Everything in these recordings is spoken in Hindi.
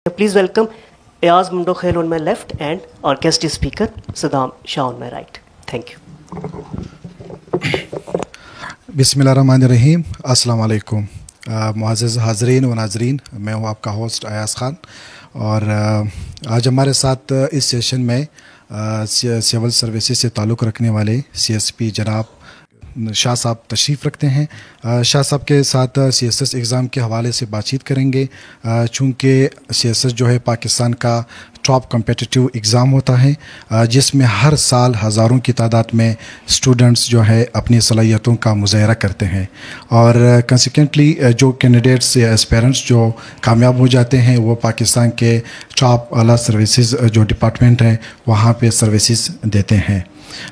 Please welcome Ayaz Mundokhail on my left and our guest speaker Saddam Shah on my right. Thank you. बिस्मिल्लाहिर्रहमानिर्रहीम, अस्सलाम वालेकुम। मुअज़्ज़ज़ हाज़रीन व नाज़रीन, मैं हूँ आपका होस्ट अयाज़ ख़ान और आज हमारे साथ इस सेशन में सिविल सर्विसेज से ताल्लुक़ रखने वाले CSP जनाब शाह साहब तशरीफ़ रखते हैं। शाह साहब के साथ CSS एग्ज़ाम के हवाले से बातचीत करेंगे। चूँकि CSS जो है पाकिस्तान का टॉप कम्पिटिटिव एग्ज़ाम होता है जिसमें हर साल हज़ारों की तादाद में स्टूडेंट्स जो है अपनी सलाहियतों का मुज़ाहरा करते हैं और कंसिक्वेंटली जो कैंडिडेट्स या एस्पेरेंट्स जो कामयाब हो जाते हैं वो पाकिस्तान के टॉप आला सर्विसेज जो डिपार्टमेंट हैं वहाँ पे सर्विसेज देते हैं।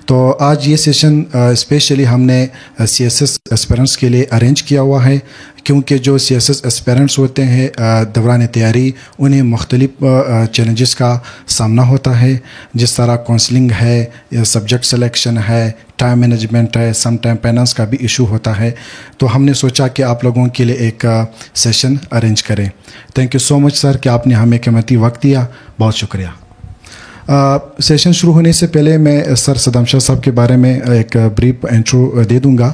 तो आज ये सेशन स्पेशली हमने CSS एस्पेरेंट्स के लिए अरेंज किया हुआ है क्योंकि जो CSS एस्पेरेंट्स होते हैं दौरान तैयारी उन्हें मुख्तलिफ चैलेंजेस का सामना होता है, जिस तरह काउंसलिंग है, सब्जेक्ट सिलेक्शन है, टाइम मैनेजमेंट है, सम टाइम फाइनेंस का भी इशू होता है। तो हमने सोचा कि आप लोगों के लिए एक सेशन अरेंज करें। Thank you so much sir कि आपने हमें कीमती वक्त दिया, बहुत शुक्रिया। सेशन शुरू होने से पहले मैं सर सद्दाम शाह साहब के बारे में एक ब्रीफ इंट्रो दे दूंगा।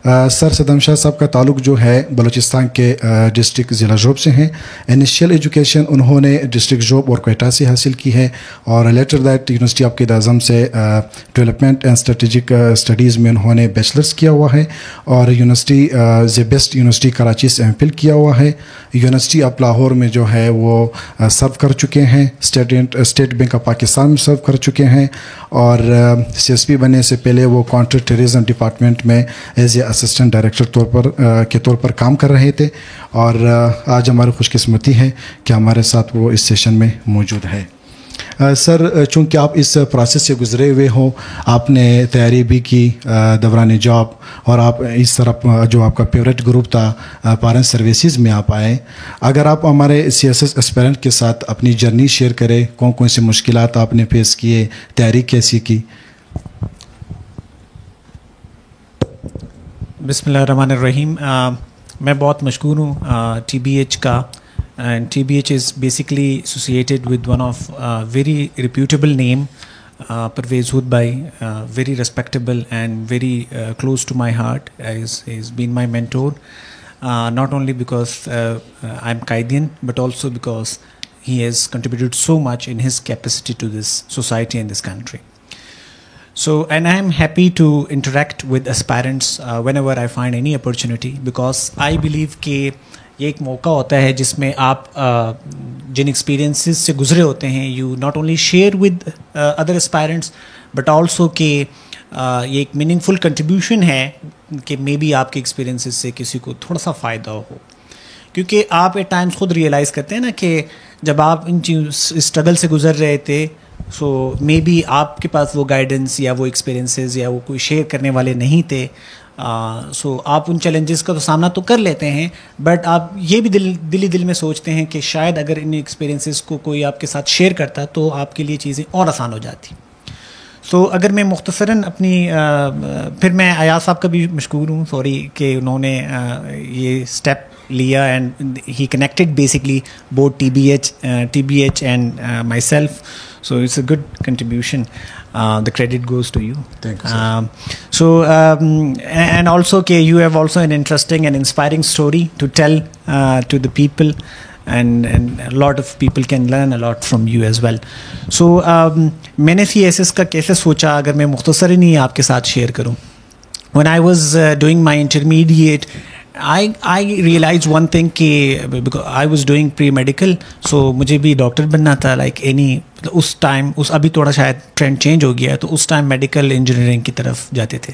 सर सद्दाम शाह साहब का ताल्लुक़ जो है बलूचिस्तान के डिस्ट्रिक्ट ज़िला जोब से हैं। इनिशियल एजुकेशन उन्होंने डिस्ट्रिक्ट जोब और क्वेटा से हासिल की है और later that university of Quaid-e-Azam से डेवलपमेंट एंड स्ट्रेटजिक स्टडीज़ में उन्होंने बैचलर्स किया हुआ है और यूनिवर्सिटी बेस्ट यूनिवर्सिटी कराची से MPhil किया हुआ है। यूनिवर्सिटी ऑफ लाहौर में जो है वो सर्व कर चुके हैं, स्टेट बैंक ऑफ पाकिस्तान में सर्व कर चुके हैं और CSP बनने से पहले वो काउंटर टेररिज्म डिपार्टमेंट में एज ए असिस्टेंट डायरेक्टर के तौर पर काम कर रहे थे और आज हमारी खुशकिस्मती है कि हमारे साथ वो इस सेशन में मौजूद है। सर चूँकि आप इस प्रोसेस से गुज़रे हुए हो, आपने तैयारी भी की दौरान जॉब और आप इस तरफ जो आपका फेवरेट ग्रुप था पेरेंट सर्विसेज में आप आए, अगर आप हमारे CSS एस्पिरेंट के साथ अपनी जर्नी शेयर करें, कौन कौन सी मुश्किलात आपने फेस किए, तैयारी कैसी की? बिस्मिल्लाहिर्रहमानिर्रहीम। मैं बहुत मशकूर हूँ TBH का, and TBH is basically associated with one of very reputable name, Parvez Hood Bhai, very respectable and very close to my heart. He's been my mentor, not only because I'm Qaidian, but also because he has contributed so much in his capacity to this society and this country. So, and I am happy to interact with aspirants whenever I find any opportunity, because I believe कि ये एक मौका होता है जिसमें आप जिन एक्सपीरियंसेस से गुजरे होते हैं, you not only share with other aspirants but also कि ये एक मीनिंगफुल कंट्रीब्यूशन है कि मे बी आपके एक्सपीरियंसेस से किसी को थोड़ा सा फ़ायदा हो, क्योंकि आप एट टाइम्स खुद रियलाइज़ करते हैं ना कि जब आप इन स्ट्रगल से गुजर रहे थे, सो मे बी आपके पास वो गाइडेंस या वो एक्सपीरियंसेस या वो कोई शेयर करने वाले नहीं थे। सो आप उन चैलेंजेस का तो सामना तो कर लेते हैं, बट आप ये भी दिल में सोचते हैं कि शायद अगर इन एक्सपीरियंसेस को कोई आपके साथ शेयर करता तो आपके लिए चीज़ें और आसान हो जाती। सो अगर मैं मुख्तसरन अपनी फिर मैं अयाज साहब का भी मशकूर हूँ, सॉरी, कि उन्होंने ये स्टेप लिया and he connected basically both TBH and myself. So it's a good contribution. The credit goes to you. Thank you. And also, you have also an interesting and inspiring story to tell to the people, and a lot of people can learn a lot from you as well. So मैंने CSS का कैसे सोचा, अगर मैं मुख्तसर ही नहीं आपके साथ शेयर करूँ. When I was doing my intermediate, I realized one thing कि because I was doing pre-medical, so मुझे भी डॉक्टर बनना था like any, उस टाइम अभी थोड़ा शायद ट्रेंड चेंज हो गया है, तो उस टाइम मेडिकल इंजीनियरिंग की तरफ जाते थे.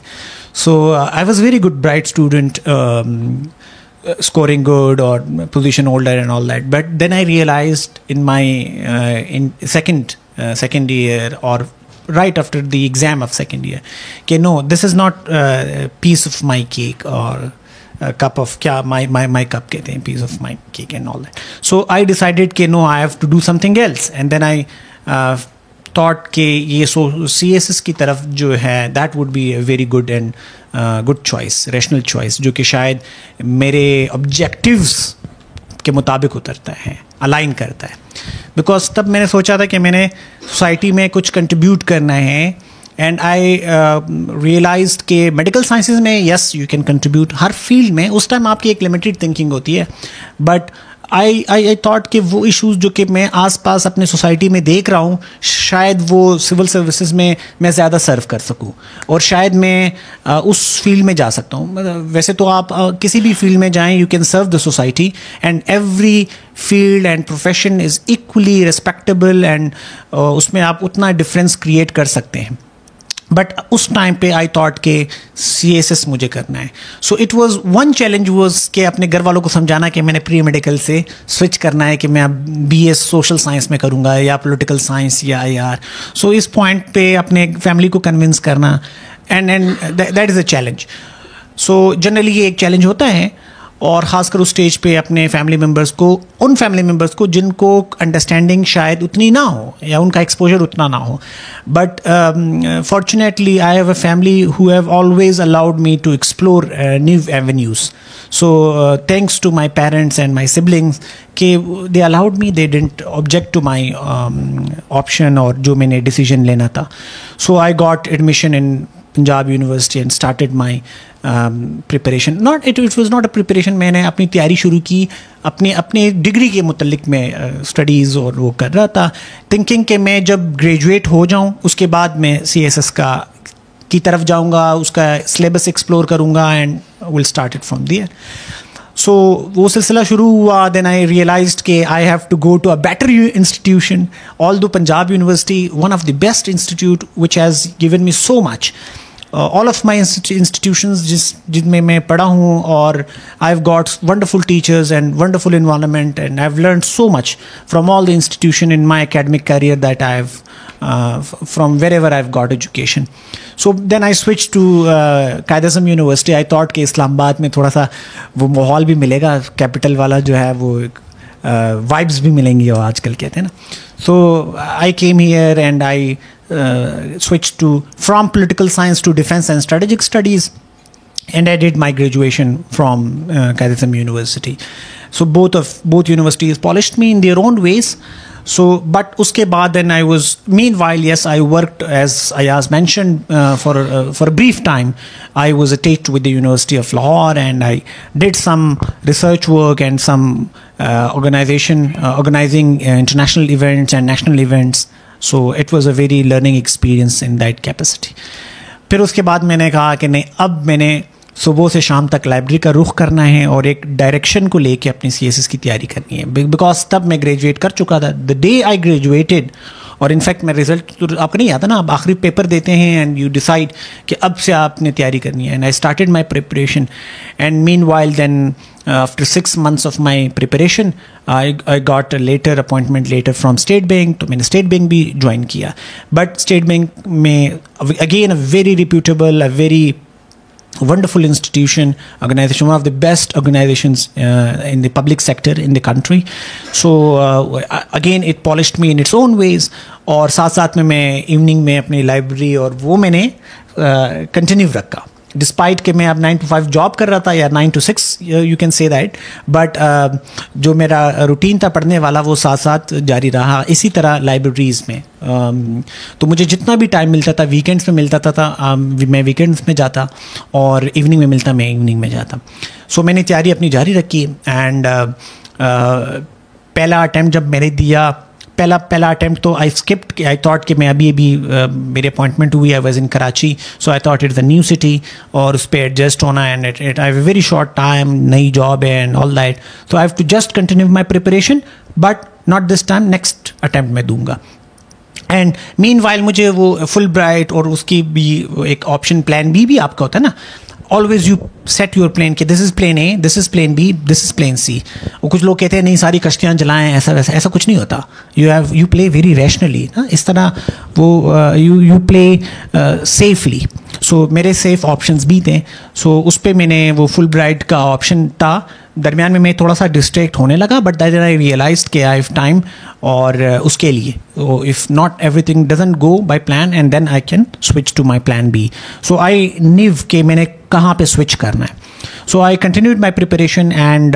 So I was very good bright student, scoring good or position holder and all that, but then I realized in my in second year or right after the exam of second year, okay, no, this is not a piece of my cake or a cup of my cup कहते हैं, piece of my cake and all that. So I decided कि no, I have to do something else, and then I thought कि ये CSS की तरफ जो है that would be a very good and good choice, rational choice, जो कि शायद मेरे objectives के मुताबिक उतरता है, अलाइन करता है. बिकॉज तब मैंने सोचा था कि मैंने सोसाइटी में कुछ कंट्रीब्यूट करना है. एंड आई रियलाइज्ड कि मेडिकल साइंसेज में yes you can contribute, her field में उस टाइम आपकी एक लिमिटेड थिंकिंग होती है. बट आई थॉट कि वो इश्यूज जो कि मैं आसपास अपने सोसाइटी में देख रहा हूँ, शायद वो सिविल सर्विसेज में मैं ज़्यादा सर्व कर सकूँ और शायद मैं उस फील्ड में जा सकता हूँ. वैसे तो आप किसी भी फील्ड में जाएं, you can serve the society and every field and profession is equally respectable and उसमें आप उतना डिफरेंस क्रिएट कर सकते हैं. बट उस टाइम पे आई थॉट के CSS मुझे करना है. So it was one challenge was कि अपने घर वालों को समझाना कि मैंने प्री मेडिकल से स्विच करना है, कि मैं अब BS सोशल साइंस में करूँगा या पॉलिटिकल साइंस या IR. सो इस पॉइंट पे अपने फैमिली को कन्विंस करना and that is a challenge. So generally ये एक चैलेंज होता है, और ख़ासकर उस स्टेज पे अपने फैमिली मेम्बर्स को, उन फैमिली मेम्बर्स को जिनको अंडरस्टैंडिंग शायद उतनी ना हो या उनका एक्सपोजर उतना ना हो. But fortunately I have a family who have always allowed me to explore new avenues. So thanks to my parents and my siblings कि they allowed me, they didn't object to my option और जो मैंने डिसीजन लेना था. So I got admission in Punjab University and started my preparation. It was not a preparation. मैंने अपनी तैयारी शुरू की अपने डिग्री के मुतल्लिक में स्टडीज़ और वो कर रहा था, थिंकिंग कि मैं जब ग्रेजुएट हो जाऊँ उसके बाद मैं CSS की तरफ जाऊँगा, उसका सिलेबस एक्सप्लोर करूँगा and will start it from there. So वो सिलसिला शुरू हुआ. देन आई रियलाइज्ड कि I have to go to a better institution. Although Punjab university one of the best institute which has given me so much. All of my institutions जिनमें मैं पढ़ा हूँ, और I have got wonderful teachers and wonderful environment and I have learn so much from all the institution in my academic career that I have from wherever I have got education. So then I switch to Quaid-e-Azam university. I thought कि इस्लामाबाद में थोड़ा सा वो माहौल भी मिलेगा, कैपिटल वाला जो है वो वाइब्स भी मिलेंगी और आजकल कहते हैं ना. So I came here and I switched from political science to defense and strategic studies, and I did my graduation from Kaid-e-Azam University. So both universities polished me in their own ways. So but uske baad then I was, meanwhile yes, I worked, as Ayaz mentioned, for a brief time I was attached with the University of Lahore, and I did some research work and some organizing international events and national events. So it was a very learning experience in that capacity. फिर उसके बाद मैंने कहा कि नहीं, अब मैंने सुबह से शाम तक लाइब्रेरी का रुख करना है और एक डायरेक्शन को लेके अपनी CSS की तैयारी करनी है. बिकॉज तब मैं ग्रेजुएट कर चुका था. द डे आई ग्रेजुएटेड, और इनफैक्ट मैं रिजल्ट तो आपको नहीं आता ना, आप आखिरी पेपर देते हैं एंड यू डिसाइड कि अब से आपने तैयारी करनी है. And I started my preparation, and meanwhile then after 6 months of my preparation I got a later appointment later from State Bank. तो मैंने State Bank भी ज्वाइन किया. बट State Bank में again a very reputable, a very wonderful institution, organization, one of the best organizations in the public sector in the country. So again it polished me in its own ways. और साथ साथ में मैं इवनिंग में अपनी लाइब्रेरी और वो मैंने कंटिन्यू रखा, डिस्पाइट कि मैं अब 9 to 5 जॉब कर रहा था, या 9 to 6 you can say that. But जो मेरा रूटीन था पढ़ने वाला वो साथ साथ जारी रहा. इसी तरह लाइब्रेरीज़ में तो मुझे जितना भी टाइम मिलता था, वीकेंड्स में मिलता था मैं वीकेंड्स में जाता, और इवनिंग में मिलता मैं इवनिंग में जाता. सो मैंने तैयारी अपनी जारी रखी. एंड पहला अटैम्प्ट जब मैंने दिया, पहला अटैम्प्ट तो आई स्किप्ड. आई थॉट कि मैं अभी मेरी अपॉइंटमेंट हुई, I was in Karachi, so I thought it's a new city और उस पर एडजस्ट होना, and it I have a very short time, नई जॉब है and all that. So I have to just continue my preparation, but not this time, next attempt मैं दूंगा. एंड मीन वाइल मुझे वो फुल ब्राइट और उसकी भी एक ऑप्शन प्लान भी आपका होता है ना. Always you set your plan कि this is plan A, this is plan B, this is plan C. और कुछ लोग कहते हैं नहीं सारी कश्तियाँ चलाएं, ऐसा कुछ नहीं होता. यू प्ले वेरी रैशनली ना, इस तरह वो यू प्ले सेफली. सो मेरे सेफ ऑप्शंस भी थे. सो उस पर मैंने वो फुल ब्राइट का ऑप्शन था. दरमियान में मैं थोड़ा सा डिस्ट्रैक्ट होने लगा, बट दैट आई रियलाइज्ड कि आई हैव टाइम, और उसके लिए if not everything doesn't go by plan, and then I can switch to my plan B. So I knew कि मैंने कहाँ पे स्विच करना है. So I continued my preparation, and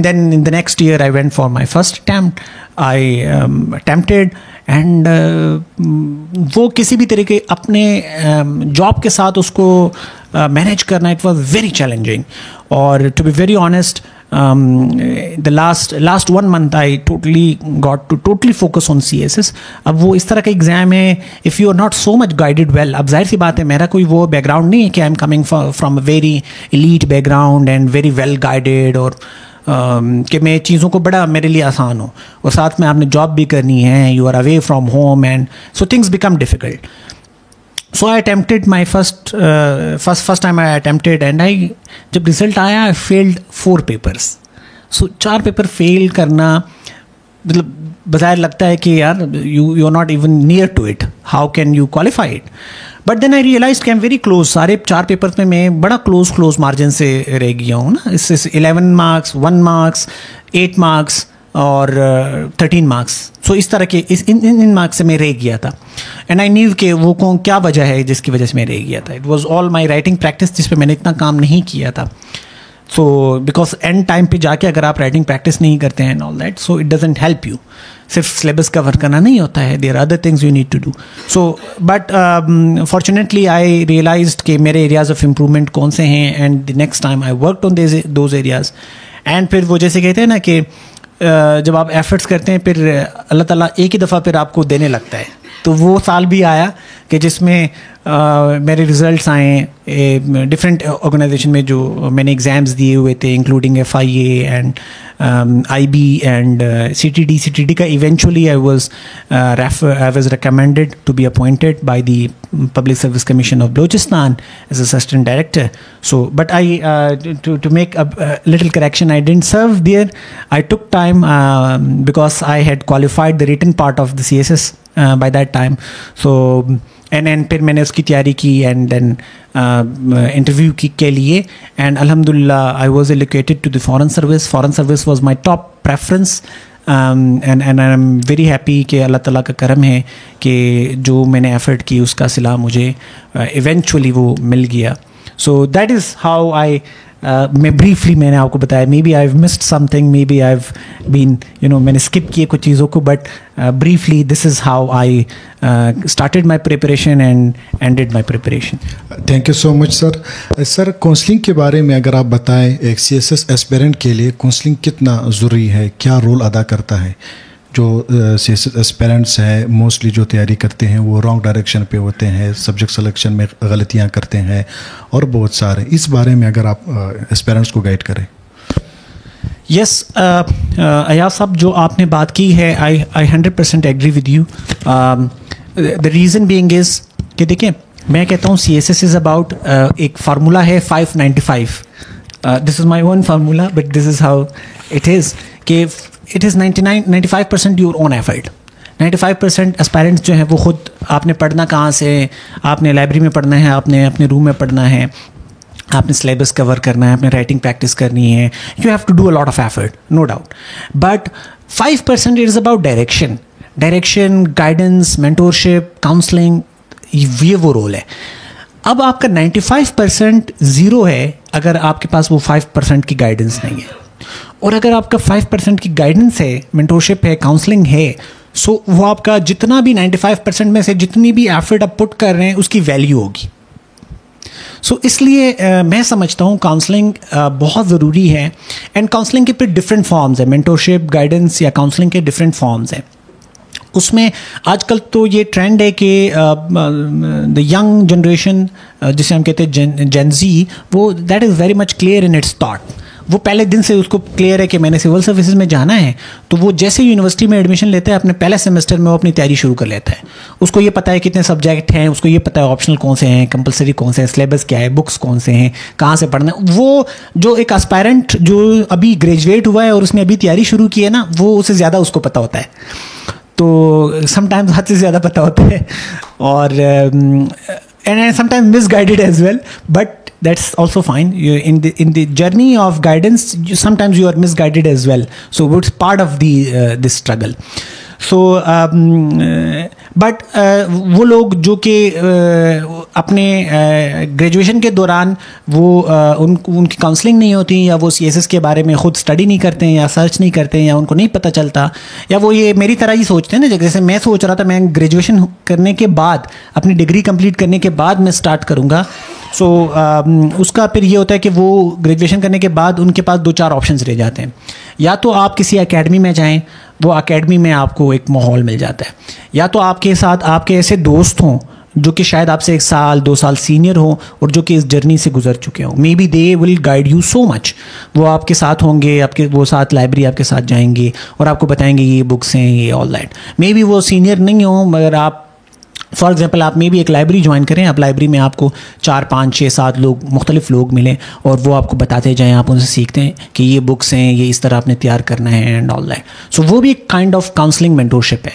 then in the next year I went for my first attempt. I attempted and वो किसी भी तरीके अपने जॉब के साथ उसको मैनेज करना, इट वॉज वेरी चैलेंजिंग. और to be very honest, the last 1 month I got to totally focus on CSS. अब वो इस तरह का एग्ज़ाम है, if you are not so much guided well, अब जाहिर सी बात है मेरा कोई वो बैकग्राउंड नहीं है कि I am coming from a very elite background and very well guided, और कि मैं चीज़ों को बड़ा मेरे लिए आसान हो, और साथ में आपने जॉब भी करनी है, you are away from home, and so things become difficult. So I attempted my first time I attempted, and जब रिजल्ट आया I failed 4 papers. So 4 paper fail करना मतलब बज़ाहिर लगता है कि यार you are not even near to it. How can you qualify it? But then I realized कि I'm very close. सारे 4 पेपर्स में मैं बड़ा close मार्जिन से रह गया हूँ ना. इस 11 मार्क्स, 1 मार्क्स, 8 मार्क्स और 13 मार्क्स. सो इस तरह के इन मार्क्स से मैं रह गया था. एंड आई न्यू कि वो क्या वजह है जिसकी वजह से मैं रह गया था. It was all my writing practice, जिस पे मैंने इतना काम नहीं किया था. सो बिकॉज एंड टाइम पे जाके अगर आप राइटिंग प्रैक्टिस नहीं करते हैं and all that, so it doesn't help you. सिर्फ सिलेबस कवर करना नहीं होता है, there are other things you need to do. So but fortunately I realised कि मेरे एरियाज ऑफ इम्प्रूवमेंट कौन से हैं, and the next time I worked on those areas. एंड फिर वो जैसे कहते हैं ना कि जब आप एफर्ट्स करते हैं फिर अल्लाह ताला एक ही दफ़ा फिर आपको देने लगता है. तो वो साल भी आया कि जिसमें मेरे रिज़ल्ट्स आए डिफरेंट ऑर्गेनाइजेशन में जो मैंने एग्ज़ाम्स दिए हुए थे, including FIA and IB and CTD का. Eventually I was recommended to be appointed by the Public Service Commission of Balochistan as assistant director. So but I to make a little correction, I didn't serve there. I took time because I had qualified the written part of the CSS by that time. So and फिर मैंने उसकी तैयारी की, and then इंटरव्यू के लिए, and alhamdulillah I was allocated to the foreign service. Foreign service was my top preference. and I'm very happy कि अल्लाह ताला का करम है कि जो मैंने एफर्ट की उसका सिला मुझे इवेंचुअली वो मिल गया. So that is how I मैं ब्रीफली मैंने आपको बताया. Maybe I have missed something, maybe I have been मैंने स्किप किए कुछ चीज़ों को, but briefly this is how I started my preparation and ended my preparation. Thank you so much sir. Sir counselling के बारे में अगर आप बताएं, एक CSS एस्पिरेंट के लिए काउंसलिंग कितना ज़रूरी है, क्या रोल अदा करता है? जो CSS एस्पिरेंट्स हैं मोस्टली जो तैयारी करते हैं वो रॉन्ग डायरेक्शन पे होते हैं, सब्जेक्ट सिलेक्शन में गलतियां करते हैं और बहुत सारे. इस बारे में अगर आप एस्पिरेंट्स को गाइड करें. यस अयाज साहब, जो आपने बात की है I 100% agree with you. The reason being is कि देखिए मैं कहता हूँ CSS इज़ अबाउट एक फार्मूला है 595. This is my own formula but this is how it is कि it is 95% your own effort. 95% aspirants जो हैं वो खुद, आपने पढ़ना कहाँ से, आपने लाइब्रेरी में पढ़ना है, आपने अपने रूम में पढ़ना है, आपने सिलेबस कवर करना है, आपने राइटिंग प्रैक्टिस करनी है. You have to do a lot of effort, no doubt. But 5% it is about direction, guidance, mentorship, counselling. ये वो रोल है. अब आपका 95% ज़ीरो है अगर आपके पास वो 5% की गाइडेंस नहीं है. और अगर आपका 5% की गाइडेंस है, मेंटोरशिप है, काउंसलिंग है, सो वो आपका जितना भी 95% में से जितनी भी एफर्ट आप पुट कर रहे हैं उसकी वैल्यू होगी. सो इसलिए मैं समझता हूँ काउंसलिंग बहुत ज़रूरी है. एंड काउंसलिंग के फिर डिफरेंट फॉर्म्स है. मेंटोरशिप, गाइडेंस या काउंसलिंग के डिफरेंट फॉर्म्स हैं. उसमें आजकल तो ये ट्रेंड है कि द यंग जनरेशन जिसे हम कहते हैं जेन ज़ी, वो that is very much clear in its thought. वो पहले दिन से उसको क्लियर है कि मैंने सिविल सर्विसेज में जाना है, तो वो जैसे यूनिवर्सिटी में एडमिशन लेता है अपने पहले सेमेस्टर में वो अपनी तैयारी शुरू कर लेता है. उसको ये पता है कितने सब्जेक्ट हैं, उसको ये पता है ऑप्शनल कौन से हैं, कंपलसरी कौन से हैं, सिलेबस क्या है, बुक्स कौन से हैं, कहाँ से पढ़ना है. वो जो एक एस्पायरेंट जो अभी ग्रेजुएट हुआ है और उसने अभी तैयारी शुरू की है ना, वो उससे ज़्यादा उसको पता होता है. तो समटाइम्स हद से ज़्यादा पता होता है, और and sometimes misguided as well, but that's also fine. In the journey of guidance, sometimes you are misguided as well. So it's part of this struggle. So but वो लोग जो कि अपने ग्रेजुएशन के दौरान वो उनकी काउंसलिंग नहीं होती, या वो CSS के बारे में ख़ुद स्टडी नहीं करते हैं या सर्च नहीं करते हैं, या उनको नहीं पता चलता, या वो ये मेरी तरह ही सोचते हैं ना, जैसे मैं सोच रहा था मैं ग्रेजुएशन करने के बाद, अपनी डिग्री कंप्लीट करने के बाद मैं स्टार्ट करूँगा। सो उसका फिर ये होता है कि वो ग्रेजुएशन करने के बाद उनके पास 2-4 ऑप्शंस रह जाते हैं। या तो आप किसी एकेडमी में जाएं, वो एकेडमी में आपको एक माहौल मिल जाता है, या तो आपके साथ आपके ऐसे दोस्त हों जो कि शायद आपसे 1 साल 2 साल सीनियर हो और जो कि इस जर्नी से गुजर चुके हों। May be they will guide you so much. वो आपके साथ होंगे, आपके वो साथ लाइब्रेरी आपके साथ जाएंगे और आपको बताएंगे ये बुक्स हैं, ये ऑल दैट। मे बी वो सीनियर नहीं हो, मगर आप फॉर एग्जाम्पल आप मे भी एक लाइब्रेरी ज्वाइन करें, आप लाइब्रेरी में आपको 4, 5, 6, 7 लोग, मुख्तलिफ लोग मिलें और वो आपको बताते जाएं, आप उनसे सीखते हैं कि ये बुक्स हैं, ये इस तरह आपने तैयार करना है एंड ऑल दैट। सो वो भी एक काइंड ऑफ काउंसलिंग मेंटोरशिप है।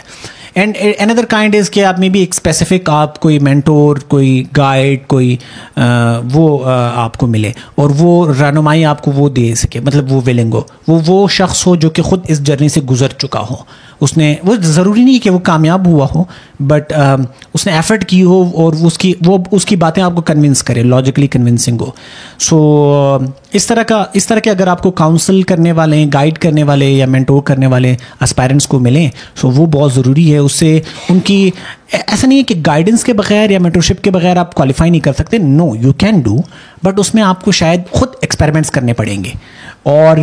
एंड अनदर काइंड इज़ कि आप में भी एक स्पेसिफिक आप कोई मेंटोर, कोई गाइड, कोई आपको मिले और वो रहनुमाई आपको वो दे सके, मतलब वो विलिंग हो, वो शख्स हो जो कि ख़ुद इस जर्नी से गुजर चुका हो। उसने, वो ज़रूरी नहीं कि वो कामयाब हुआ हो, बट उसने एफर्ट की हो और उसकी बातें आपको कन्विंस करे, लॉजिकली कन्विंसिंग हो। सो इस तरह के अगर आपको काउंसल करने वाले, गाइड करने वाले या मेंटोर करने वाले एस्पायरेंट्स को मिलें, सो वो बहुत ज़रूरी है। उससे उनकी, ऐसा नहीं है कि गाइडेंस के बगैर या मेंटरशिप के बगैर आप क्वालिफाई नहीं कर सकते, no you can do, but उसमें आपको शायद खुद एक्सपेरिमेंट्स करने पड़ेंगे। और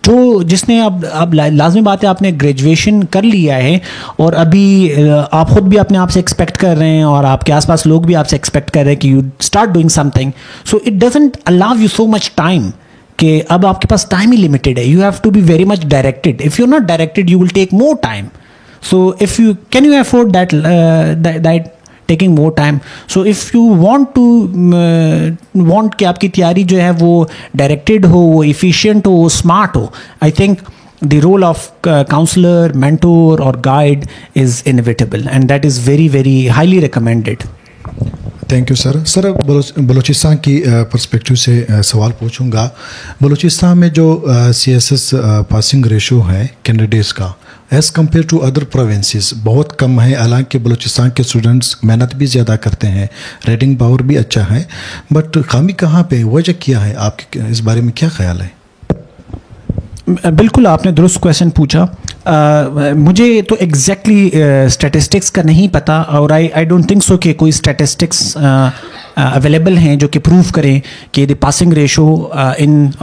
जो जिसने अब लाजमी बात है, आपने ग्रेजुएशन कर लिया है और अभी आप ख़ुद भी अपने आप से एक्सपेक्ट कर रहे हैं और आपके आसपास लोग भी आपसे एक्सपेक्ट कर रहे हैं कि you start doing something, so it doesn't allow you so much time, कि अब आपके पास टाइम ही लिमिटेड है। You have to be very much directed. If you are not directed you will take more time. So if you can you afford that taking more time? So if you want कि आपकी तैयारी जो है वो डायरेक्टेड हो, वो efficient हो, वो स्मार्ट हो, I think the role of counselor, mentor or guide is inevitable and that is very very highly recommended. Thank you sir. Sir Balochistan की पर्सपेक्टिव से सवाल पूछूंगा। बलूचिस्तान में जो CSS पासिंग रेशो है कैंडिडेट्स का as compared to other provinces बहुत कम है। हालांकि बलूचिस्तान के स्टूडेंट्स मेहनत भी ज़्यादा करते हैं, रीडिंग पावर भी अच्छा है, बट खामी कहाँ पे, वजह क्या है? आपके इस बारे में क्या ख्याल है? बिल्कुल, आपने दुरुस्त क्वेश्चन पूछा। मुझे तो एग्जैक्टली स्टैटिस्टिक्स का नहीं पता और आई डोंट थिंक सो कि कोई स्टैटिस्टिक्स अवेलेबल हैं जो कि प्रूव करें कि the passing ratio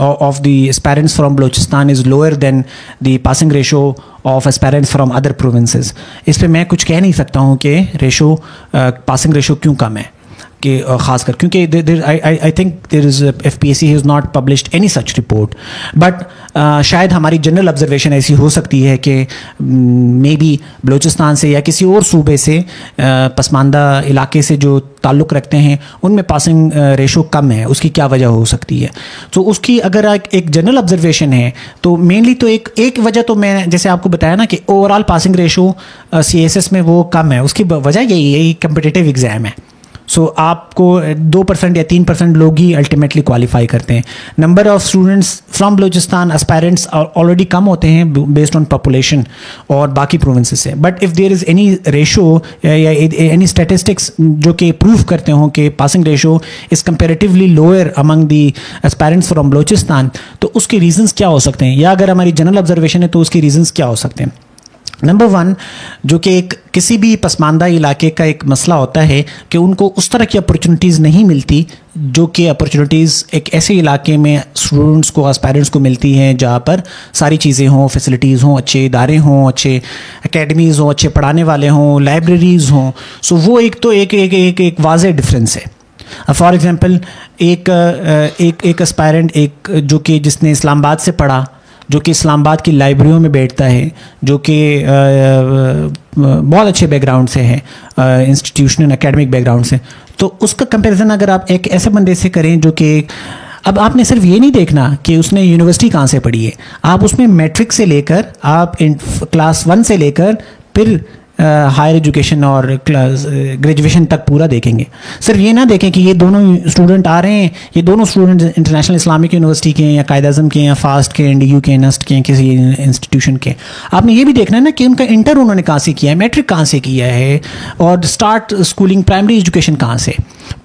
of the aspirants from Balochistan is lower than the passing ratio of aspirants from other provinces. इस पर मैं कुछ कह नहीं सकता हूँ कि पासिंग रेशो क्यों कम है, कि ख़ासकर क्योंकि I think there is FPSC has not published any such report, but शायद हमारी जनरल ऑब्जर्वेशन ऐसी हो सकती है कि मे बी बलूचिस्तान से या किसी और सूबे से, पसमानदा इलाके से जो ताल्लुक़ रखते हैं, उनमें पासिंग रेशो कम है। उसकी क्या वजह हो सकती है? तो उसकी अगर एक जनरल ऑब्जर्वेशन है तो मेनली तो एक वजह तो मैं जैसे आपको बताया ना कि ओवरऑल पासिंग रेशो CSS में वो कम है। उसकी वजह यही है, कम्पिटिटिव एग्ज़ाम है। सो आपको 2% या 3% लोग ही अल्टीमेटली क्वालिफाई करते हैं। Number of students from Balochistan aspirants already कम होते हैं बेस्ड ऑन पॉपुलेशन और बाकी प्रोविंसेस से। But if there is any ratio या एनी स्टैटिस्टिक्स जो कि प्रूव करते हों कि passing ratio is comparatively lower among the aspirants from Balochistan, तो उसके रीजंस क्या हो सकते हैं, या अगर हमारी जनरल ऑब्जर्वेशन है तो उसके रीजंस क्या हो सकते हैं? नंबर 1, जो कि किसी भी पसमानदा इलाके का एक मसला होता है कि उनको उस तरह की अपॉर्चुनिटीज़ नहीं मिलती जो कि अपॉर्चुनिटीज़ एक ऐसे इलाके में स्टूडेंट्स को, एस्पायरेंट्स को मिलती हैं जहाँ पर सारी चीज़ें हों, फैसिलिटीज़ हों, अच्छे इदारे हों, अच्छे एकेडमीज़ हों, अच्छे पढ़ाने वाले हों, लाइब्रेरीज़ हों। सो वो एक वाज़ेह डिफरेंस है। फॉर एग्ज़ाम्पल एक एस्पायरेंट जो कि जिसने इस्लामाबाद से पढ़ा, जो कि इस्लामाबाद की लाइब्रेरियों में बैठता है, जो कि बहुत अच्छे बैकग्राउंड से है, इंस्टीट्यूशनल एकेडमिक बैकग्राउंड से, तो उसका कंपैरिजन अगर आप एक ऐसे बंदे से करें जो कि, अब आपने सिर्फ ये नहीं देखना कि उसने यूनिवर्सिटी कहाँ से पढ़ी है, आप उसमें मैट्रिक से लेकर, आप क्लास 1 से लेकर फिर हायर एजुकेशन और ग्रेजुएशन तक पूरा देखेंगे। सिर्फ ये ना देखें कि ये दोनों स्टूडेंट आ रहे हैं, ये दोनों स्टूडेंट इंटरनेशनल इस्लामिक यूनिवर्सिटी के हैं या कायद आज़म के हैं या फास्ट के, NDU के, नस्ट के, किसी इंस्टीट्यूशन के। आपने ये भी देखना है ना कि उनका इंटर उन्होंने कहाँ से किया है, मैट्रिक कहाँ से किया है, और स्टार्ट स्कूलिंग प्राइमरी एजुकेशन कहाँ से।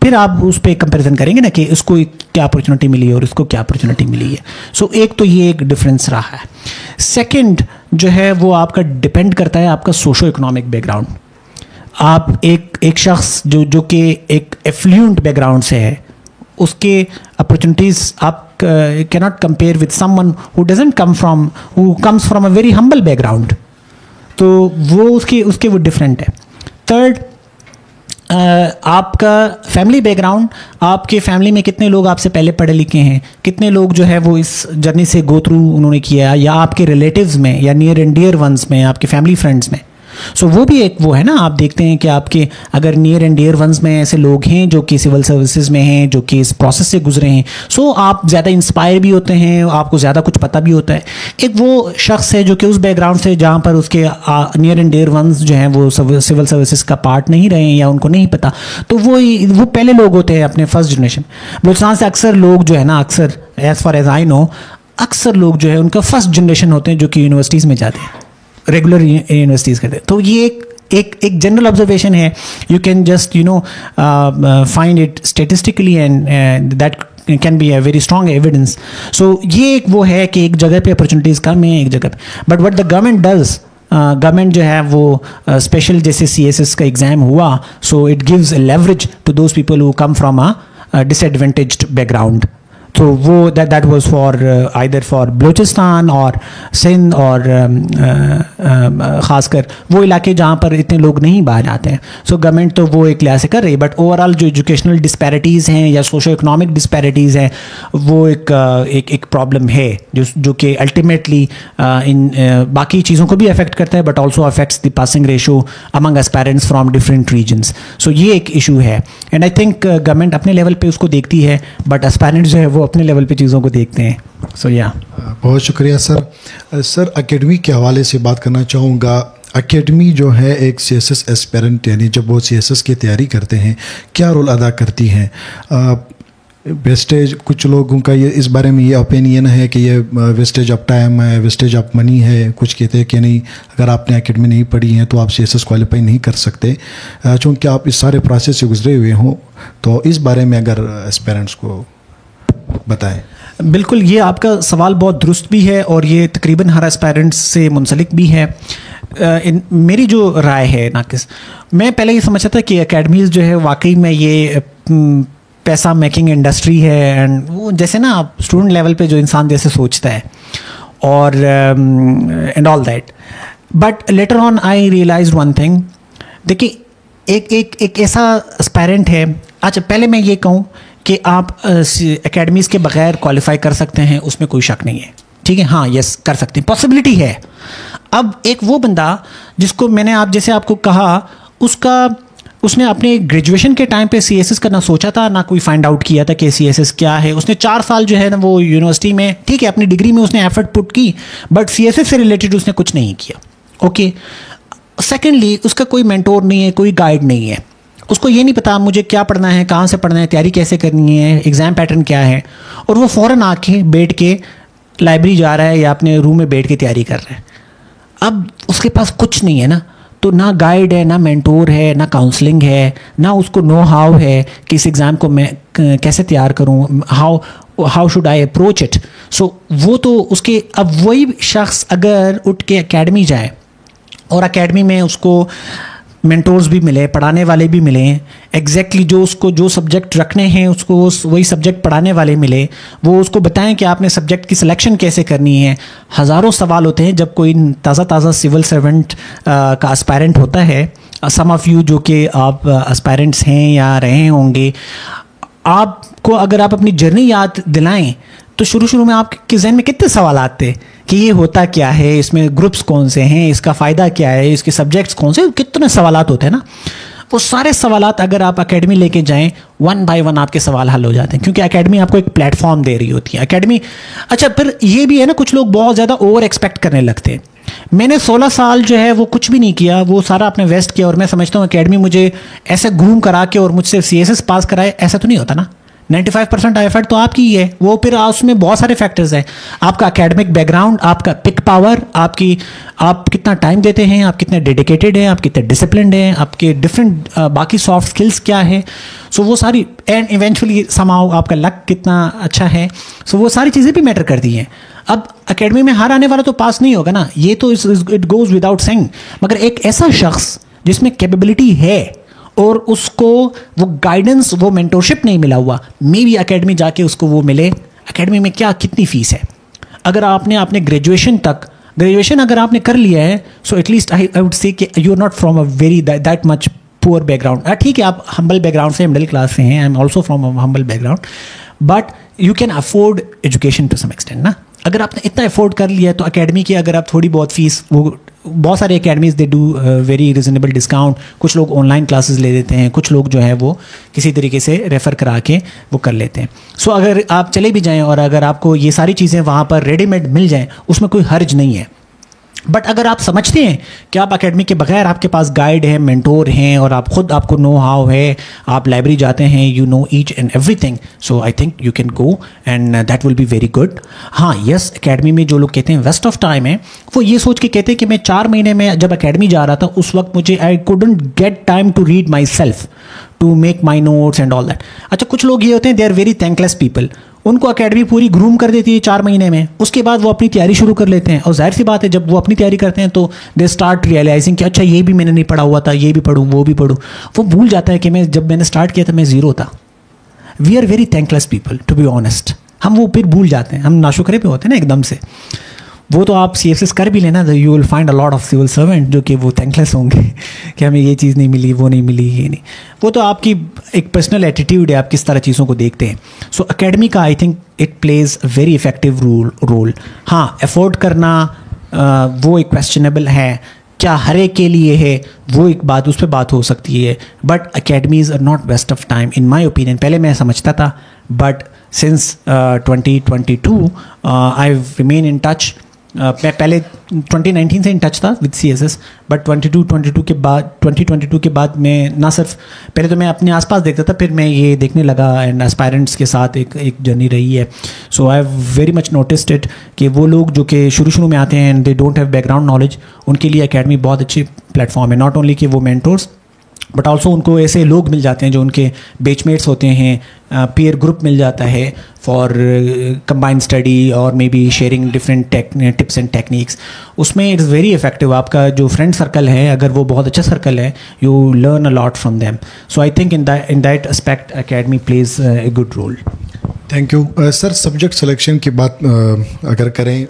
फिर आप उस पर कंपेरिजन करेंगे ना कि उसको क्या अपॉर्चुनिटी मिली है और उसको क्या अपॉर्चुनिटी मिली है। सो एक तो ये एक डिफरेंस रहा है। सेकंड जो है वो आपका डिपेंड करता है आपका सोशो इकोनॉमिक बैकग्राउंड। आप एक शख्स जो कि एक एफ्लुएंट बैकग्राउंड से है, उसके अपॉर्चुनिटीज़ आप cannot compare with someone who doesn't comes from a very humble background, तो वो उसके वो डिफरेंट है। थर्ड, आपका फैमिली बैकग्राउंड, आपके फैमिली में कितने लोग आपसे पहले पढ़े लिखे हैं, कितने लोग जो है वो इस जर्नी से गो थ्रू उन्होंने किया, या आपके रिलेटिव्स में या नियर एंड डियर वंस में, आपके फैमिली फ्रेंड्स में। सो वो भी एक वो है ना, आप देखते हैं कि आपके अगर नियर एंड डियर वंस में ऐसे लोग हैं जो कि सिविल सर्विसेज में हैं, जो कि इस प्रोसेस से गुजरे हैं, सो आप ज़्यादा इंस्पायर भी होते हैं, आपको ज़्यादा कुछ पता भी होता है। एक वो शख्स है जो कि उस बैकग्राउंड से जहाँ पर उसके नियर एंड डियर वंस जो हैं वो सिविल सर्विसेज का पार्ट नहीं रहे हैं या उनको नहीं पता, तो वो पहले लोग होते हैं अपने फर्स्ट जनरेशन। बलूचिस्तान से अक्सर लोग जो है ना, अक्सर as far as I know, अक्सर लोग जो है उनका फर्स्ट जनरेशन होते हैं जो कि यूनिवर्सिटीज़ में जाते हैं, रेगुलर यूनिवर्सिटीज़ करते हैं। तो ये एक जनरल ऑब्जर्वेशन है, you can just find it statistically and that can be a very strong evidence. So ये एक वो है कि एक जगह पे अपॉर्चुनिटीज़ कम है, एक जगह पे, but what the government does, government जो है वो स्पेशल जैसे CSS का एग्ज़ाम हुआ, so it gives a leverage to those people who come from a disadvantaged background. तो वो that was for either for Balochistan और सिंध और ख़ासकर वो इलाके जहाँ पर इतने लोग नहीं बाहर आते हैं। सो गवर्नमेंट तो वो एक लिहाज से कर रही है, बट ओवरऑल जो एजुकेशनल डिस्पैरिटीज़ हैं या सोशो इकोनॉमिक डिस्पैरिटीज़ हैं, वो एक प्रॉब्लम है जो कि अल्टीमेटली इन बाकी चीज़ों को भी अफेक्ट करता है, but also affects the passing ratio among aspirants from different regions. So ये एक इशू है, एंड आई थिंक गवर्नमेंट अपने लेवल पे उसको देखती है, बट एस्पायरेंट्स जो है वो अपने लेवल पे चीज़ों को देखते हैं। सो या बहुत शुक्रिया सर। सर एकेडमी के हवाले से बात करना चाहूँगा। एकेडमी जो है एक CSS एस्पिरेंट, यानी जब वो CSS की तैयारी करते हैं, क्या रोल अदा करती हैं? वेस्टेज, कुछ लोगों का ये इस बारे में ये ओपिनियन है कि ये वेस्टेज ऑफ टाइम है, वेस्टेज ऑफ मनी है। कुछ कहते हैं कि नहीं, अगर आपने एकेडमी नहीं पढ़ी है तो आप CSS क्वालिफाई नहीं कर सकते, चूँकि आप इस सारे प्रोसेस से गुजरे हुए हों। तो इस बारे में अगर एस्पिरेंट्स को बताएं। बिल्कुल, ये आपका सवाल बहुत दुरुस्त भी है और ये तकरीबन हर एस्पायरेंट्स से मुंसलिक भी है। मेरी जो राय है नाकिस, मैं पहले ये समझता था कि एकेडमीज़ जो है वाकई में ये पैसा मेकिंग इंडस्ट्री है, एंड वो जैसे ना आप स्टूडेंट लेवल पे जो इंसान जैसे सोचता है और and all that, but later on I realise one thing. देखिए एक ऐसा एस्पायरेंट है, अच्छा पहले मैं ये कहूँ कि आप एकेडमीज़ के बगैर क्वालिफाई कर सकते हैं, उसमें कोई शक नहीं है, ठीक है, हाँ यस कर सकते हैं, पॉसिबिलिटी है। अब एक वो बंदा जिसको मैंने जैसे आपको कहा, उसने अपने ग्रेजुएशन के टाइम पे CSS का ना सोचा था, ना कोई फाइंड आउट किया था कि CSS क्या है। उसने 4 साल जो है ना वो यूनिवर्सिटी में, ठीक है, अपनी डिग्री में उसने एफर्ट पुट की, बट CSS से रिलेटेड उसने कुछ नहीं किया। ओके, सेकेंडली उसका कोई मेंटोर नहीं है, कोई गाइड नहीं है, उसको ये नहीं पता मुझे क्या पढ़ना है, कहाँ से पढ़ना है, तैयारी कैसे करनी है, एग्ज़ाम पैटर्न क्या है, और वो फ़ौरन आके बैठ के लाइब्रेरी जा रहा है या अपने रूम में बैठ के तैयारी कर रहा है। अब उसके पास कुछ नहीं है ना, तो ना गाइड है, ना मेंटोर है, ना काउंसलिंग है, ना उसको नो हाउ है कि इस एग्ज़ाम को मैं कैसे तैयार करूँ, how should I approach it. So वो तो उसके, अब वही शख्स अगर उठ के एकेडमी जाए और एकेडमी में उसको मेंटोर्स भी मिले, पढ़ाने वाले भी मिले, एग्जैक्टली जो सब्जेक्ट रखने हैं उसको वही सब्जेक्ट पढ़ाने वाले मिले, वो उसको बताएं कि आपने सब्जेक्ट की सिलेक्शन कैसे करनी है। हज़ारों सवाल होते हैं जब कोई ताज़ा सिविल सर्वेंट का एस्पायरेंट होता है। सम ऑफ़ यू जो कि आप एस्पायरेंट्स हैं या रहे होंगे, आपको अगर आप अपनी जर्नी याद दिलाएं तो शुरू में आपके जहन में कितने सवाल आते कि ये होता क्या है, इसमें ग्रुप्स कौन से हैं, इसका फ़ायदा क्या है, इसके सब्जेक्ट्स कौन से, कितने सवालात होते हैं ना। वो सारे सवालात अगर आप एकेडमी लेके जाएं, 1 बाय 1 आपके सवाल हल हो जाते हैं, क्योंकि एकेडमी आपको एक प्लेटफॉर्म दे रही होती है। एकेडमी, अच्छा फिर ये भी है ना, कुछ लोग बहुत ज़्यादा ओवर एक्सपेक्ट करने लगते हैं। मैंने 16 साल जो है वो कुछ भी नहीं किया, वो सारा आपने वेस्ट किया, और मैं समझता हूँ एकेडमी मुझे ऐसे ग्रूम करा के और मुझसे CSS पास कराए, ऐसा तो नहीं होता ना। 95% एफर्ट तो आपकी ही है, वो फिर उसमें बहुत सारे फैक्टर्स हैं, आपका एकेडमिक बैकग्राउंड, आपका पिक पावर, आप कितना टाइम देते हैं, आप कितने डेडिकेटेड हैं, आप कितने डिसिप्लिन्ड हैं, आपके डिफरेंट बाकी सॉफ्ट स्किल्स क्या है, सो वो सारी, एंड इवेंचुअली समाउ आपका लक कितना अच्छा है, सो वो सारी चीज़ें भी मैटर करती हैं। अब एकेडमी में हर आने वाला तो पास नहीं होगा ना, ये तो इट गोज़ विदाउट सेइंग, मगर एक ऐसा शख्स जिसमें कैपेबिलिटी है और उसको वो गाइडेंस, वो मेंटोरशिप नहीं मिला हुआ, मे बी एकेडमी जाके उसको वो मिले। एकेडमी में क्या कितनी फ़ीस है, अगर आपने ग्रेजुएशन अगर आपने कर लिया है, so at least I would say कि you are not from a very that much poor background. ठीक है, आप हम्बल बैकग्राउंड से, मिडिल क्लास से हैं, I am also from a humble background, but you can afford education to some extent ना। अगर आपने इतना अफोर्ड कर लिया है तो एकेडमी की अगर आप थोड़ी बहुत फीस, वो बहुत सारे academies they do very reasonable discount, कुछ लोग ऑनलाइन क्लासेस ले लेते हैं, कुछ लोग जो है वो किसी तरीके से रेफ़र करा के वो कर लेते हैं। सो अगर आप चले भी जाएं और अगर आपको ये सारी चीज़ें वहाँ पर रेडीमेड मिल जाएं, उसमें कोई हर्ज नहीं है। बट अगर आप समझते हैं कि आप एकेडमी के बगैर, आपके पास गाइड है, मेंटोर हैं, और आपको नो हाउ है, आप लाइब्रेरी जाते हैं, you know each and everything, so I think you can go and that will be very good. हाँ, यस, एकेडमी में जो लोग कहते हैं वेस्ट ऑफ टाइम है, वो ये सोच के कहते हैं कि मैं 4 महीने में जब एकेडमी जा रहा था उस वक्त मुझे I couldn't get time to read myself, to make my notes and all that. अच्छा, कुछ लोग ये होते हैं, they are very thankless people, उनको एकेडमी पूरी ग्रूम कर देती है 4 महीने में, उसके बाद वो अपनी तैयारी शुरू कर लेते हैं, और जाहिर सी बात है जब वो अपनी तैयारी करते हैं तो दे स्टार्ट रियलाइजिंग कि अच्छा ये भी मैंने नहीं पढ़ा हुआ था, ये भी पढ़ूँ, वो भी पढ़ूँ। वो भूल जाता है कि जब मैंने स्टार्ट किया था मैं ज़ीरो था। We are very thankless people, to be honest. हम वो फिर भूल जाते हैं, हम नाशुक्रे पे होते हैं ना एकदम से। वो तो आप CSS कर भी लेना, you will find a lot of civil servant जो कि वो थैंकलेस होंगे कि हमें ये चीज़ नहीं मिली, वो नहीं मिली, ये नहीं। वो तो आपकी एक पर्सनल एटीट्यूड है, आप किस तरह चीज़ों को देखते हैं। सो एकेडमी का I think it plays a very effective role. हाँ, अफोर्ड करना वो एक क्वेश्चनेबल है, क्या हर एक के लिए है, वो एक बात, उस पर बात हो सकती है, but academies are not waste of time in my opinion. पहले मैं समझता था, but since 2022 I remain in touch. मैं पहले 2019 से इन टच था विद CSS, बट 2022 के बाद मैं ना सिर्फ, पहले तो मैं अपने आसपास देखता था, फिर मैं ये देखने लगा, एंड एस्पायरेंट्स के साथ एक जर्नी रही है। So I have very much noticed it कि वो लोग जो कि शुरू में आते हैं and they don't have background knowledge, उनके लिए एकेडमी बहुत अच्छी प्लेटफॉर्म है। नॉट ओनली कि वो मेंटोर्स, बट ऑल्सो उनको ऐसे लोग मिल जाते हैं जो उनके बेचमेट्स होते हैं, पीयर ग्रुप मिल जाता है फॉर कंबाइंड स्टडी और may be sharing different tips and techniques. उसमें इट्स वेरी इफेक्टिव। आपका जो फ्रेंड सर्कल है, अगर वो बहुत अच्छा सर्कल है, you learn a lot from them. So I think in that aspect academy plays a good role. Thank you sir. Subject selection की बात अगर करें,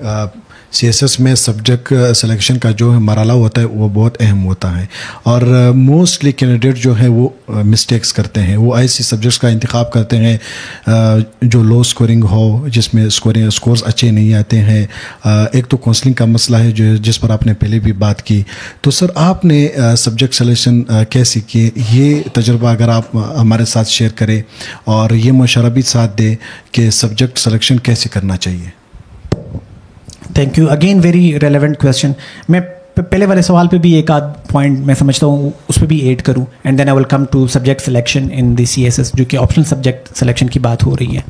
CSS में सब्जेक्ट सिलेक्शन का जो मरहला होता है वो बहुत अहम होता है, और मोस्टली कैंडिडेट जो है वो मिस्टेक्स करते हैं। वो ऐसी सब्जेक्ट्स का इंतखाब करते हैं जो लो स्कोरिंग हो, जिसमें स्कोर्स अच्छे नहीं आते हैं। एक तो काउंसलिंग का मसला है जिस पर आपने पहले भी बात की। तो सर, आपने सब्जेक्ट सिलेक्शन कैसे किए, ये तजुर्बा अगर आप हमारे साथ शेयर करें और ये मशवरा भी साथ दें कि सब्जेक्ट सिलेक्शन कैसे करना चाहिए। Thank you, again very relevant question. मैं पहले वाले सवाल पे भी एक आध पॉइंट मैं समझता हूँ उस पर भी ऐड करूँ, and then I will come to subject selection in the CSS, जो कि ऑप्शनल सब्जेक्ट सिलेक्शन की बात हो रही है।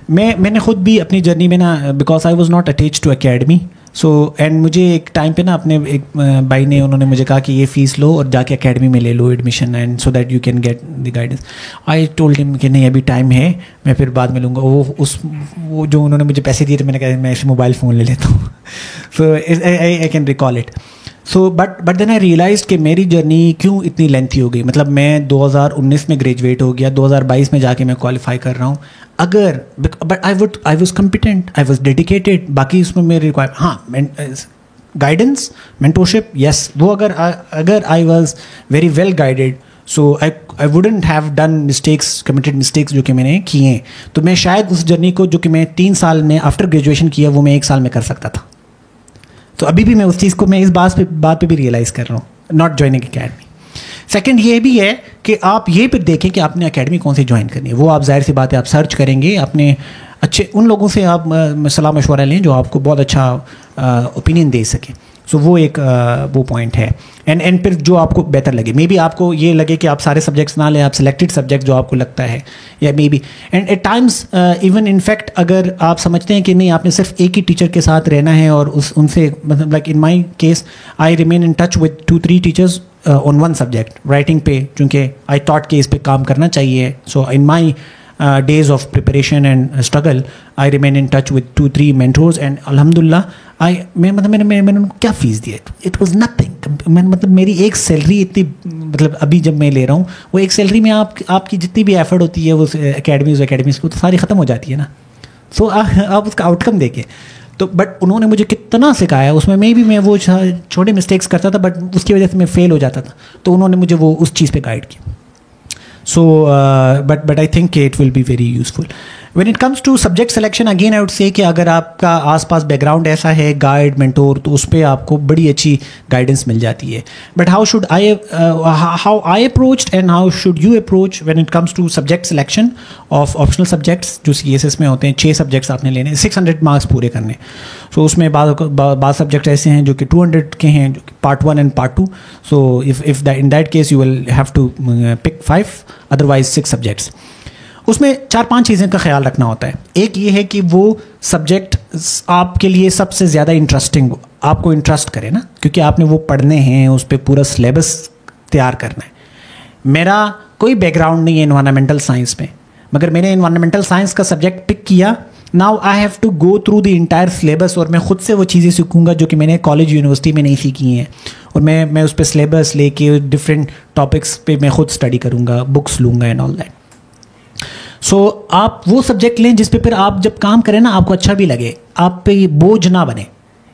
मैंने खुद भी अपनी जर्नी में ना, because I was not attach to academy, so and मुझे एक टाइम पे ना अपने एक भाई ने, उन्होंने मुझे कहा कि ये फ़ीस लो और जाके एकेडमी में ले लो admission, and so that you can get the guidance. I told him कि नहीं, अभी टाइम है, मैं फिर बाद में लूँगा। वो जो उन्होंने मुझे पैसे दिए थे, मैंने कहा मैं ऐसे मोबाइल फ़ोन ले लेता हूँ। So I can recall it. So but then I realise कि मेरी जर्नी क्यों इतनी लेंथी हो गई। मतलब मैं 2019 में ग्रेजुएट हो गया, 2022 में जाके मैं क्वालिफाई कर रहा हूँ। अगर but I was competent, I was dedicated, बाकी उसमें मेरे रिक्वायर, हाँ, गाइडेंस, मेंटोरशिप, यस, वो अगर I was very well guided, so I wouldn't have done mistakes, committed mistakes जो कि मैंने किए, तो मैं शायद उस जर्नी को जो कि मैं 3 साल में आफ्टर ग्रेजुएशन किया, वो मैं 1 साल में कर सकता था। तो अभी भी मैं उस चीज़ को, मैं इस बात पे भी रियलाइज़ कर रहा हूँ, नॉट ज्वाइनिंग एकेडमी। सेकंड ये भी है कि आप ये भी देखें कि आपने एकेडमी कौन सी ज्वाइन करनी है। वो आप जाहिर सी बात है आप सर्च करेंगे, अपने अच्छे उन लोगों से आप सलाह मशवरा लें जो आपको बहुत अच्छा ओपिनियन दे सकें। सो वो एक वो पॉइंट है। एंड फिर जो आपको बेहतर लगे, मे बी आपको ये लगे कि आप सारे सब्जेक्ट्स ना लें, आप सिलेक्टेड सब्जेक्ट जो आपको लगता है, या maybe and at times even in fact अगर आप समझते हैं कि नहीं आपने सिर्फ एक ही टीचर के साथ रहना है और उनसे मतलब like in my case I remain in touch with 2-3 teachers on one subject writing पे, क्योंकि आई थॉट कि इस पे काम करना चाहिए। सो इन माई days of preparation and struggle, I remain in touch with 2-3 mentors and alhamdulillah मैंने उनको क्या fees the, it was nothing। मतलब मेरी एक सैलरी इतनी, मतलब अभी जब मैं ले रहा हूँ वो एक सैलरी में आपकी जितनी भी एफर्ट होती है वो एकेडमीज़ को तो सारी ख़त्म हो जाती है ना। सो आप उसका आउटकम देखें तो, बट उन्होंने मुझे कितना सिखाया उसमें, मैं वो छोटे मिस्टेक्स करता था बट उसकी वजह से मैं फेल हो जाता था, तो उन्होंने मुझे वो उस चीज़ पे गाइड किया। So, but I think it will be very useful. When it comes to subject selection, again I would say कि अगर आपका आसपास बैकग्राउंड ऐसा है गाइड मेंटोर, तो उस पर आपको बड़ी अच्छी गाइडेंस मिल जाती है। But how I approached and how should you approach when it comes to subject selection of optional subjects जो CSS में होते हैं? 6 सब्जेक्ट्स आपने लेने, 600 मार्क्स पूरे करने। So उसमें बाद सब्जेक्ट ऐसे हैं जो कि 200 के हैं, जो कि part 1 and part 2। So if in that case you will have to pick 5, otherwise 6 subjects। उसमें 4-5 चीज़ें का ख्याल रखना होता है। एक ये है कि वो सब्जेक्ट आपके लिए सबसे ज़्यादा इंटरेस्टिंग हो, आपको इंटरेस्ट करे ना, क्योंकि आपने वो पढ़ने हैं, उस पर पूरा सिलेबस तैयार करना है। मेरा कोई बैकग्राउंड नहीं है एनवायरनमेंटल साइंस में, मगर मैंने एनवायरनमेंटल साइंस का सब्जेक्ट पिक किया। Now I have to go through the entire syllabus और मैं खुद से वो चीज़ें सीखूंगा जो कि मैंने कॉलेज यूनिवर्सिटी में नहीं सीखी हैं, और मैं उस पर सिलेबस लेके डिफरेंट टॉपिक्स पे मैं खुद स्टडी करूँगा, बुक्स लूँगा एंड ऑल दैट। सो आप वो सब्जेक्ट लें जिस पे फिर आप जब काम करें ना आपको अच्छा भी लगे, आप पे ये बोझ ना बने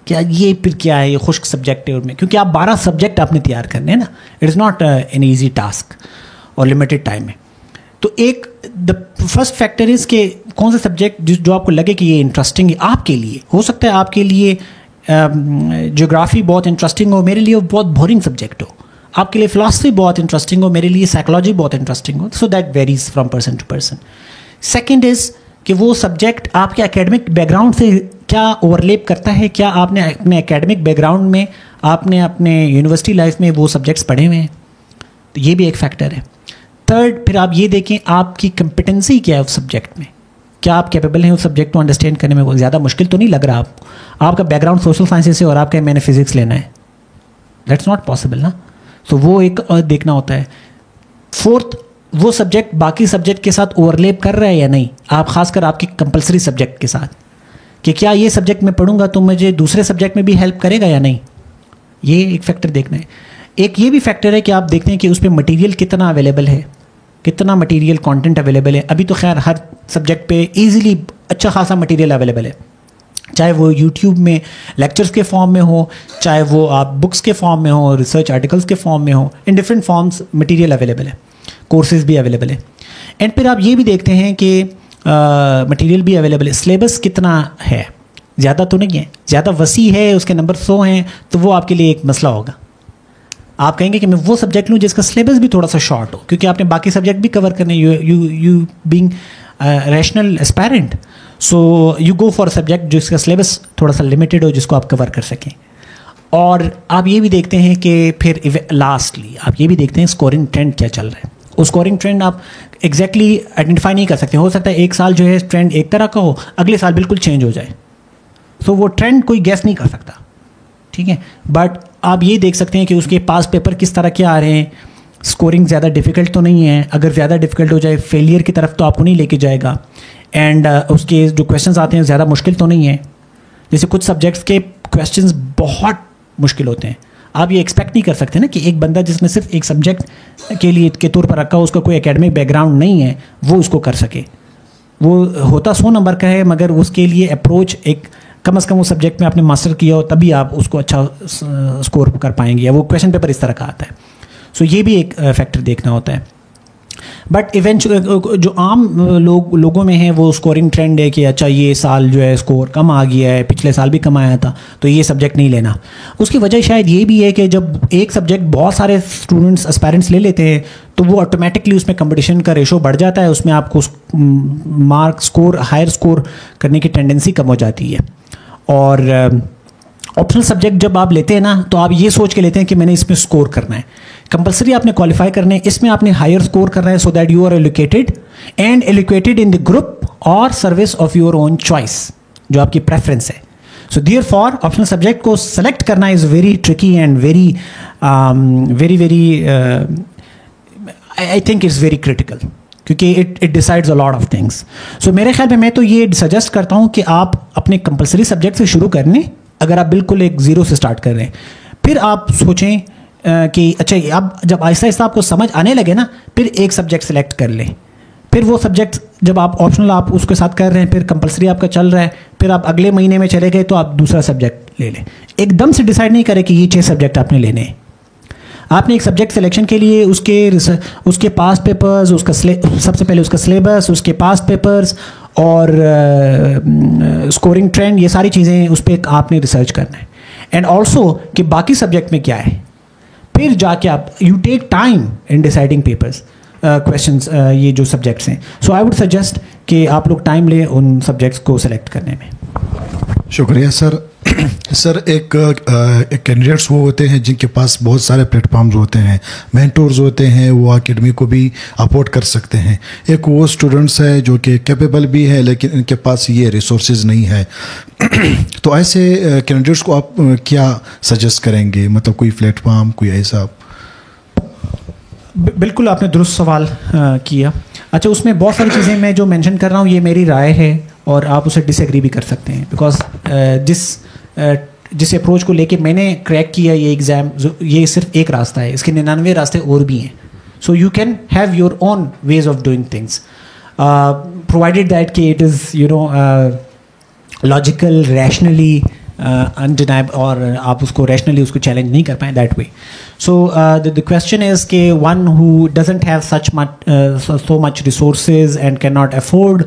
कि ये फिर क्या है, ये खुश्क सब्जेक्ट है उनमें, क्योंकि आप 12 सब्जेक्ट आपने तैयार करने हैं ना। It is not an easy task और लिमिटेड टाइम में। तो एक द फर्स्ट फैक्टर इज़ कि कौन सा सब्जेक्ट जो आपको लगे कि ये इंटरेस्टिंग है आपके लिए। हो सकता है आपके लिए ज्योग्राफी बहुत इंटरेस्टिंग हो, मेरे लिए वो बहुत बोरिंग सब्जेक्ट हो। आपके लिए फ़िलासफ़ी बहुत इंटरेस्टिंग हो, मेरे लिए साइकोलॉजी बहुत इंटरेस्टिंग हो। So that varies from person to person. Second is कि वो सब्जेक्ट आपके एकेडमिक बैकग्राउंड से क्या ओवरलेप करता है, क्या आपने अपने एकेडमिक बैकग्राउंड में, आपने अपने यूनिवर्सिटी लाइफ में वो सब्जेक्ट्स पढ़े हुए हैं, तो ये भी एक फैक्टर है। थर्ड, फिर आप ये देखें आपकी कंपिटेंसी क्या है उस सब्जेक्ट में, क्या आप कैपेबल हैं उस सब्जेक्ट को अंडरस्टैंड करने में। वो ज़्यादा मुश्किल तो नहीं लग रहा आपको, आपका बैकग्राउंड सोशल साइंसेज से और आपका मैंने फिजिक्स लेना है, दैट्स नॉट पॉसिबल ना। तो वो एक देखना होता है। फोर्थ, वो सब्जेक्ट बाकी सब्जेक्ट के साथ ओवरलेप कर रहा है या नहीं, आप खासकर आपके कंपलसरी सब्जेक्ट के साथ, कि क्या ये सब्जेक्ट मैं पढ़ूंगा तो मुझे दूसरे सब्जेक्ट में भी हेल्प करेगा या नहीं, ये एक फैक्टर देखना है। एक ये भी फैक्टर है कि आप देखते हैं कि उस पर मटीरियल कितना अवेलेबल है, कितना मटीरियल कंटेंट अवेलेबल है। अभी तो खैर हर सब्जेक्ट पे इजीली अच्छा खासा मटीरियल अवेलेबल है, चाहे वो यूट्यूब में लेक्चर्स के फॉर्म में हो, चाहे वो आप बुक्स के फॉर्म में हो, रिसर्च आर्टिकल्स के फॉर्म में हो, in different forms material available है, कोर्सेज भी अवेलेबल है। एंड फिर आप ये भी देखते हैं कि मटीरियल भी अवेलेबल है, सिलेबस कितना है, ज़्यादा तो नहीं है, ज़्यादा वसी है, उसके नंबर 100 हैं, तो वो आपके लिए एक मसला होगा। आप कहेंगे कि मैं वो सब्जेक्ट लूँ जिसका सिलेबस भी थोड़ा सा शॉर्ट हो, क्योंकि आपने बाकी सब्जेक्ट भी कवर करने, you being rational aspirant, so you go for subject जिसका सिलेबस थोड़ा सा लिमिटेड हो, जिसको आप कवर कर सकें। और आप ये भी देखते हैं कि फिर लास्टली आप ये भी देखते हैं स्कोरिंग ट्रेंड क्या चल रहा है। उस स्कोरिंग ट्रेंड आप एग्जैक्टली आइडेंटिफाई नहीं कर सकते, हो सकता है एक साल जो है ट्रेंड एक तरह का हो, अगले साल बिल्कुल चेंज हो जाए, सो वो ट्रेंड कोई गेस नहीं कर सकता, ठीक है। बट आप ये देख सकते हैं कि उसके पास पेपर किस तरह के आ रहे हैं, स्कोरिंग ज़्यादा डिफ़िकल्ट तो नहीं है, अगर ज़्यादा डिफ़िकल्ट हो जाए फेलियर की तरफ तो आपको नहीं लेके जाएगा, एंड उसके जो क्वेश्चंस आते हैं ज़्यादा मुश्किल तो नहीं है। जैसे कुछ सब्जेक्ट्स के क्वेश्चंस बहुत मुश्किल होते हैं, आप ये एक्सपेक्ट नहीं कर सकते ना कि एक बंदा जिसने सिर्फ एक सब्जेक्ट के लिए के तौर पर रखा हो, उसका कोई एकेडमिक बैकग्राउंड नहीं है, वो उसको कर सके। वो होता 100 नंबर का है, मगर उसके लिए अप्रोच एक कम से कम उस सब्जेक्ट में आपने मास्टर किया हो, तभी आप उसको अच्छा स्कोर कर पाएंगे, या वो क्वेश्चन पेपर इस तरह का आता है। सो ये भी एक फैक्टर देखना होता है। बट इवेंचुअली जो आम लोगों में है वो स्कोरिंग ट्रेंड है कि अच्छा ये साल जो है स्कोर कम आ गया है, पिछले साल भी कम आया था, तो ये सब्जेक्ट नहीं लेना। उसकी वजह शायद ये भी है कि जब एक सब्जेक्ट बहुत सारे स्टूडेंट्स एस्पायरेंट्स ले लेते हैं तो वो ऑटोमेटिकली उसमें कंपटीशन का रेशो बढ़ जाता है, उसमें आपको मार्क स्कोर हायर स्कोर करने की टेंडेंसी कम हो जाती है। और ऑप्शनल सब्जेक्ट जब आप लेते हैं ना तो आप ये सोच के लेते हैं कि मैंने इसमें स्कोर करना है. कंपलसरी आपने क्वालिफाई करना है, इसमें आपने हायर स्कोर करना है so that you are allocated and allocated in the group और service of your own choice, जो आपकी प्रेफरेंस है. सो देयरफॉर ऑप्शनल सब्जेक्ट को सेलेक्ट करना is very tricky and very I think is very critical, क्योंकि it decides a lot of things. So मेरे ख्याल में मैं तो ये सजेस्ट करता हूँ कि आप अपने कंपलसरी सब्जेक्ट से शुरू कर लें, अगर आप बिल्कुल एक ज़ीरो से स्टार्ट कर रहे हैं. फिर आप सोचें कि अच्छा अब जब आहिस्ता आहिस्ता आपको समझ आने लगे ना, फिर एक सब्जेक्ट सेलेक्ट कर लें. फिर वो सब्जेक्ट जब आप ऑप्शनल आप उसके साथ कर रहे हैं, फिर कंपलसरी आपका चल रहा है, फिर आप अगले महीने में चले गए तो आप दूसरा सब्जेक्ट ले लें. एकदम से डिसाइड नहीं करें कि ये 6 सब्जेक्ट आपने लेने हैं. आपने एक सब्जेक्ट सिलेक्शन के लिए उसके पास्ट पेपर्स, सबसे पहले उसका सिलेबस, उसके पास्ट पेपर्स और स्कोरिंग ट्रेंड, ये सारी चीज़ें उस पर आपने रिसर्च करना है. एंड ऑल्सो कि बाकी सब्जेक्ट में क्या है, फिर जाके आप you take time in deciding papers questions, ये जो सब्जेक्ट्स हैं. सो आई वुड सजेस्ट कि आप लोग टाइम लें उन सब्जेक्ट्स को सेलेक्ट करने में. शुक्रिया सर. सर एक कैंडिडेट्स वो होते हैं जिनके पास बहुत सारे प्लेटफॉर्म्स होते हैं, मेंटोर्स होते हैं, वो एकेडमी को भी अफोर्ड कर सकते हैं. एक वो स्टूडेंट्स है जो कि कैपेबल भी है लेकिन इनके पास ये रिसोर्सेज नहीं है. तो ऐसे कैंडिडेट्स को आप क्या सजेस्ट करेंगे, मतलब कोई प्लेटफॉर्म कोई ऐसा? बिल्कुल आपने दुरुस्त सवाल किया. अच्छा, उसमें बहुत सारी चीज़ें मैं जो मेंशन कर रहा हूँ ये मेरी राय है और आप उसे डिसएग्री भी कर सकते हैं, बिकॉज जिस अप्रोच को लेके मैंने क्रैक किया ये एग्ज़ाम, ये सिर्फ एक रास्ता है, इसके 99 रास्ते और भी हैं. So you can have your own ways of doing things provided that कि it is logical, rationally undeniable, और आप उसको रैशनली उसको चैलेंज नहीं कर पाएँ that way. So the question is कि one who doesn't have so much resources and can not afford,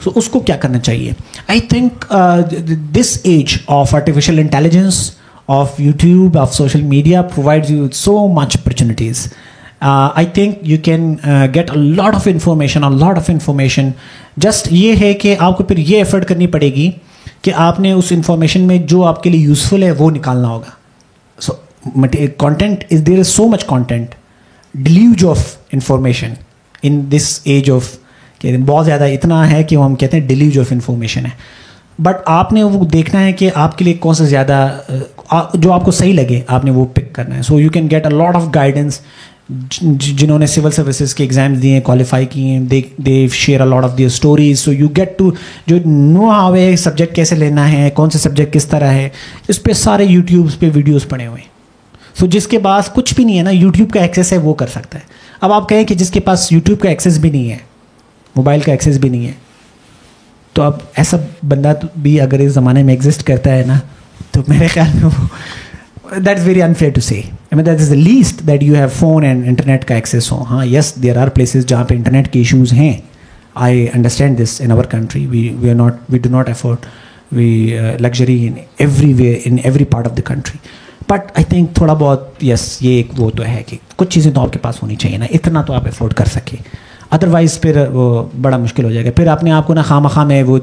so उसको क्या करना चाहिए? I think this age of artificial intelligence, of YouTube, of social media provides you with so much opportunities. I think you can get a lot of information. Just ये है कि आपको फिर ये एफर्ट करनी पड़ेगी कि आपने उस इंफॉर्मेशन में जो आपके लिए यूजफुल है वो निकालना होगा. सो content is, there is so much content, deluge of information in this age of, बहुत ज़्यादा इतना है कि वो हम कहते हैं डिलीज ऑफ इंफॉर्मेशन है. बट आपने वो देखना है कि आपके लिए कौन सा ज़्यादा जो आपको सही लगे आपने वो पिक करना है. So you can get a lot of guidance. जिन्होंने सिविल सर्विसेज के एग्जाम्स दिए हैं, क्वालिफाई किए हैं, they share a lot of their stories. So you get to जो नो हाउ है सब्जेक्ट कैसे लेना है, कौन से सब्जेक्ट किस तरह है, इस पर सारे यूट्यूब पे वीडियोज़ पड़े हुए हैं. सो जिसके पास कुछ भी नहीं है ना, यूट्यूब का एक्सेस है, वो कर सकता है. अब आप कहें कि जिसके पास यूट्यूब का एक्सेस भी नहीं है, मोबाइल का एक्सेस भी नहीं है, तो अब ऐसा बंदा भी अगर इस ज़माने में एग्जिस्ट करता है ना, तो मेरे ख्याल में वो that is very unfair to say. I mean that is the least that you have phone and internet का एक्सेस हो. हाँ, येस, देयर आर प्लेसेस जहाँ पे इंटरनेट के इशूज़ हैं. I understand this in our country. We do not afford luxury in every way, in every part of the country. But I think थोड़ा बहुत यस, ये एक वो तो है कि कुछ चीज़ें तो आपके पास होनी चाहिए ना, इतना तो आप अफोर्ड कर सके. अदरवाइज़ फिर वो बड़ा मुश्किल हो जाएगा. फिर आपने आपको ना खामखा में वो,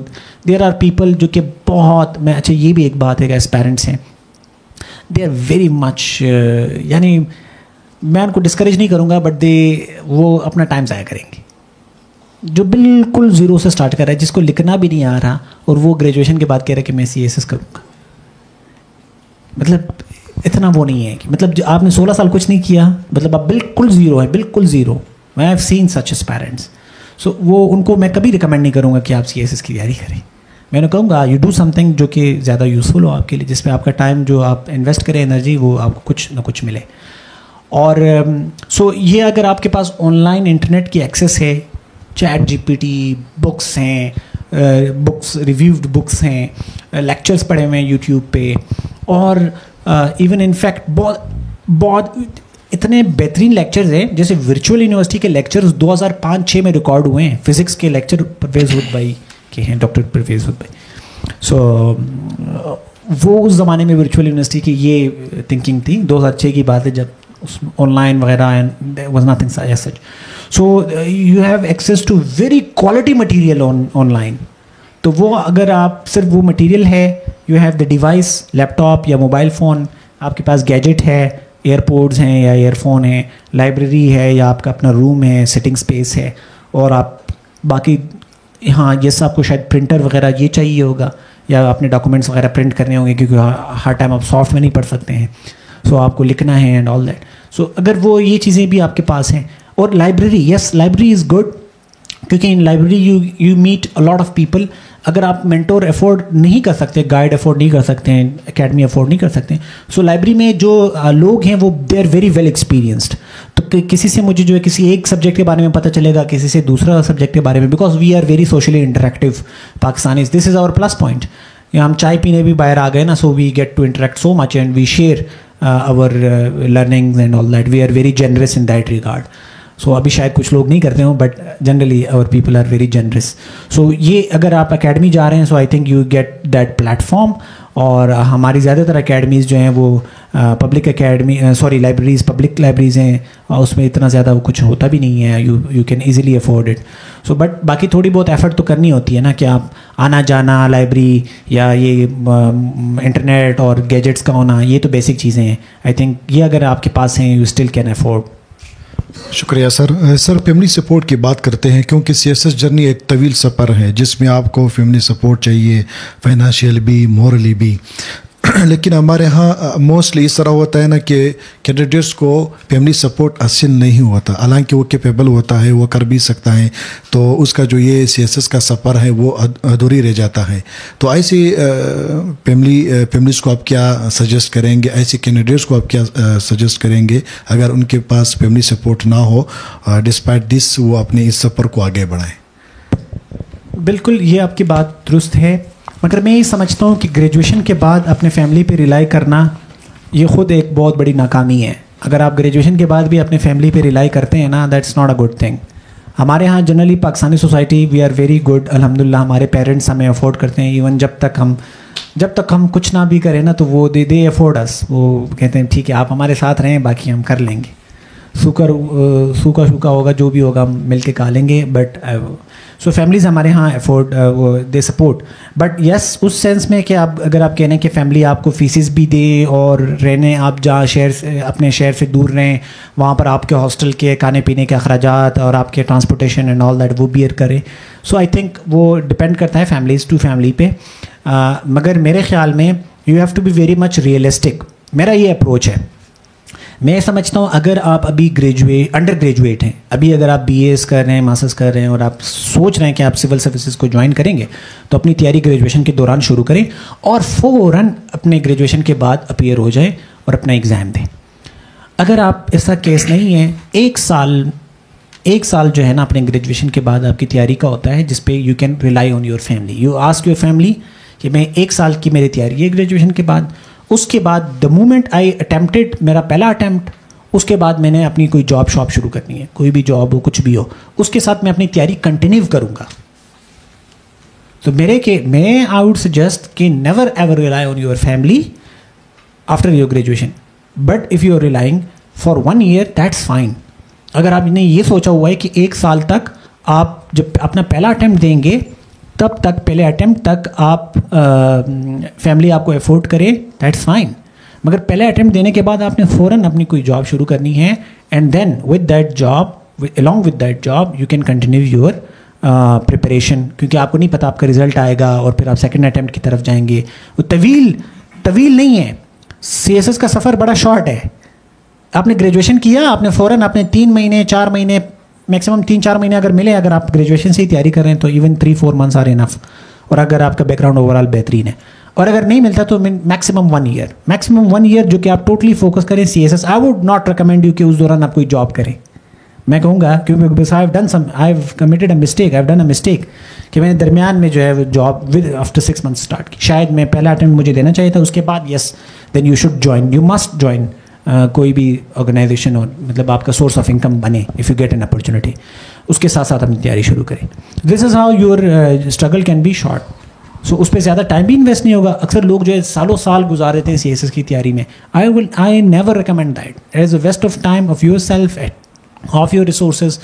देयर आर पीपल जो कि बहुत, मैं अच्छा ये भी एक बात है कि एज पेरेंट्स हैं, दे आर वेरी मच, यानी मैं उनको डिस्करेज नहीं करूँगा, बट वो अपना टाइम ज़ाया करेंगे. जो बिल्कुल ज़ीरो से स्टार्ट कर रहा है, जिसको लिखना भी नहीं आ रहा, और वो ग्रेजुएशन के बाद कह रहा है कि मैं CSS करूँगा. मतलब इतना वो नहीं है कि मतलब आपने 16 साल कुछ नहीं किया, मतलब आप बिल्कुल ज़ीरो है, बिल्कुल zero. I have seen such as parents. So वो उनको मैं कभी रिकमेंड नहीं करूँगा कि आप CSS की तैयारी करें. मैंने कहूँगा यू डू समथिंग जो कि ज़्यादा यूज़फुल हो आपके लिए, जिसमें आपका टाइम जो आप इन्वेस्ट करें, एनर्जी, वो आपको कुछ ना कुछ मिले. और सो ये अगर आपके पास ऑनलाइन इंटरनेट की एक्सेस है, ChatGPT, बुक्स हैं, बुक्स, रिव्यूड बुक्स हैं, लेक्चर्स पढ़े हुए हैं यूट्यूब पे, और इवन इनफैक्ट बहुत इतने बेहतरीन लेक्चर्स हैं. जैसे वर्चुअल यूनिवर्सिटी के लेक्चर्स 2005-06 में रिकॉर्ड हुए हैं. फिज़िक्स के लेक्चर परवेज़ हुद भाई के हैं, डॉक्टर परवेज़ हुद भाई. सो वो उस ज़माने में वर्चुअल यूनिवर्सिटी की ये थिंकिंग थी. 2006 की बात है जब ऑनलाइन वगैरह, and there was nothing as such. So you have access to very quality material online. तो वो अगर आप सिर्फ वो मटेरियल है you have the device, laptop या मोबाइल फ़ोन, आपके पास गैजेट है, एयरपोड्स हैं या ईयरफोन है, लाइब्रेरी है या आपका अपना रूम है, सिटिंग स्पेस है, और आप बाकी हाँ जैसे आपको शायद प्रिंटर वगैरह ये चाहिए होगा, या आपने डॉक्यूमेंट्स वगैरह प्रिंट करने होंगे क्योंकि हर टाइम आप सॉफ्ट में नहीं पढ़ सकते हैं, सो आपको लिखना है एंड ऑल दैट. सो अगर वो ये चीज़ें भी आपके पास हैं, और library, yes library is good, क्योंकि in library you meet a lot of people. अगर आप मेंटोर अफोर्ड नहीं कर सकते, गाइड अफोर्ड नहीं कर सकते हैं, एकेडमी अफोर्ड नहीं कर सकते, सो लाइब्रेरी में जो लोग हैं वो they are very well experienced. तो किसी से मुझे जो है किसी एक सब्जेक्ट के बारे में पता चलेगा, किसी से दूसरा सब्जेक्ट के बारे में, because we are very socially interactive Pakistanis. This is our plus point. हम चाय पीने भी बाहर आ गए ना, so we get to interact so much and we share our learnings and all that. We are very generous in that regard. So अभी शायद कुछ लोग नहीं करते हों, but generally our people are very generous. So ये अगर आप एकेडमी जा रहे हैं, सो I think you get that platform. और हमारी ज़्यादातर एकेडमीज़ जो हैं वो public academy sorry libraries public libraries हैं, और उसमें इतना ज़्यादा वो कुछ होता भी नहीं है. You can easily afford it. So but बाकी थोड़ी बहुत एफर्ट तो करनी होती है ना, कि आप आना जाना लाइब्रेरी या ये इंटरनेट और गैजेट्स का होना, ये तो बेसिक चीज़ें हैं. आई थिंक ये अगर आपके पास हैं, यू स्टिल कैन अफोर्ड. शुक्रिया सर. सर फैमिली सपोर्ट की बात करते हैं, क्योंकि सीएसएस जर्नी एक तवील सफ़र है जिसमें आपको फैमिली सपोर्ट चाहिए, फाइनेंशियल भी, मॉरली भी. लेकिन हमारे यहाँ मोस्टली इस तरह होता है ना कि कैंडिडेट्स को फैमिली सपोर्ट हासिल नहीं होता, हालांकि वो कैपेबल होता है, वो कर भी सकता है, तो उसका जो ये सीएसएस का सफ़र है वो अधूरी रह जाता है. तो ऐसी फैमिलीज़ को आप क्या सजेस्ट करेंगे, ऐसे कैंडिडेट्स को आप क्या सजेस्ट करेंगे अगर उनके पास फैमिली सपोर्ट ना हो, डिस्पाइट दिस वो अपने इस सफ़र को आगे बढ़ाएं? बिल्कुल, ये आपकी बात दुरुस्त है, मगर मैं ये समझता हूँ कि ग्रेजुएशन के बाद अपने फैमिली पे रिलाई करना ये ख़ुद एक बहुत बड़ी नाकामी है. अगर आप ग्रेजुएशन के बाद भी अपने फैमिली पे रिलाई करते हैं ना, that's not a good thing. हमारे यहाँ generally Pakistani society we are very good, अल्हम्दुलिल्लाह. हमारे पेरेंट्स हमें अफोर्ड करते हैं, इवन जब तक हम कुछ ना भी करें ना, तो वो दे अफोर्ड अस. वो कहते हैं ठीक है आप हमारे साथ रहें, बाकी हम कर लेंगे, सूखा होगा जो भी होगा हम मिल के खा लेंगे. बट सो फैमिलीज़ हमारे यहाँ afford they support. But yes उस सेंस में कि आप अगर आप कह रहे हैं कि फैमिली आपको फीसिस भी दे और रहने आप जहाँ अपने शहर से दूर रहें, वहाँ पर आपके हॉस्टल के खाने पीने के अखराजात और आपके ट्रांसपोर्टेशन एंड ऑल दैट वो बियर करें. सो आई थिंक वो डिपेंड करता है फैमिलीज़ टू फैमिली पे. मगर मेरे ख्याल में you have to be very much realistic. मेरा ये अप्रोच है. मैं समझता हूँ अगर आप अभी अंडर ग्रेजुएट हैं, अभी अगर आप BAs कर रहे हैं, मास्टर्स कर रहे हैं और आप सोच रहे हैं कि आप सिविल सर्विसेज को ज्वाइन करेंगे, तो अपनी तैयारी ग्रेजुएशन के दौरान शुरू करें और फ़ौरन अपने ग्रेजुएशन के बाद अपीयर हो जाए और अपना एग्ज़ाम दें. अगर आप ऐसा केस नहीं है, एक साल जो है ना अपने ग्रेजुएशन के बाद आपकी तैयारी का होता है, जिस पे you can rely on your family. You ask your family कि मैं 1 साल की मेरी तैयारी है ग्रेजुएशन के बाद. उसके बाद द मोमेंट आई अटेम्प्टेड, मेरा पहला अटैम्प्ट, उसके बाद मैंने अपनी कोई जॉब शॉप शुरू करनी है, कोई भी जॉब हो कुछ भी हो, उसके साथ मैं अपनी तैयारी कंटिन्यू करूँगा. तो मैं आई वुड सजेस्ट कि never ever rely on your family after your graduation. But if you are relying for 1 year that's fine. अगर आपने ये सोचा हुआ है कि 1 साल तक आप जब अपना पहला अटैम्प्ट देंगे, तब तक पहले अटैम्प्ट तक आप फैमिली आपको अफोर्ड करे, दैट्स फाइन. मगर पहले अटैम्प्ट देने के बाद आपने फ़ौरन अपनी कोई जॉब शुरू करनी है, and then with that job along with that job you can continue your preparation. क्योंकि आपको नहीं पता आपका रिजल्ट आएगा और फिर आप सेकंड अटैम्प्ट की तरफ जाएंगे. वो तवील नहीं है. CSS का सफ़र बड़ा शॉर्ट है. आपने ग्रेजुएशन किया, आपने फ़ौरन अपने 3 महीने 4 महीने मैक्सिमम 3-4 महीने अगर मिले, अगर आप ग्रेजुएशन से ही तैयारी कर रहे हैं तो इवन 3-4 मंथ्स आर इनफ. और अगर आपका बैकग्राउंड ओवरऑल बेहतरीन है, और अगर नहीं मिलता तो मैक्सिमम 1 ईयर जो कि आप टोटली फोकस करें CSS. I would not recommend you कि उस दौरान आप कोई जॉब करें. मैं कहूँगा क्योंकि I have committed a mistake कि मैंने दरमियान में जो है job with after 6 months start की. शायद मैं पहला अटेम्प्ट मुझे देना चाहिए था, उसके बाद yes then you should join, you must join कोई भी ऑर्गेनाइजेशन, और मतलब आपका सोर्स ऑफ इनकम बने if you get an opportunity. उसके साथ साथ अपनी तैयारी शुरू करें. This is how your struggle can be short. So उस पर ज़्यादा टाइम भी इन्वेस्ट नहीं होगा. अक्सर लोग जो है सालों साल गुजार देते हैं CSS की तैयारी में. I never recommend that. It is a waste of time of yourself, of your resources,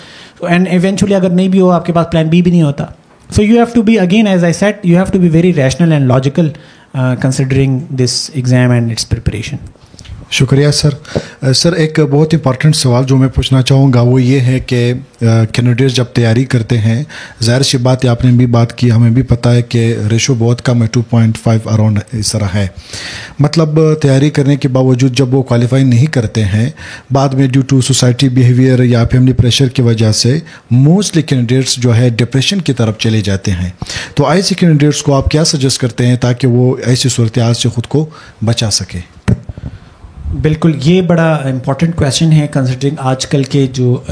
and eventually अगर नहीं भी हो, आपके पास प्लान B भी नहीं होता. So you have to be, again as I said, you have to be very rational and logical considering this exam and its preparation. शुक्रिया सर। सर एक बहुत इंपॉर्टेंट सवाल जो मैं पूछना चाहूँगा वो ये है कि कैंडिडेट जब तैयारी करते हैं, ज़ाहिर सी बात है, आपने भी बात की, हमें भी पता है कि रेशो बहुत कम है, 2.5 अराउंड इस तरह है। मतलब तैयारी करने के बावजूद जब वो क्वालिफाई नहीं करते हैं, बाद में ड्यू टू सोसाइटी बिहेवियर या फैमिली प्रेशर की वजह से मोस्टली कैंडिडेट्स जो है डिप्रेशन की तरफ चले जाते हैं। तो ऐसे कैंडिडेट्स को आप क्या सजेस्ट करते हैं ताकि वो ऐसी सूरत हाल से ख़ुद को बचा सके? बिल्कुल, ये बड़ा इम्पॉर्टेंट क्वेश्चन है कंसिडरिंग आजकल के जो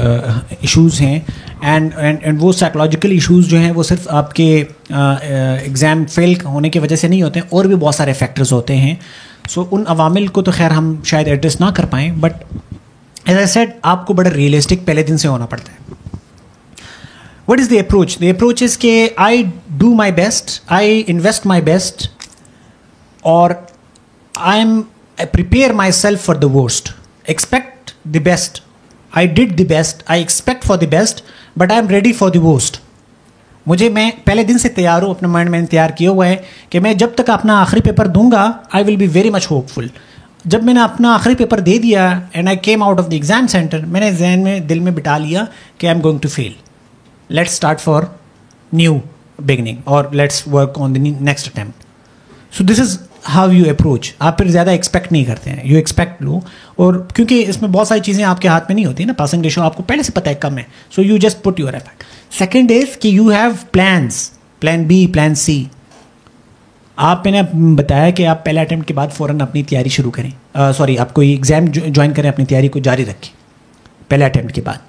इश्यूज़ हैं एंड वो साइकोलॉजिकल इश्यूज़ जो हैं वो सिर्फ आपके एग्ज़ाम फेल होने की वजह से नहीं होते हैं, और भी बहुत सारे फैक्टर्स होते हैं। सो उन अवामिल को तो खैर हम शायद एड्रेस ना कर पाएँ, बट एज आई सेड आपको बड़ा रियलिस्टिक पहले दिन से होना पड़ता है। What is the approach? The approach is के I do my best, I invest my best, और I prepare myself for the worst. Expect the best. I did the best. I expect for the best, but I am ready for the worst. मैं पहले दिन से तैयार हूँ, अपने माइंड में तैयार किया हुआ है कि मैं जब तक अपना आखिरी पेपर दूंगा I will be very much hopeful. जब मैंने अपना आखिरी पेपर दे दिया and I came out of the exam center, मैंने ज़हन में दिल में बिठा लिया कि I am going to fail. Let's start for new beginning or let's work on the next attempt. So this is how you approach. आप फिर ज़्यादा एक्सपेक्ट नहीं करते हैं, यू एक्सपेक्ट लो, और क्योंकि इसमें बहुत सारी चीज़ें आपके हाथ में नहीं होती ना, पासिंग रेशो आपको पहले से पता है कम है, so you just put your effort. Second is कि you have plans, plan B, plan C. आप मैंने बताया कि आप पहले अटैम्प्ट के बाद फ़ौरन अपनी तैयारी शुरू करें, सॉरी आप कोई एग्ज़ाम ज्वाइन करें, अपनी तैयारी को जारी रखें पहले अटैम्प्ट के बाद।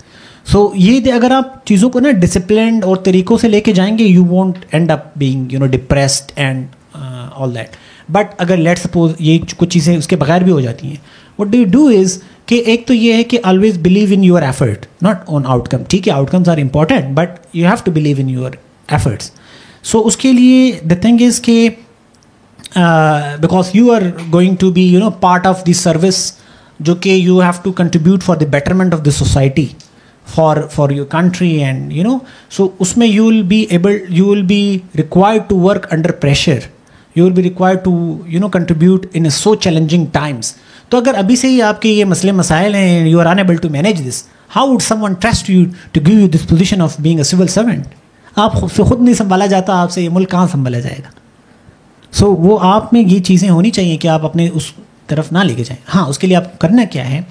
सो ये अगर आप चीज़ों को ना डिसिप्लिन और तरीक़ों से लेके जाएंगे, you won't end up being depressed and all that. But अगर लेट सपोज ये कुछ चीज़ें उसके बगैर भी हो जाती हैं, what do you do is कि एक तो ये है कि always believe in your effort, not on outcome. ठीक है, outcomes are important, but you have to believe in your efforts. So उसके लिए द थिंग इज़ कि because you are going to be part of the service, जो कि you have to contribute for the betterment of the society, for your country and so उसमें you will be required to work under pressure, you will be required to contribute in so challenging times. तो अगर अभी से ही आपके ये मसले मसाइल हैं, you are unable to manage this, how would someone trust you to give you this position of being a civil servant? आप खुद नहीं संभाला जाता, आपसे ये मुल्क कहाँ संभाला जाएगा? सो वो आप में ये चीज़ें होनी चाहिए कि आप अपने उस तरफ ना लेके जाएं। हाँ, उसके लिए आप करना क्या है,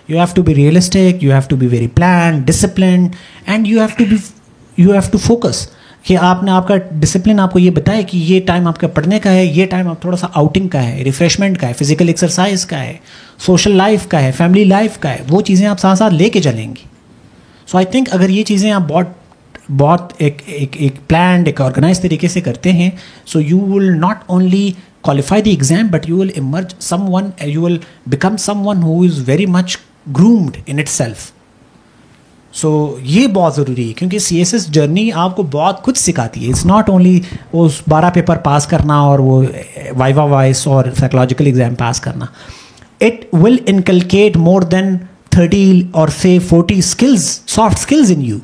you have to be realistic, you have to be very planned, disciplined, and you have to focus कि आपने आपका डिसिप्लिन आपको ये बताए कि ये टाइम आपका पढ़ने का है, ये टाइम आप थोड़ा सा आउटिंग का है, रिफ्रेशमेंट का है, फिजिकल एक्सरसाइज का है, सोशल लाइफ का है, फैमिली लाइफ का है, वो चीज़ें आप साथ साथ लेके चलेंगी। सो आई थिंक अगर ये चीज़ें आप बहुत एक प्लान्ड, एक ऑर्गेनाइज तरीके से करते हैं, so you will not only qualify the exam but you will emerge someone, you will become someone who is very much groomed in itself. So ये बहुत ज़रूरी है क्योंकि CSS जर्नी आपको बहुत कुछ सिखाती है। इट्स नॉट ओनली उस 12 पेपर पास करना और वो वाइवा वाइस और साइकोलॉजिकल एग्जाम पास करना। It will inculcate more than 30 और से 40 skills, soft skills in you.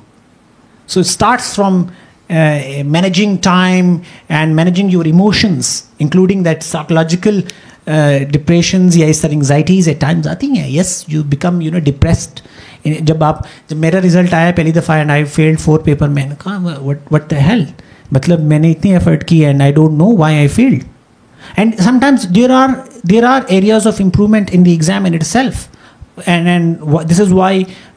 So it starts from managing time and managing your emotions, including that psychological depressions या इस तरह anxieties at times आती हैं। Yes, you become depressed. जब मेरा रिजल्ट आया पहली दफ़ा एंड आई फेल्ड 4 पेपर, मैंने कहा व्हाट द हेल, मतलब मैंने इतनी एफर्ट की and I don't know why I failed. And sometimes there are areas of improvement in the exam in itself, and this is why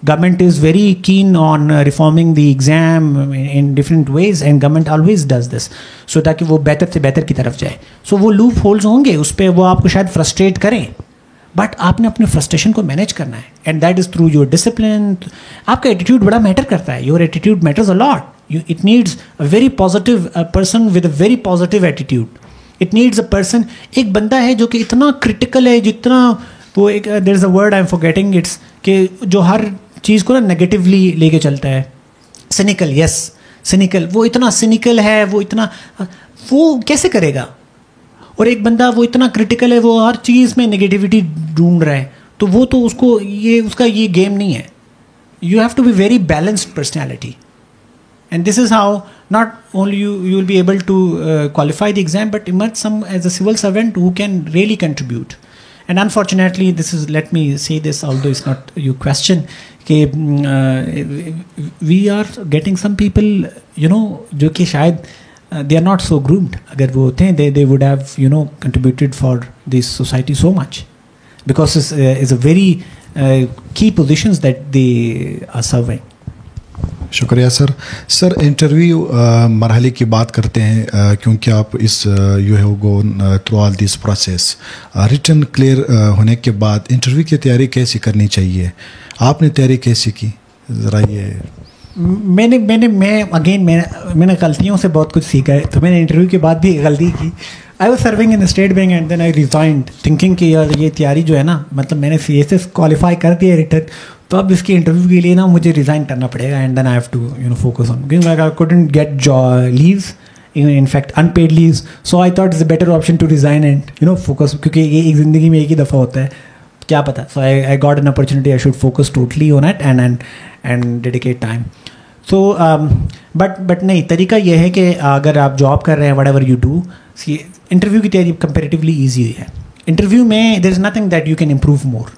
government is very keen on reforming the exam in different ways, and government always does this so ताकि वो बेहतर से बेहतर की तरफ जाए। So वो लूप होल्स होंगे, उस पर वो आपको शायद फ्रस्ट्रेट करें, बट आपने अपने फ्रस्ट्रेशन को मैनेज करना है, and that is through your discipline. आपका एटीट्यूड बड़ा मैटर करता है, your attitude matters a lot. It needs a very positive person with a very positive attitude. It needs a person, एक बंदा है जो कि इतना क्रिटिकल है, जितना वो एक there is a word I am forgetting it's, कि जो हर चीज़ को ना नेगेटिवली लेके चलता है। सिनिकल, यस सिनिकल, वो इतना सिनिकल है, वो कैसे करेगा? और एक बंदा वो इतना क्रिटिकल है, वो हर चीज़ में नेगेटिविटी ढूंढ रहा है, तो वो तो उसका ये गेम नहीं है। You have to be very balanced personality. And this is how not only you will be able to qualify the exam, but emerge some as a civil servant who can really contribute. And unfortunately, this is, let me say this, although it's not your question, we are getting some people, you know, जो कि शायद they are not so groomed. अगर वो होते हैं, they would have, you know, contributed for this society so much, because it's a very key positions that they are serving. शुक्रिया सर इंटरव्यू मरहले की बात करते हैं, क्योंकि आप इस you have go through all this process, written clear होने के बाद इंटरव्यू की तैयारी कैसे करनी चाहिए, आपने तैयारी कैसे की, ज़रा ये। मैंने गलतियों से बहुत कुछ सीखा है, तो मैंने इंटरव्यू के बाद भी गलती की। I was serving in State Bank and then I resigned thinking कि यार ये तैयारी जो है ना, मतलब मैंने CSS क्वालिफाई कर दिया रिटर्न, तो अब इसके इंटरव्यू के लिए ना मुझे रिज़ाइन करना पड़ेगा, and then I have to you know focus on, because I couldn't get leaves, in fact unpaid leaves, so I thought it's a better option to resign and you know focus, क्योंकि ये एक ज़िंदगी में एक ही दफ़ा होता है, क्या पता, so I got an opportunity, I should focus totally on it and dedicate time. So but नहीं, तरीका ये है कि अगर आप जॉब कर रहे हैं, whatever you do, इंटरव्यू की तैयारी comparatively easy है। इंटरव्यू में there is nothing that you can improve more,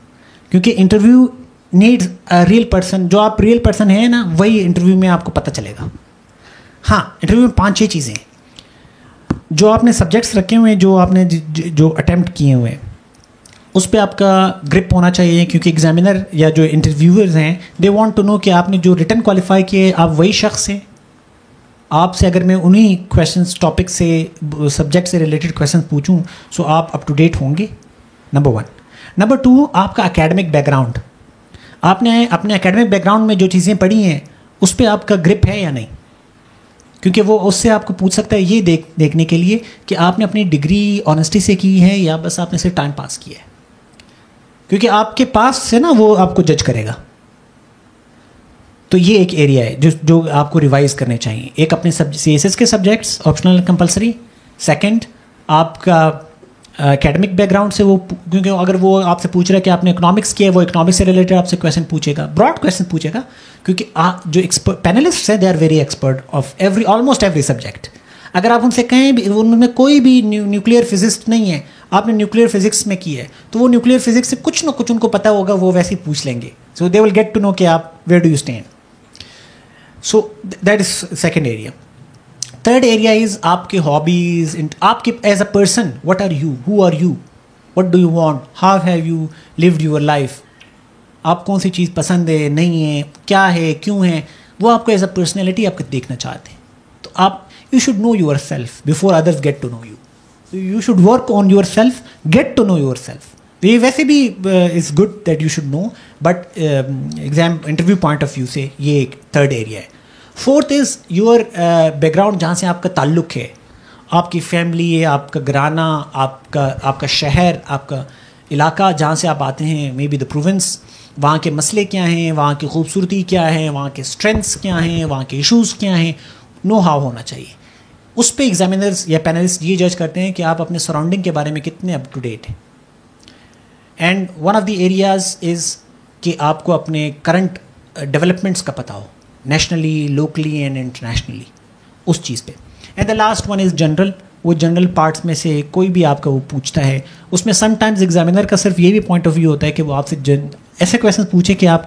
क्योंकि interview needs a real person, जो आप रियल पर्सन है ना, वही इंटरव्यू में आपको पता चलेगा। हाँ, इंटरव्यू में 5-6 चीज़ें हैं, जो आपने सब्जेक्ट्स रखे हुए हैं, जो आपने जो अटैम्प्ट किए हुए हैं, उस पर आपका ग्रिप होना चाहिए, क्योंकि एग्जामिनर या जो इंटरव्यूअर्स हैं, दे वांट टू नो कि आपने जो रिटन क्वालिफाई किए आप वही शख्स हैं। आपसे अगर मैं उन्हीं क्वेश्चंस, टॉपिक से, सब्जेक्ट से रिलेटेड क्वेश्चन पूछूं, सो आप अप टू डेट होंगे, नंबर 1। नंबर 2, आपका एकेडमिक बैकग्राउंड, आपने अपने एकेडमिक बैकग्राउंड में जो चीज़ें पढ़ी हैं उस पर आपका ग्रिप है या नहीं, क्योंकि वो उससे आपको पूछ सकता है ये देखने के लिए कि आपने अपनी डिग्री ऑनेस्टी से की है या बस आपने सिर्फ टाइम पास किया है, क्योंकि आपके पास से ना वो आपको जज करेगा। तो ये एक एरिया है जो आपको रिवाइज करने चाहिए। एक अपने CSS के सब्जेक्ट्स ऑप्शनल कंपलसरी, सेकंड आपका एकेडमिक बैकग्राउंड से वो, क्योंकि अगर वो आपसे पूछ रहा है कि आपने इकोनॉमिक्स किया है, वो इकोनॉमिक्स से रिलेटेड आपसे क्वेश्चन पूछेगा, ब्रॉड क्वेश्चन पूछेगा, क्योंकि जो एक्सपर्ट पैनलिस्ट हैं, they are very expert of almost every subject. अगर आप उनसे कहें, उनमें कोई भी न्यूक्लियर फिजिस्ट नहीं है, आपने न्यूक्लियर फिजिक्स में की है, तो वो न्यूक्लियर फिजिक्स से कुछ ना कुछ उनको पता होगा, वो वैसे ही पूछ लेंगे। So they will get to know कि आप where do you stand. So that is second area. Third area is आपके हॉबीज, आपके as a person, what are you, who are you, what do you want, how have you lived your life, आप कौन सी चीज़ पसंद है, नहीं है, क्या है, क्यों है, वो आपको एज अ पर्सनैलिटी आपको देखना चाहते हैं। तो आप you should know yourself before others get to know you, you should work on yourself, get to know yourself. ये वैसे भी is good that you should know, but exam interview point of view से ये एक थर्ड एरिया है। फोर्थ इज़ योर बैकग्राउंड, जहाँ से आपका ताल्लुक़ है, आपकी फैमिली है, आपका घराना, आपका शहर, आपका इलाका जहाँ से आप आते हैं, मे बी द प्रोविंस, वहाँ के मसले क्या हैं, वहाँ की खूबसूरती क्या है, वहाँ के स्ट्रेंथ्स क्या हैं, वहाँ के इश्यूज़ क्या हैं, नो हाउ होना चाहिए। उस पर एग्जामिनर्स या पैनलिस्ट ये जज करते हैं कि आप अपने सराउंडिंग के बारे में कितने अप टू डेट हैं। And one of the areas is कि आपको अपने करंट डेवलपमेंट्स का पता हो, नेशनली, लोकली एंड इंटरनेशनली, उस चीज़ पे। And the last one is general, वो जनरल पार्ट्स में से कोई भी आपका वो पूछता है, उसमें समटाइम्स एग्जामिनर का सिर्फ ये भी पॉइंट ऑफ व्यू होता है कि वो आपसे ऐसे क्वेश्चन पूछे कि आप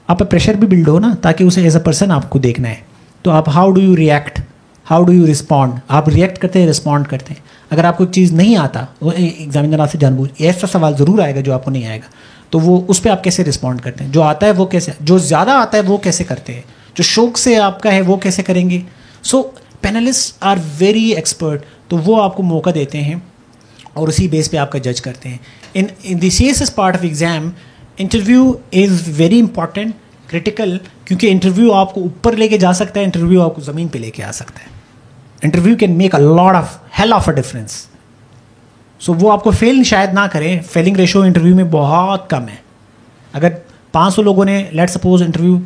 पे प्रेशर भी बिल्ड हो ना, ताकि उसे एज अ पर्सन आपको देखना है। तो आप how do you react, how do you respond, आप रिएक्ट करते हैं, रिस्पॉन्ड करते हैं। अगर आपको चीज़ नहीं आता, वो एग्जामिनर आपसे जानबूझ ऐसा सवाल ज़रूर आएगा जो आपको नहीं आएगा, तो वो उस पर आप कैसे रिस्पॉन्ड करते हैं, जो आता है वो कैसे, जो ज़्यादा आता है वो कैसे करते हैं, जो शौक से आपका है वो कैसे करेंगे। सो पैनलिस्ट आर वेरी एक्सपर्ट, तो वो आपको मौका देते हैं और उसी बेस पे आपका जज करते हैं। इन the CSS part of exam, interview is very important, critical, क्योंकि इंटरव्यू आपको ऊपर लेके जा सकता है, इंटरव्यू आपको ज़मीन पे लेके आ सकता है। Interview can make a lot of hell of a difference. So वो आपको फेल शायद ना करें, फेलिंग रेशो इंटरव्यू में बहुत कम है। अगर 500 लोगों ने लेट सपोज इंटरव्यू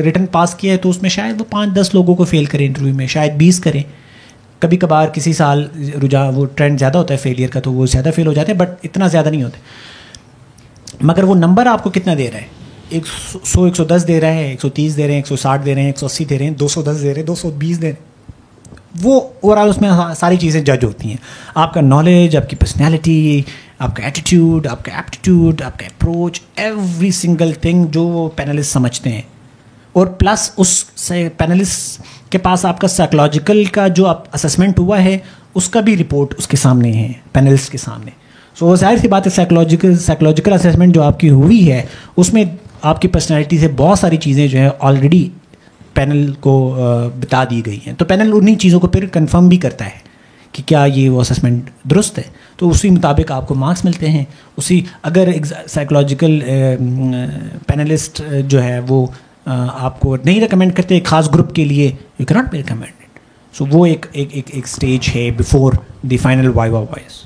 रिटन पास किया है, तो उसमें शायद वो 5-10 लोगों को फेल करें इंटरव्यू में, शायद 20 करें। कभी कभार किसी साल रुझान वो ट्रेंड ज़्यादा होता है फेलियर का, तो वो ज़्यादा फेल हो जाते हैं, बट इतना ज़्यादा नहीं होते। मगर वो नंबर आपको कितना दे रहा है, 110 दे रहा है, 130 दे रहे हैं, 160 दे रहे हैं, 180 दे रहे हैं, 210 दे रहे हैं, 220 दे रहे हैं, वो ओवरऑल उसमें सारी चीज़ें जज होती हैं। आपका नॉलेज, आपकी पर्सनैलिटी, आपका एटीट्यूड, आपका एप्टीट्यूड, आपका अप्रोच, एवरी सिंगल थिंग जो वो पैनलिस्ट समझते हैं। और प्लस उस पैनलिस्ट के पास आपका साइकोलॉजिकल का जो असेसमेंट हुआ है उसका भी रिपोर्ट उसके सामने है, पैनलिस्ट के सामने। सो जाहिर सी बात है साइकोलॉजिकल असेसमेंट जो आपकी हुई है उसमें आपकी पर्सनैलिटी से बहुत सारी चीज़ें जो है ऑलरेडी पैनल को बता दी गई हैं। तो पैनल उन्हीं चीज़ों को फिर कंफर्म भी करता है कि क्या ये वो असेसमेंट दुरुस्त है, तो उसी मुताबिक आपको मार्क्स मिलते हैं। उसी अगर साइकोलॉजिकल पैनलिस्ट जो है वो आपको नहीं रिकमेंड करते एक ख़ास ग्रुप के लिए, you can not be recommended. So वो एक स्टेज है before the final viva voce.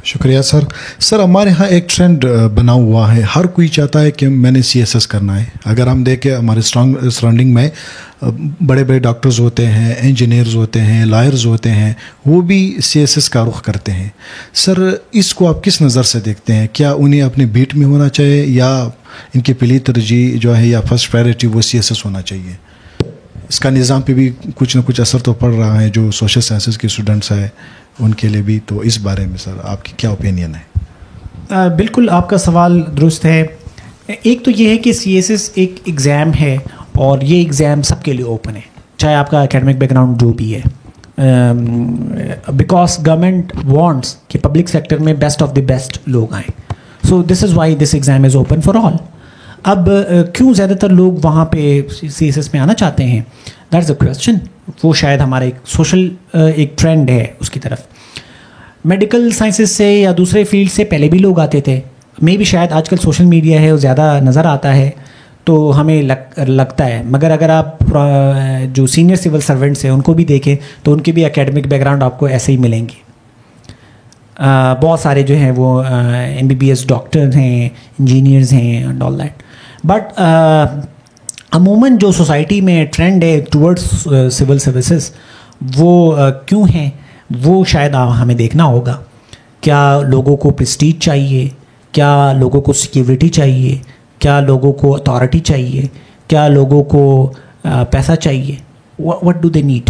शुक्रिया सर। सर हमारे यहाँ एक ट्रेंड बना हुआ है, हर कोई चाहता है कि मैंने CSS करना है। अगर हम देखें हमारे सराउंडिंग में बड़े बड़े डॉक्टर्स होते हैं, इंजीनियर्स होते हैं, लॉयर्स होते हैं, वो भी CSS का रुख करते हैं। सर इसको आप किस नज़र से देखते हैं? क्या उन्हें अपने बीट में होना चाहिए या इनकी पहली तरजीह जो है या फर्स्ट प्रायोरिटी वो CSS होना चाहिए? इसका निज़ाम पे भी कुछ ना कुछ असर तो पड़ रहा है जो सोशल साइंसेस के स्टूडेंट्स हैं उनके लिए भी। तो इस बारे में सर आपकी क्या ओपिनियन है? बिल्कुल आपका सवाल दुरुस्त है। एक तो ये है कि CSS एक एग्ज़ाम है और ये एग्ज़ाम सबके लिए ओपन है, चाहे आपका एकेडमिक बैकग्राउंड जो भी है, बिकॉज गवर्नमेंट वांट्स कि पब्लिक सेक्टर में बेस्ट ऑफ द बेस्ट लोग आएँ। So this is why this exam is open for all. अब क्यों ज़्यादातर लोग वहाँ पे CSS में आना चाहते हैं, दैट इज़ अ क्वेश्चन। वो शायद हमारा एक सोशल एक ट्रेंड है उसकी तरफ। मेडिकल साइंसेस से या दूसरे फील्ड से पहले भी लोग आते थे, मे भी शायद आजकल सोशल मीडिया है वो ज़्यादा नज़र आता है तो हमें लगता है। मगर अगर आप जो सीनियर सिविल सर्वेंट्स हैं उनको भी देखें तो उनके भी एकेडमिक बैकग्राउंड आपको ऐसे ही मिलेंगे। बहुत सारे जो हैं वो MBBS डॉक्टर हैं, इंजीनियर्स हैं एंड ऑल दैट। बट अमूमन जो सोसाइटी में ट्रेंड है टूवर्ड्स सिविल सर्विसेज वो क्यों है वो शायद हमें देखना होगा। क्या लोगों को प्रेस्टीज चाहिए, क्या लोगों को सिक्योरिटी चाहिए, क्या लोगों को अथॉरिटी चाहिए, क्या लोगों को पैसा चाहिए, व्हाट डू दे नीड?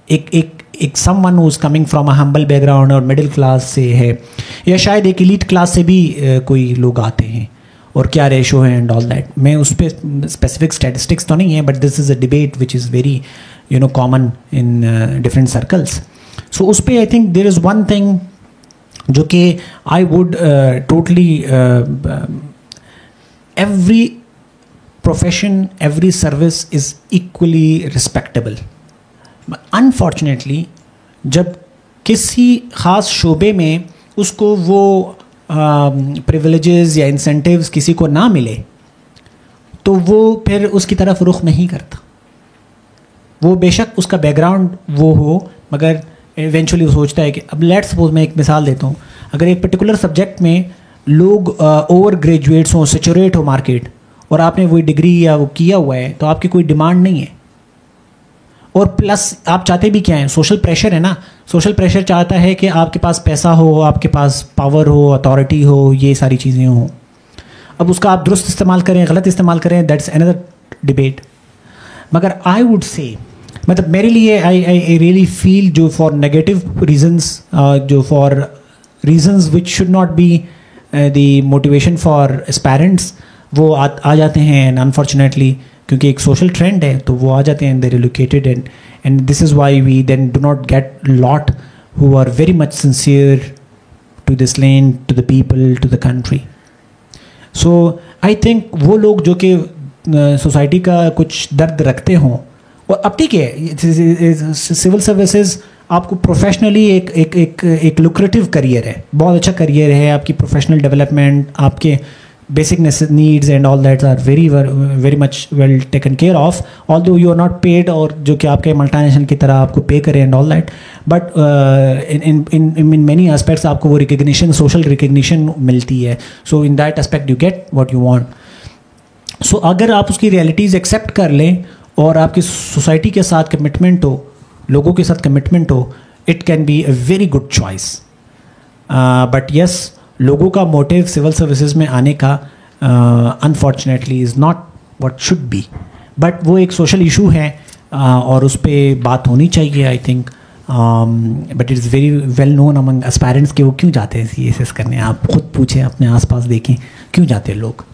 एक someone who is coming from a humble background और मिडिल क्लास से है, या शायद एक एलीट क्लास से भी कोई लोग आते हैं, और क्या रेशो है एंड ऑल दैट। मैं उस पर स्पेसिफिक स्टैटिस्टिक्स तो नहीं है, but this is a debate which is very common in different circles. So उस पर I think there is one thing जो कि I would totally every profession, every service is equally respectable. Unfortunately जब किसी ख़ास शोबे में उसको वो प्रिविलेजेस या इंसेंटिव्स किसी को ना मिले तो वो फिर उसकी तरफ रुख नहीं करता। वो बेशक उसका बैकग्राउंड वो हो, मगर इवेंचुअली वो सोचता है कि अब लेट्स सपोज मैं एक मिसाल देता हूँ, अगर एक पर्टिकुलर सब्जेक्ट में लोग ओवर ग्रेजुएट्स हों, सेचुरेट हो मार्केट, और आपने वही डिग्री या वो किया हुआ है तो आपकी कोई डिमांड नहीं है। और प्लस आप चाहते भी क्या हैं? सोशल प्रेशर है ना। सोशल प्रेशर चाहता है कि आपके पास पैसा हो, आपके पास पावर हो, अथॉरिटी हो, ये सारी चीज़ें हों। अब उसका आप दुरुस्त इस्तेमाल करें, गलत इस्तेमाल करें, दैट्स अनदर डिबेट। मगर आई वुड से मतलब मेरे लिए आई रियली फील जो फॉर नेगेटिव रीजंस, जो for reasons which should not be the motivation for aspirants, वो आ जाते हैं। एंड अनफॉर्चुनेटली क्योंकि एक सोशल ट्रेंड है तो वो आ जाते हैं, they relocated, and this is why we then do not get lot who are very much sincere to this land, to the people, to the country. So I think वो लोग जो कि सोसाइटी का कुछ दर्द रखते हों, और अब ठीक है सिविल सर्विसेज आपको प्रोफेशनली एक लुक्रेटिव करियर है, बहुत अच्छा करियर है। आपकी प्रोफेशनल डेवलपमेंट, आपके basic needs and all that are very much well taken care of, although you are not paid, और जो कि आपके मल्टीनेशनल की तरह आपको पे करें and all that, but in many aspects आपको वो recognition, social recognition मिलती है। so in that aspect you get what you want. so अगर आप उसकी realities accept कर लें और आपकी सोसाइटी के साथ कमिटमेंट हो, लोगों के साथ कमिटमेंट हो, it can be a very good choice. but yes, लोगों का मोटिव सिविल सर्विसेज में आने का unfortunately is not what should be, but वो एक सोशल इशू है और उस पर बात होनी चाहिए I think. But it's very well known among aspirants कि वो क्यों जाते हैं CSS करने. आप खुद पूछें, अपने आसपास देखें क्यों जाते हैं लोग.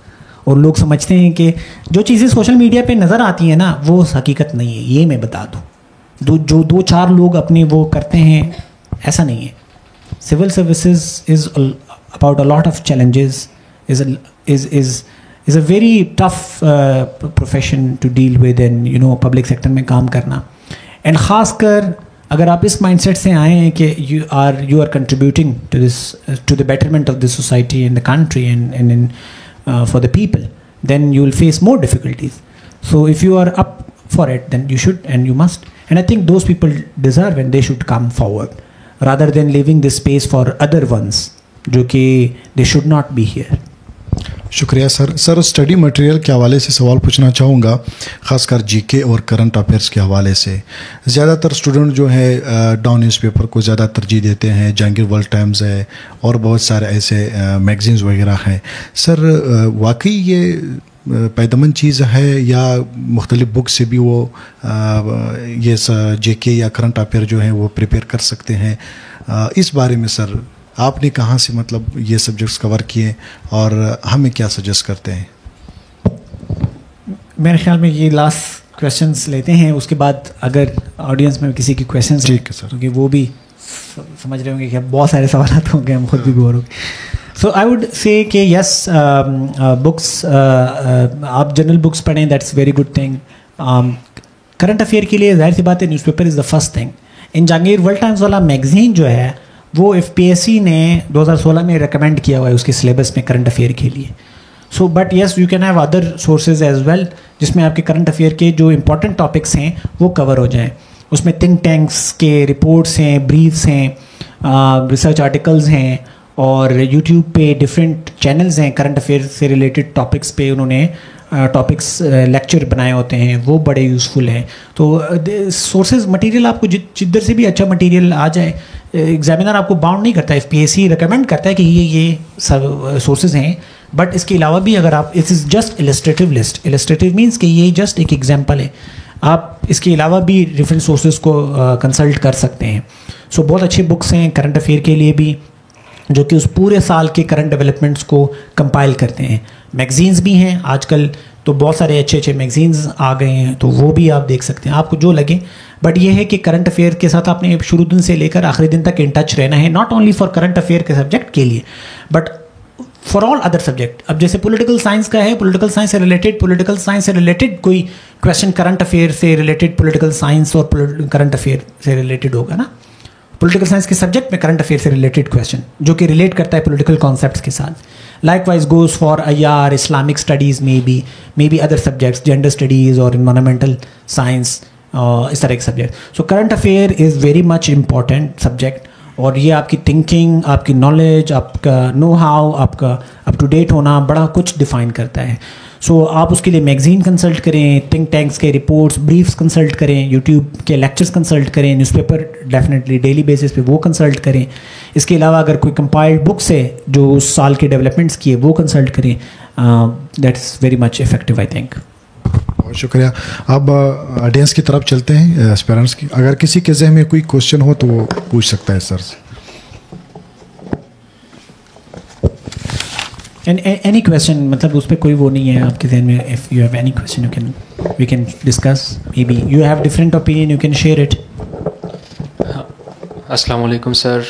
और लोग समझते हैं कि जो चीज़ें सोशल मीडिया पे नज़र आती हैं ना वो हकीकत नहीं है. ये मैं बता दूँ, जो 2-4 लोग अपने वो करते हैं, ऐसा नहीं है. Civil services is about a lot of challenges, is a very tough profession to deal with and you know public sector में काम करना. एंड ख़ासकर अगर आप इस माइंडसेट से आए हैं कि you are contributing to the betterment of the society in the country and in for the people, then you will face more difficulties. So if you are up for it, then you should and you must. And I think those people deserve and they should come forward rather than leaving this space for other ones जो कि they should not be here. शुक्रिया सर. स्टडी मटेरियल के हवाले से सवाल पूछना चाहूँगा, ख़ासकर GK और करंट अफेयर्स के हवाले से. ज़्यादातर स्टूडेंट जो है डाउन न्यूज़पेपर को ज़्यादा तरजीह देते हैं. जहांगीर वर्ल्ड टाइम्स है और बहुत सारे ऐसे मैगज़ीन्स वगैरह हैं. सर वाकई ये पैदमन चीज़ है या मुख्तलिफ बुक से भी वो ये JK या करंट अफेयर जो है वो प्रिपेयर कर सकते हैं? इस बारे में सर आपने कहाँ से मतलब ये सब्जेक्ट्स कवर किए और हमें क्या सजेस्ट करते हैं? मेरे ख्याल में ये लास्ट क्वेश्चंस लेते हैं, उसके बाद अगर ऑडियंस में किसी की क्वेश्चंस ठीक है सर, क्योंकि वो भी समझ रहे होंगे कि बहुत सारे सवाल होंगे, हम खुद भी बोर होंगे. सो आई वुड से कि यस बुक्स, आप जनरल बुक्स पढ़ें, that's very good thing. Current affair के लिए जाहिर सी बात है newspaper is the first thing. In Jahangir world times वाला मैगज़ीन जो है वो FPSC ने 2016 में रिकमेंड किया हुआ है उसके सिलेबस में करंट अफेयर के लिए. So but yes you can have other sources as well जिसमें आपके करंट अफेयर के जो इंपॉर्टेंट टॉपिक्स हैं वो कवर हो जाएं. उसमें थिंक टैंक्स के रिपोर्ट्स हैं, ब्रीफ्स हैं, रिसर्च आर्टिकल्स हैं और यूट्यूब पे डिफरेंट चैनल्स हैं करंट अफेयर से रिलेटेड टॉपिक्स पे उन्होंने टॉपिक्स लेक्चर बनाए होते हैं, वो बड़े यूज़फुल हैं. तो सोर्सेज मटेरियल आपको जिधर से भी अच्छा मटेरियल आ जाए, एग्जामिनर आपको बाउंड नहीं करता. FPSC रिकमेंड करता है कि ये सब सोर्सेज हैं, बट इसके अलावा भी अगर आप, it is just illustrative list. Illustrative means कि ये जस्ट एक एग्जाम्पल है, आप इसके अलावा भी डिफरेंट सोर्सेज को कंसल्ट कर सकते हैं. सो बहुत अच्छी बुक्स हैं करंट अफेयर के लिए भी जो कि उस पूरे साल के करंट डेवलपमेंट्स को कंपाइल करते हैं. मैगज़ीन्स भी हैं आजकल, तो बहुत सारे अच्छे अच्छे मैगज़ीन्स आ गए हैं, तो वो भी आप देख सकते हैं, आपको जो लगे. बट ये है कि करंट अफेयर के साथ आपने शुरू दिन से लेकर आखिरी दिन तक इन टच रहना है, not only for current affair के सब्जेक्ट के लिए but for all other subject. अब जैसे पॉलिटिकल साइंस का है, पॉलिटिकल साइंस से रिलेटेड कोई क्वेश्चन करंट अफेयर से रिलेटेड पॉलिटिकल साइंस और करंट अफेयर से रिलेटेड होगा ना. पॉलिटिकल साइंस के सब्जेक्ट में करंट अफेयर से रिलेटेड क्वेश्चन जो कि रिलेट करता है पॉलिटिकल कॉन्सेप्ट्स के साथ. Likewise goes for IR, Islamic studies, may be other subjects, gender studies और इन्वायरमेंटल साइंस, इस तरह के subject. So current affair is very much important subject और ये आपकी थिंकिंग, आपकी नॉलेज, आपका नो हाउ, आपका अप टू डेट होना बड़ा कुछ डिफ़ाइन करता है. सो आप उसके लिए मैगज़ीन कंसल्ट करें, थिंक टैंक्स के रिपोर्ट्स, ब्रीफ्स कंसल्ट करें, यूट्यूब के लेक्चर्स कंसल्ट करें, न्यूज़पेपर डेफिनेटली डेली बेसिस पे वो कंसल्ट करें. इसके अलावा अगर कोई कंपाइल्ड बुक्स है जो उस साल के डेवलपमेंट्स की है वो कंसल्ट करें. That's very much effective I think. बहुत शुक्रिया. अब ऑडियंस की तरफ चलते हैं, एस्पिरेंट्स की. अगर किसी के ज़हन में कोई क्वेश्चन हो तो वो पूछ सकता है सर से. एनी क्वेश्चन, मतलब उस पर कोई वो नहीं है आपके ज़हन में. If you have any question we can discuss. Maybe you have different opinion, you can share it. अस्सलाम वालेकुम sir.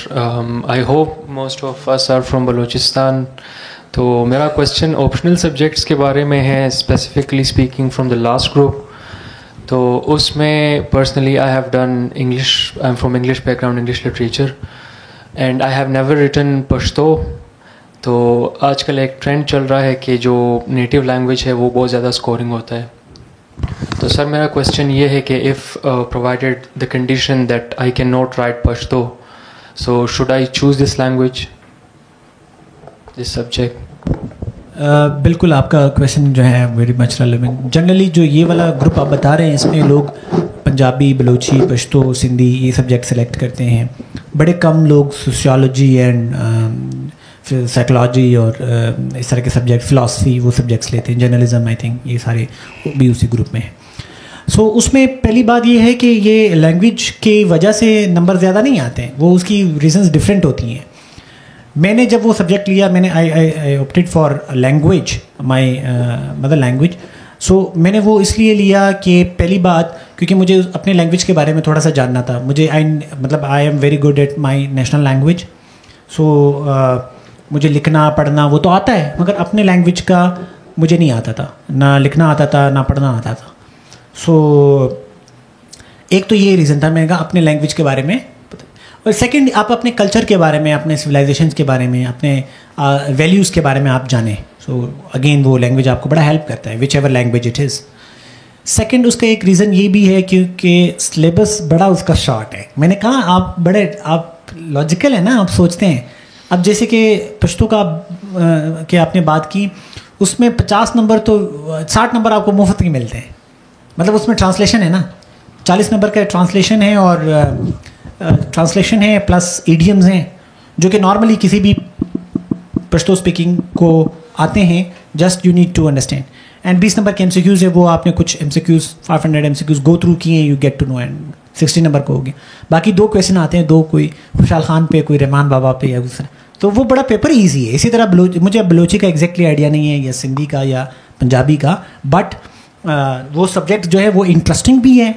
I hope most of us are from Balochistan. तो मेरा क्वेश्चन ऑप्शनल सब्जेक्ट्स के बारे में है, specifically speaking from the last group. तो उसमें personally I have done English, I am from English background, English literature, and I have never written Pashto. तो आजकल एक ट्रेंड चल रहा है कि जो नेटिव लैंग्वेज है वो बहुत ज़्यादा स्कोरिंग होता है. तो सर मेरा क्वेश्चन ये है कि if provided the condition that I can not right Pashto, so should I choose this language, this subject? बिल्कुल आपका क्वेश्चन जो है वेरी मच रेलेवेंट. जनरली जो ये वाला ग्रुप आप बता रहे हैं इसमें लोग पंजाबी, बलोची, पश्तो, सिंधी ये सब्जेक्ट सेलेक्ट करते हैं. बड़े कम लोग सोशियोलॉजी एंड साइकोलॉजी और इस तरह के सब्जेक्ट, फ़िलासफ़ी, वो सब्जेक्ट्स लेते हैं, जर्नलिज्म आई थिंक, ये सारे भी उसी ग्रुप में हैं। सो उसमें पहली बात ये है कि ये लैंग्वेज की वजह से नंबर ज़्यादा नहीं आते हैं, वो उसकी रीजंस डिफरेंट होती हैं। मैंने जब वो सब्जेक्ट लिया, मैंने I opted for language, my mother language. So मैंने वो इसलिए लिया कि पहली बात क्योंकि मुझे अपने लैंग्वेज के बारे में थोड़ा सा जानना था। मुझे I am very good at my national language. So मुझे लिखना पढ़ना वो तो आता है, मगर अपने लैंग्वेज का मुझे नहीं आता था, ना लिखना आता था ना पढ़ना आता था। सो एक तो ये रीज़न था, मैंने कहा अपने लैंग्वेज के बारे में। और सेकंड, आप अपने कल्चर के बारे में, अपने सिविलाइजेशन के बारे में, अपने वैल्यूज़ के बारे में आप जानें। सो अगेन वो लैंग्वेज आपको बड़ा हेल्प करता है, which ever language it is. Second, उसका एक रीज़न ये भी है क्योंकि सिलेबस बड़ा उसका शॉर्ट है। मैंने कहा आप लॉजिकल है ना, आप सोचते हैं। अब जैसे कि पश्तो का कि आपने बात की, उसमें 50 नंबर तो 60 नंबर आपको मुफ्त के मिलते हैं। मतलब उसमें ट्रांसलेशन है ना, 40 नंबर का ट्रांसलेशन है, और ट्रांसलेशन है प्लस ईडियम्स हैं जो कि नॉर्मली किसी भी पश्तो स्पीकिंग को आते हैं। Just you need to understand. And 20 number के एमसीक्यूज़ है, वो आपने कुछ एमसीक्यूज़ 500 एमसीक्यूज़ गो थ्रू किए हैं, you get to know. And 60 number को हो गया। बाकी 2 क्वेश्चन आते हैं, 2 कोई खुशहाल खान पे, कोई रहमान बाबा पे या दूसरा, तो वो बड़ा पेपर ईजी है। इसी तरह मुझे अब बलोची का एग्जैक्टली आइडिया नहीं है, या सिंधी का या पंजाबी का, बट वो सब्जेक्ट जो है वो इंटरेस्टिंग भी है,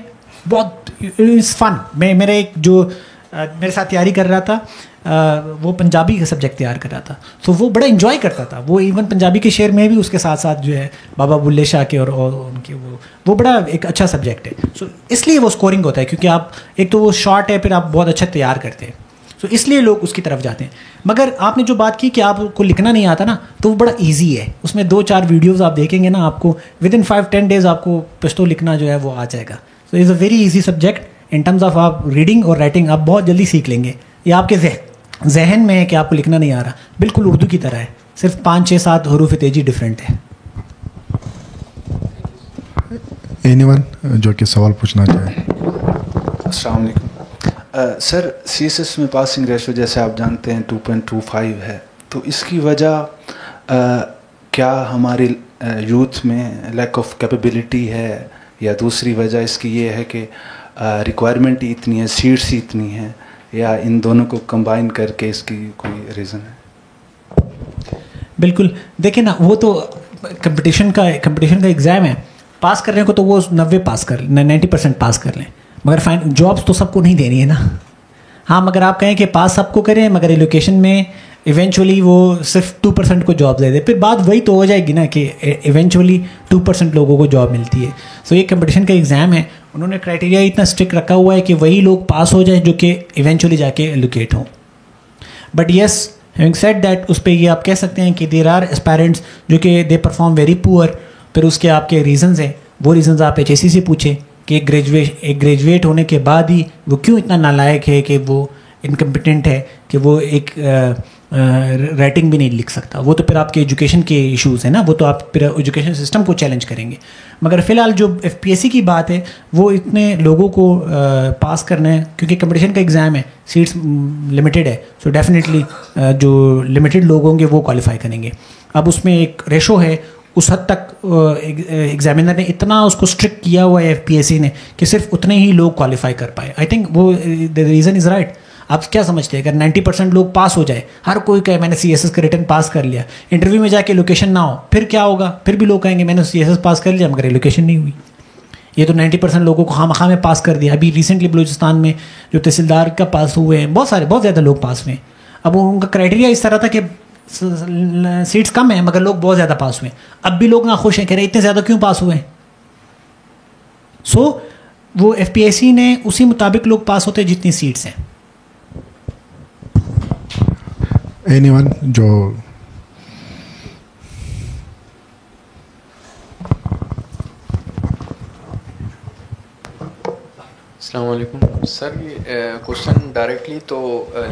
बहुत इज़ फन। मेरे एक जो मेरे साथ तैयारी कर रहा था, वो पंजाबी का सब्जेक्ट तैयार कर रहा था, तो वो बड़ा इन्जॉय करता था। वो इवन पंजाबी के शेर में भी उसके साथ साथ जो है बाबा बुल्ले शाह के और उनके वो बड़ा एक अच्छा सब्जेक्ट है। सो इसलिए वो स्कोरिंग होता है, क्योंकि आप एक तो वो शॉर्ट है, फिर आप बहुत अच्छा तैयार करते हैं, सो इसलिए लोग उसकी तरफ जाते हैं। मगर आपने जो बात की कि आपको लिखना नहीं आता ना, तो वो बड़ा ईजी है। उसमें 2-4 वीडियोज़ आप देखेंगे ना, आपको विद इन 5-10 डेज़ आपको पश्तो लिखना जो है वो आ जाएगा। So is a very easy subject in terms of आप रीडिंग और राइटिंग, आप बहुत जल्दी सीख लेंगे। ये आपके जहन में है कि आपको लिखना नहीं आ रहा, बिल्कुल उर्दू की तरह है, सिर्फ 5-6-7 हरूफ तेजी डिफरेंट है। एनीवन जो कि सवाल पूछना चाहे। अस्सलाम वालेकुम सर, सीएसएस में पासिंग रेशो जैसे आप जानते हैं 2.25 है, तो इसकी वजह क्या हमारी यूथ में लैक ऑफ कैपेबिलिटी है, या दूसरी वजह इसकी ये है कि रिक्वायरमेंट ही इतनी है, सीट्स ही इतनी हैं, या इन दोनों को कंबाइन करके इसकी कोई रीज़न है? बिल्कुल, देखिए ना, वो तो कंपटीशन का एग्ज़ाम है। पास करने को तो वो 90% पास कर लें, मगर फाइन जॉब्स तो सबको नहीं देनी है ना। हाँ, मगर आप कहें कि पास सबको करें, मगर एलोकेशन में इवेंचुअली वो सिर्फ 2% को जॉब दे दे, फिर बात वही तो हो जाएगी ना कि इवेंचुअली 2% लोगों को जॉब मिलती है। सो ये कंपटीशन का एग्ज़ाम है, उन्होंने क्राइटेरिया इतना स्ट्रिक्ट रखा हुआ है कि वही लोग पास हो जाएं जो कि इवेंचुअली जाके एलोकेट हों। But yes, having said that, उस पर ये आप कह सकते हैं कि देर आर एस्पायरेंट्स जो कि दे परफॉर्म वेरी पुअर। फिर उसके आपके रीजंस हैं, वो रीजंस आप HSC से पूछें कि एक ग्रेजुएट होने के बाद ही वो क्यों इतना नालायक है, कि वो इनकम्पिटेंट है, कि वो एक राइटिंग भी नहीं लिख सकता। वो तो फिर आपके एजुकेशन के इश्यूज़ हैं ना, वो तो आप फिर एजुकेशन सिस्टम को चैलेंज करेंगे। मगर फ़िलहाल जो FPSC की बात है, वो इतने लोगों को पास करना है, क्योंकि कंपटीशन का एग्ज़ाम है, सीट्स लिमिटेड है, सो डेफिनेटली जो लिमिटेड लोग होंगे वो क्वालिफाई करेंगे। अब उसमें एक रेशो है, उस हद तक एग्जामिनर ने इतना उसको स्ट्रिक्ट किया हुआ है FPSC ने, कि सिर्फ उतने ही लोग क्वालिफाई कर पाए। आई थिंक वो द रीज़न इज़ राइट। आप क्या समझते हैं, अगर 90% लोग पास हो जाए, हर कोई कहे मैंने CSS का रिटर्न पास कर लिया, इंटरव्यू में जाके लोकेशन ना हो, फिर क्या होगा? फिर भी लोग कहेंगे मैंने CSS पास कर लिया मगर लोकेशन नहीं हुई। ये तो 90% लोगों को खामखा में पास कर दिया। अभी रिसेंटली बलूचिस्तान में जो तहसीलदार का पास हुए हैं, बहुत ज़्यादा लोग पास हुए हैं। अब उनका क्राइटेरिया इस तरह था कि सीट्स कम है मगर लोग बहुत ज़्यादा पास हुए। अब भी लोग ना खुश हैं, कह रहे इतने ज़्यादा क्यों पास हुए हैं। सो वो FPSC ने उसी मुताबिक लोग पास होते जितनी सीट्स हैं। एनीवन जो अस्सलाम वालेकुम सर, ये क्वेश्चन डायरेक्टली तो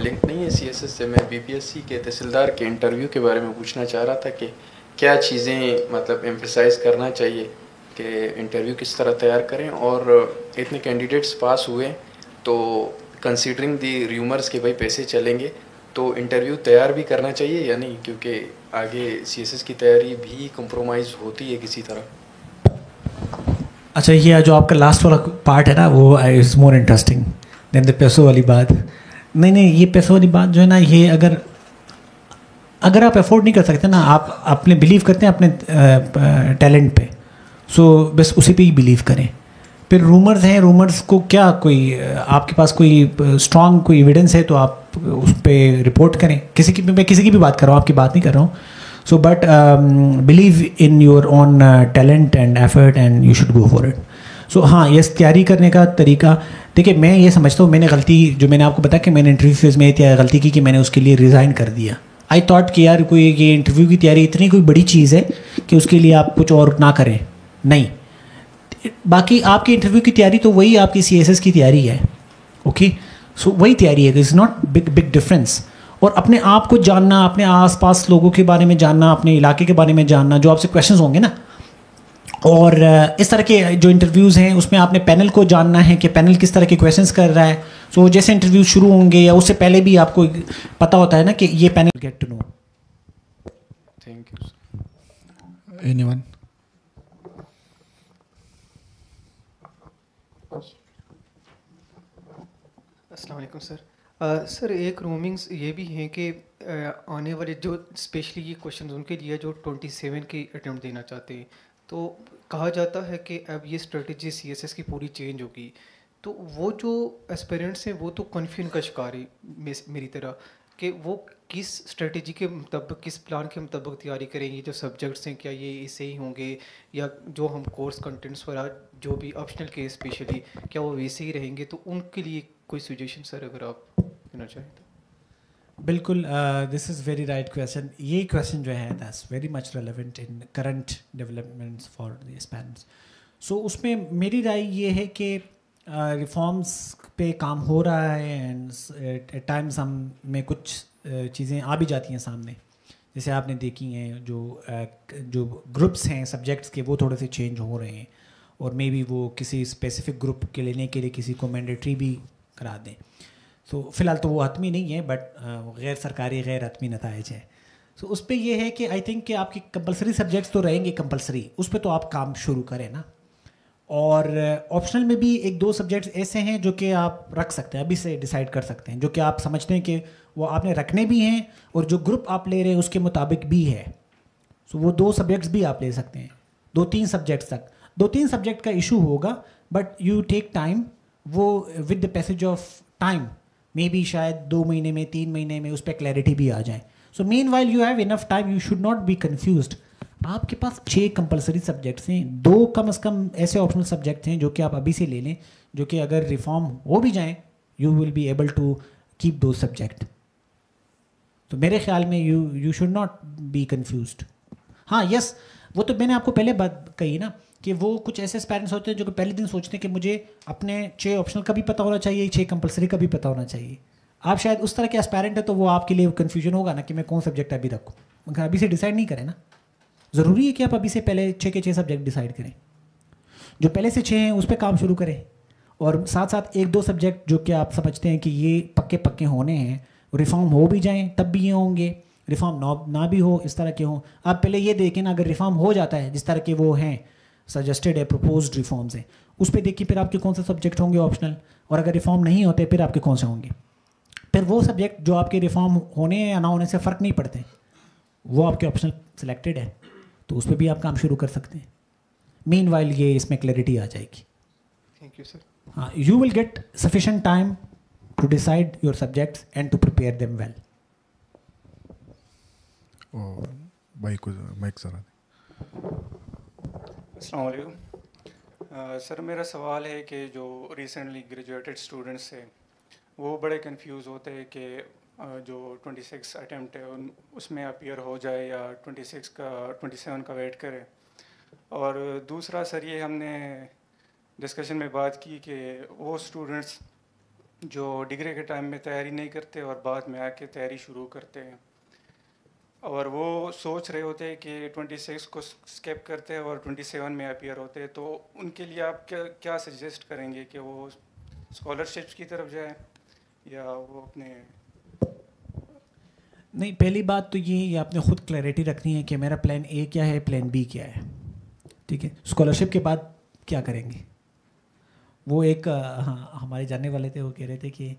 लिंक नहीं है CSS से। मैं BPSC के तहसीलदार के इंटरव्यू के बारे में पूछना चाह रहा था कि क्या चीज़ें मतलब एम्फसाइज़ करना चाहिए कि इंटरव्यू किस तरह तैयार करें, और इतने कैंडिडेट्स पास हुए तो कंसीडरिंग दी र्यूमर्स के भाई पैसे चलेंगे, तो इंटरव्यू तैयार भी करना चाहिए या नहीं, क्योंकि आगे सीएसएस की तैयारी भी कंप्रोमाइज़ होती है किसी तरह। अच्छा, ये जो आपका लास्ट वाला पार्ट है ना, वो is more interesting than the पैसों वाली बात। नहीं, ये पैसों वाली बात जो है ना, ये अगर आप अफोर्ड नहीं कर सकते ना, आप अपने बिलीव करते हैं अपने टैलेंट पे, सो बस उसी पे ही बिलीव करें। फिर रूमर्स हैं, रूमर्स को क्या, कोई आपके पास कोई स्ट्रॉन्ग कोई एविडेंस है तो आप उस पर रिपोर्ट करें। मैं किसी की भी बात कर रहा हूँ, आपकी बात नहीं कर रहा हूँ। So but believe in your own talent and effort and you should go for it. So हाँ, ये तैयारी करने का तरीका, देखिए मैं ये समझता हूँ, मैंने गलती, जो मैंने आपको बताया कि मैंने इंटरव्यू फेज़ में गलती की कि मैंने उसके लिए रिज़ाइन कर दिया। आई थॉट कि यार कोई ये इंटरव्यू की तैयारी इतनी कोई बड़ी चीज़ है कि उसके लिए आप कुछ और ना करें। नहीं, बाकी आपकी इंटरव्यू की तैयारी तो वही आपकी सीएसएस की तैयारी है। ओके, सो वही तैयारी है, इज़ नॉट बिग डिफरेंस। और अपने आप को जानना, अपने आसपास लोगों के बारे में जानना, अपने इलाके के बारे में जानना, जो आपसे क्वेश्चंस होंगे ना, और इस तरह के जो इंटरव्यूज़ हैं उसमें आपने पैनल को जानना है कि पैनल किस तरह के क्वेश्चंस कर रहा है। सो जैसे इंटरव्यू शुरू होंगे या उससे पहले भी आपको पता होता है ना कि ये panel get to know. Thank you. Anyone? अस्सलाम वालेकुम सर। सर एक रूमिंग्स ये भी हैं कि आने वाले जो स्पेशली ये क्वेश्चन उनके लिए जो 27 की अटैम्प्ट देना चाहते हैं, तो कहा जाता है कि अब ये स्ट्रेटजी सीएसएस की पूरी चेंज होगी, तो वो जो एस्पिरेंट्स हैं वो तो कन्फ्यूजन का शिकार है मेरी तरह, कि वो किस स्ट्रेटजी के मुताबिक, किस प्लान के मुताबिक तैयारी करेंगे। जो सब्जेक्ट्स हैं क्या ये इससे ही होंगे, या जो हम कोर्स कंटेंट्स वगैरह जो भी ऑप्शनल के स्पेशली क्या वो वैसे ही रहेंगे। तो उनके लिए कोई सजेशन सर अगर आप देना चाहें तो। बिल्कुल, this is very right question. ये क्वेश्चन जो है that's very much relevant in current developments for the aspirants. So उसमें मेरी राय ये है कि रिफॉर्म्स पे काम हो रहा है एंड एट टाइम्स हम में कुछ चीज़ें आ भी जाती हैं सामने, जैसे आपने देखी हैं जो ग्रुप्स हैं सब्जेक्ट्स के वो थोड़े से चेंज हो रहे हैं, और मे बी वो किसी स्पेसिफिक ग्रुप के लेने के लिए किसी को मैंडेटरी भी करा दें। तो फ़िलहाल तो वो हतमी नहीं है, बट गैर सरकारी गैर हतमी नताइज है। सो उस पर यह है कि आई थिंक कि आपकी कंपलसरी सब्जेक्ट्स तो रहेंगे कंपलसरी, उस पर तो आप काम शुरू करें ना। और ऑप्शनल में भी एक दो सब्जेक्ट्स ऐसे हैं जो कि आप रख सकते हैं, अभी से डिसाइड कर सकते हैं, जो कि आप समझते हैं कि वो आपने रखने भी हैं और जो ग्रुप आप ले रहे हैं उसके मुताबिक भी है। सो वो दो सब्जेक्ट्स भी आप ले सकते हैं, 2-3 सब्जेक्ट्स तक। 2-3 सब्जेक्ट का इशू होगा, बट यू टेक टाइम, वो with the passage of time may be शायद 2 महीने में 3 महीने में उस पर क्लैरिटी भी आ जाए। So mean while you have enough time, you should not be confused. आपके पास 6 कंपलसरी सब्जेक्ट्स हैं, 2 कम से कम ऐसे ऑप्शनल सब्जेक्ट्स हैं जो कि आप अभी से ले लें, जो कि अगर रिफॉर्म हो भी जाएं you will be able to keep two subject. तो मेरे ख्याल में you should not be confused. हाँ यस, वो तो मैंने आपको पहले बात कही ना कि वो कुछ ऐसे पेरेंट्स होते हैं जो कि पहले दिन सोचते हैं कि मुझे अपने 6 ऑप्शनल का भी पता होना चाहिए, 6 कंपलसरी का भी पता होना चाहिए। आप शायद उस तरह के एस्पायरेंट है तो वो आपके लिए कन्फ्यूजन होगा ना कि मैं कौन सब्जेक्ट अभी रखूँ, मगर अभी से डिसाइड नहीं करें ना। ज़रूरी है कि आप अभी से पहले 6 के 6 सब्जेक्ट डिसाइड करें, जो पहले से 6 हैं उस पर काम शुरू करें, और साथ साथ 1-2 सब्जेक्ट जो कि आप समझते हैं कि ये पक्के पक्के होने हैं, रिफॉर्म हो भी जाएं तब भी ये होंगे, रिफॉर्म ना भी हो इस तरह के हों। आप पहले ये देखें ना, अगर रिफॉर्म हो जाता है जिस तरह के वो हैं सजेस्टेड है, प्रपोज्ड रिफॉर्म्स हैं, उस पर देखिए फिर आपके कौन से सब्जेक्ट होंगे ऑप्शनल, और अगर रिफॉर्म नहीं होते फिर आपके कौन से होंगे। फिर वो सब्जेक्ट जो आपके रिफॉर्म होने या ना होने से फ़र्क नहीं पड़ते, वो आपके ऑप्शनल सिलेक्टेड है, तो उस पर भी आप काम शुरू कर सकते हैं। मीनवाइल ये इसमें क्लैरिटी आ जाएगी। Thank you sir. हाँ, you will get sufficient time to decide your subjects and to prepare them well. भाई कुछ माइक सर। अस्सलाम वालेकुम सर, मेरा सवाल है कि जो रिसेंटली ग्रेजुएटेड स्टूडेंट्स हैं वो बड़े कंफ्यूज होते हैं कि जो 26 अटैम्प्ट है उसमें अपीयर हो जाए या 27 का वेट करें। और दूसरा सर, ये हमने डिस्कशन में बात की कि वो स्टूडेंट्स जो डिग्री के टाइम में तैयारी नहीं करते और बाद में आके तैयारी शुरू करते हैं, और वो सोच रहे होते हैं कि 26 को स्किप करते हैं और 27 में अपीयर होते हैं, तो उनके लिए आप क्या सजेस्ट करेंगे कि वो स्कॉलरशिप्स की तरफ जाए या वो अपने नहीं, पहली बात तो ये आपने ख़ुद क्लैरिटी रखनी है कि मेरा प्लान ए क्या है, प्लान बी क्या है, ठीक है। स्कॉलरशिप के बाद क्या करेंगे? वो एक हाँ हमारे जानने वाले थे, वो कह रहे थे कि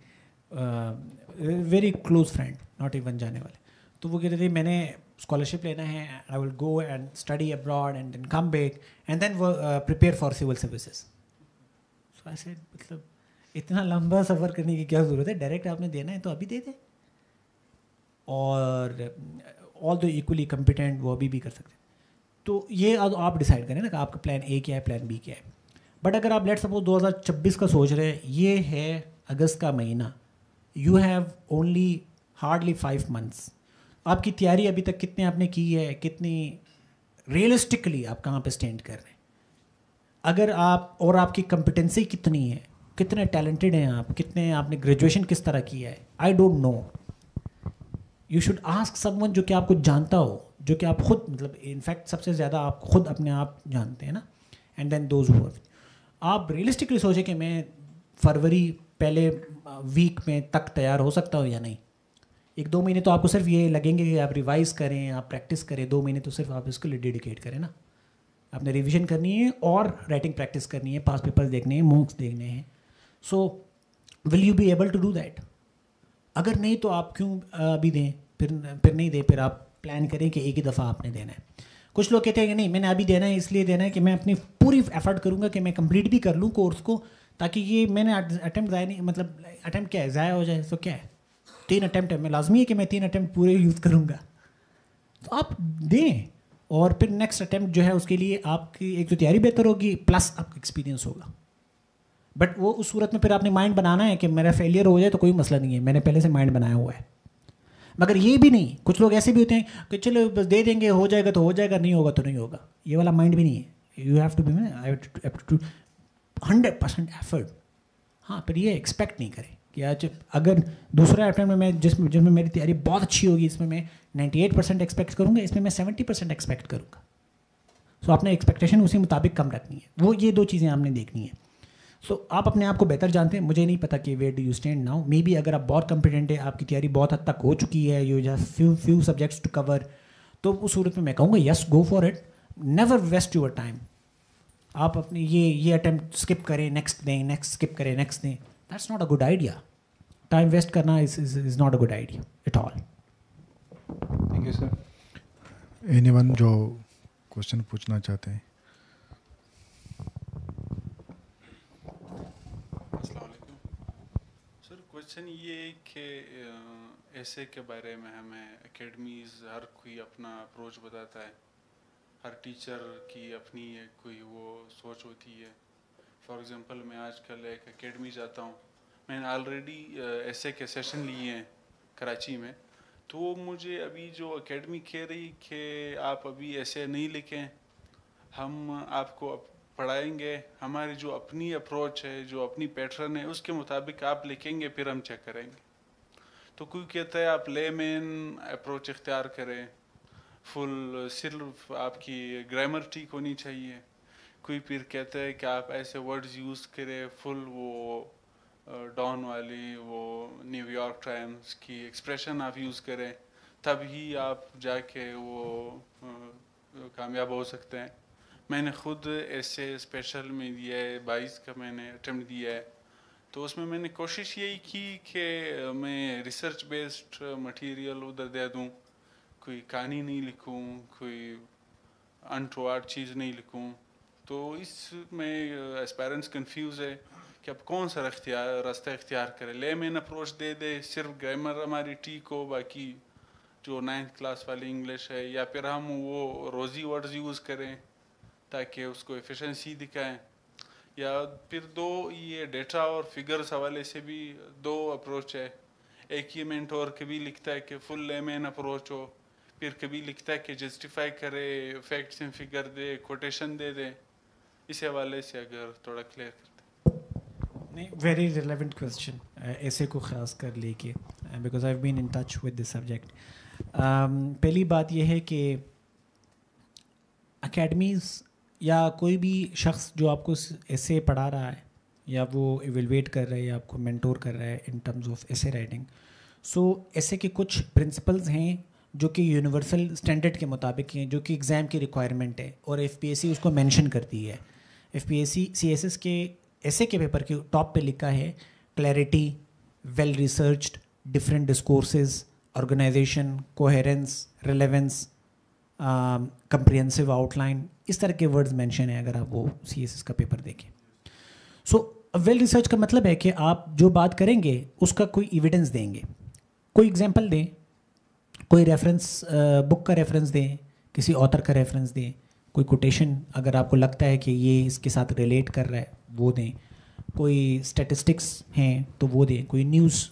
very close friend, not even जाने वाले, तो वो कह रहे थे मैंने स्कॉलरशिप लेना है, I will go and study abroad and then come back and then prepare for civil services. So I said मतलब इतना लंबा सफ़र करने की क्या ज़रूरत है, डायरेक्ट आपने देना है तो अभी दे दें, और ऑल दो इक्वली कम्पिटेंट वो अभी भी कर सकते हैं। तो ये आप डिसाइड करें ना कि आपका प्लान ए क्या है, प्लान बी क्या है। बट अगर आप लेट सपोज 2026 का सोच रहे हैं, ये है अगस्त का महीना, you have only hardly 5 months, आपकी तैयारी अभी तक कितने आपने की है, कितनी रियलिस्टिकली आप कहाँ पे स्टैंड कर रहे हैं, अगर आप और आपकी कम्पिटेंसी कितनी है, कितने टैलेंटेड हैं आप, कितने आपने ग्रेजुएशन किस तरह किया है, आई don't no. You should ask someone जो कि आपको जानता हो, जो कि आप खुद मतलब इनफैक्ट सबसे ज़्यादा आप खुद अपने आप जानते हैं ना, एंड देन दोज हु आप रियलिस्टिकली सोचें कि मैं फरवरी पहले वीक में तक तैयार हो सकता हूँ या नहीं। 1-2 महीने तो आपको सिर्फ ये लगेंगे कि आप रिवाइज करें, आप प्रैक्टिस करें, 2 महीने तो सिर्फ आप इसके लिए डेडिकेट करें ना। आपने रिवीजन करनी है और राइटिंग प्रैक्टिस करनी है, पास पेपर्स देखने हैं, मॉक्स देखने हैं। So will you be able to do that? अगर नहीं तो आप क्यों अभी दें, फिर नहीं दें, फिर आप प्लान करें कि एक ही दफ़ा आपने देना है। कुछ लोग कहते हैं कि नहीं मैंने अभी देना है, इसलिए देना है कि मैं अपनी पूरी एफर्ट करूँगा कि मैं कंप्लीट भी कर लूँ कोर्स को, ताकि ये मैंने अटैम्प्ट ज़ाया नहीं, मतलब अटैम्प्ट क्या है, ज़ाया हो जाए तो क्या है, 3 अटैम्प्ट है, मैं लाजमी है कि मैं 3 अटैम्प्ट पूरे यूज़ करूँगा। तो आप दें और फिर नेक्स्ट अटैम्प्ट जो है उसके लिए आपकी एक तो तैयारी बेहतर होगी, प्लस आपका एक्सपीरियंस होगा। बट वो उस सूरत में फिर आपने माइंड बनाना है कि मेरा फेलियर हो जाए तो कोई मसला नहीं है, मैंने पहले से माइंड बनाया हुआ है। मगर ये भी नहीं, कुछ लोग ऐसे भी होते हैं कि चलो बस दे देंगे, हो जाएगा तो हो जाएगा, नहीं होगा तो नहीं होगा, ये वाला माइंड भी नहीं है। You have to be 100% effort. हाँ, पर ये एक्सपेक्ट नहीं करें कि आज अगर दूसरा अटैम्प्ट में मैं जिसमें मेरी तैयारी बहुत अच्छी होगी, इसमें मैं 98% एक्सपेक्ट करूँगा, इसमें मैं 70% एक्सपेक्ट करूँगा। सो आपने एक्सपेक्टेशन उसी मुताबिक कम रखनी है, वो ये 2 चीज़ें आपने देखनी है। सो आप अपने आप को बेहतर जानते हैं, मुझे नहीं पता कि where do you stand now. Maybe अगर आप बहुत कॉम्पिटेंट है, आपकी तैयारी बहुत हद तक हो चुकी है, you just few subjects to cover, तो उस सूरत में मैं कहूँगा yes, go for it, never waste your time. आप अपने ये अटैम्प्ट स्किप करें, नेक्स्ट दें, नेक्स्ट स्किप करें, नेक्स्ट दें, that's not a good idea. Time waste करना is not a good idea at all. Thank you sir. Anyone जो क्वेश्चन पूछना चाहते हैं? सर क्वेश्चन ये है कि ऐसे के बारे में हमें एकेडमीज़ हर कोई अपना अप्रोच बताता है, हर टीचर की अपनी कोई वो सोच होती है। फॉर एग्जांपल मैं आजकल एक एकेडमी जाता हूँ, मैंने ऑलरेडी ऐसे के सेशन लिए हैं कराची में, तो मुझे अभी जो एकेडमी कह रही कि आप अभी ऐसे नहीं लिखें, हम आपको पढ़ाएंगे, हमारी जो अपनी अप्रोच है, जो अपनी पैटर्न है, उसके मुताबिक आप लिखेंगे, फिर हम चेक करेंगे। तो कोई कहता है आप लेमैन अप्रोच इख्तियार करें, फुल सिर्फ आपकी ग्रामर ठीक होनी चाहिए। कोई फिर कहता है कि आप ऐसे वर्ड्स यूज़ करें, फुल वो डॉन वाली वो न्यूयॉर्क टाइम्स की एक्सप्रेशन आप यूज़ करें, तभी आप जाके वो कामयाब हो सकते हैं। मैंने खुद ऐसे स्पेशल में दिया है, 22 का मैंने अटेम्प्ट दिया है, तो उसमें मैंने कोशिश यही की कि मैं रिसर्च बेस्ड मटेरियल उधर दे दूं, कोई कहानी नहीं लिखूं, कोई अनटोवर्ड चीज़ नहीं लिखूं। तो इसमें एस्पायरेंट्स कंफ्यूज है कि अब कौन सा रास्ता इख्तियार करें। लेमैन अप्रोच दे दे, सिर्फ ग्रामर हमारी ठीक हो, बाकी जो 9th क्लास वाली इंग्लिश है, या फिर हम वो रोज़ी वर्ड्स यूज़ करें ताकि उसको एफिशिएंसी दिखाएं, या फिर 2 ये डेटा और फिगर्स हवाले से भी 2 अप्रोच है। एक ये मेंटोर कभी लिखता है कि फुल लेमैन अप्रोच हो, फिर कभी लिखता है कि जस्टिफाई करे, फैक्ट्स एंड फिगर दे, कोटेशन दे दे। इस हवाले से अगर थोड़ा क्लियर करते। नहीं, वेरी रिलेवेंट क्वेश्चन ऐसे को ख़ास कर लेके, because I have been in touch with this subject. पहली बात यह है कि अकेडमीज़ या कोई भी शख्स जो आपको ऐसे पढ़ा रहा है, या वो एवेलुएट कर रहा है, या आपको मेंटोर कर रहा है इन टर्म्स ऑफ ऐसे राइटिंग, सो ऐसे के कुछ प्रिंसिपल्स हैं जो कि यूनिवर्सल स्टैंडर्ड के मुताबिक हैं, जो कि एग्ज़ाम की रिक्वायरमेंट है और एफपीएससी उसको मेंशन करती है। एफपीएससी सीएसएस के ऐसे के पेपर के टॉप पे लिखा है clarity, well researched, different discourses, organization, coherence, relevance, comprehensive outline, इस तरह के वर्ड्स मेंशन है अगर आप वो सीएसएस का पेपर देखें। सो वेल रिसर्च का मतलब है कि आप जो बात करेंगे उसका कोई एविडेंस देंगे, कोई एग्जांपल दें, कोई रेफरेंस बुक का रेफरेंस दें, किसी ऑथर का रेफरेंस दें, कोई कोटेशन अगर आपको लगता है कि ये इसके साथ रिलेट कर रहा है वो दें, कोई स्टैटिस्टिक्स हैं तो वो दें, कोई न्यूज़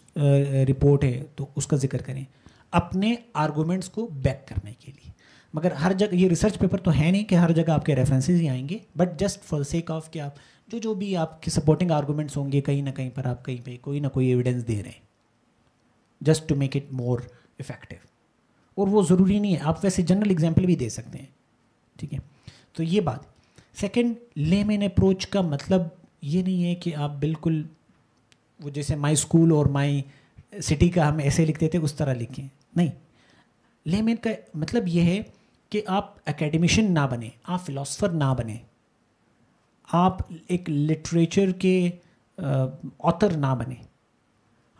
रिपोर्ट है तो उसका जिक्र करें अपने आर्गूमेंट्स को बैक करने के लिए। मगर हर जगह ये रिसर्च पेपर तो है नहीं कि हर जगह आपके रेफरेंसेस ही आएंगे, but just for sake of कि आप जो भी आपके सपोर्टिंग आर्गूमेंट्स होंगे कहीं ना कहीं पर आप कहीं पे कोई ना कोई एविडेंस दे रहे हैं just to make it more effective. और वो ज़रूरी नहीं है, आप वैसे जनरल एग्जाम्पल भी दे सकते हैं, ठीक है। तो ये बात। सेकंड, लेमैन अप्रोच का मतलब ये नहीं है कि आप बिल्कुल वो जैसे माई स्कूल और माई सिटी का हम ऐसे लिखते थे उस तरह लिखें, नहीं। लेमैन का मतलब ये है कि आप एकेडमिशियन ना बने, आप फिलोसफर ना बने, आप एक लिटरेचर के ऑथर ना बने,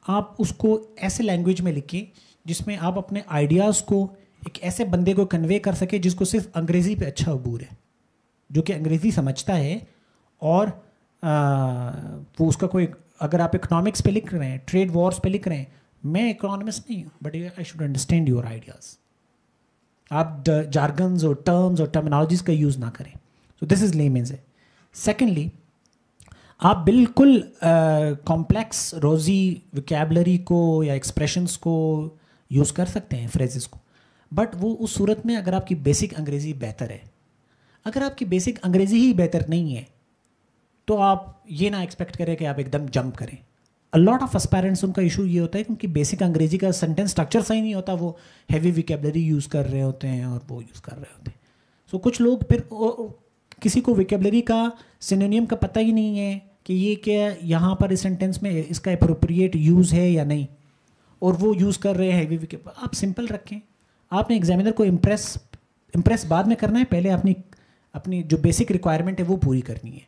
आप उसको ऐसे लैंग्वेज में लिखें जिसमें आप अपने आइडियाज़ को एक ऐसे बंदे को कन्वे कर सके जिसको सिर्फ अंग्रेज़ी पे अच्छा अबूर है, जो कि अंग्रेज़ी समझता है और वो उसका कोई, अगर आप इकोनॉमिक्स पे लिख रहे हैं, ट्रेड वॉर्स पे लिख रहे हैं, मैं इकोनॉमिस्ट नहीं हूँ but I should understand your ideas. आप जार्गन्स और टर्म्स और टर्मिनोलॉजीज का यूज़ ना करें। सो दिस इज़ लेमेन्स है। सेकेंडली, आप बिल्कुल कॉम्प्लेक्स रोज़ी वोकैबुलरी को या एक्सप्रेशंस को यूज़ कर सकते हैं, फ्रेजेस को, बट वो उस सूरत में अगर आपकी बेसिक अंग्रेज़ी बेहतर है। अगर आपकी बेसिक अंग्रेज़ी ही बेहतर नहीं है तो आप ये ना एक्सपेक्ट करें कि आप एकदम जंप करें। अ लॉट ऑफ एस्पायरेंट्स, उनका इशू ये होता है कि उनकी बेसिक अंग्रेज़ी का सेंटेंस स्ट्रक्चर सही नहीं होता, वो हैवी वोकैबुलरी यूज़ कर रहे होते हैं और वो यूज़ कर रहे होते हैं। सो कुछ लोग फिर किसी को वोकैबुलरी का सिनोनियम का पता ही नहीं है कि ये क्या यहाँ पर इस सेंटेंस में इसका एप्रोप्रिएट यूज़ है या नहीं, और वो यूज़ कर रहे हैं हैवी वोकैबुलरी। आप सिंपल रखें। आपने एग्जामिनर को इम्प्रेस बाद में करना है, पहले अपनी जो बेसिक रिक्वायरमेंट है वो पूरी करनी है।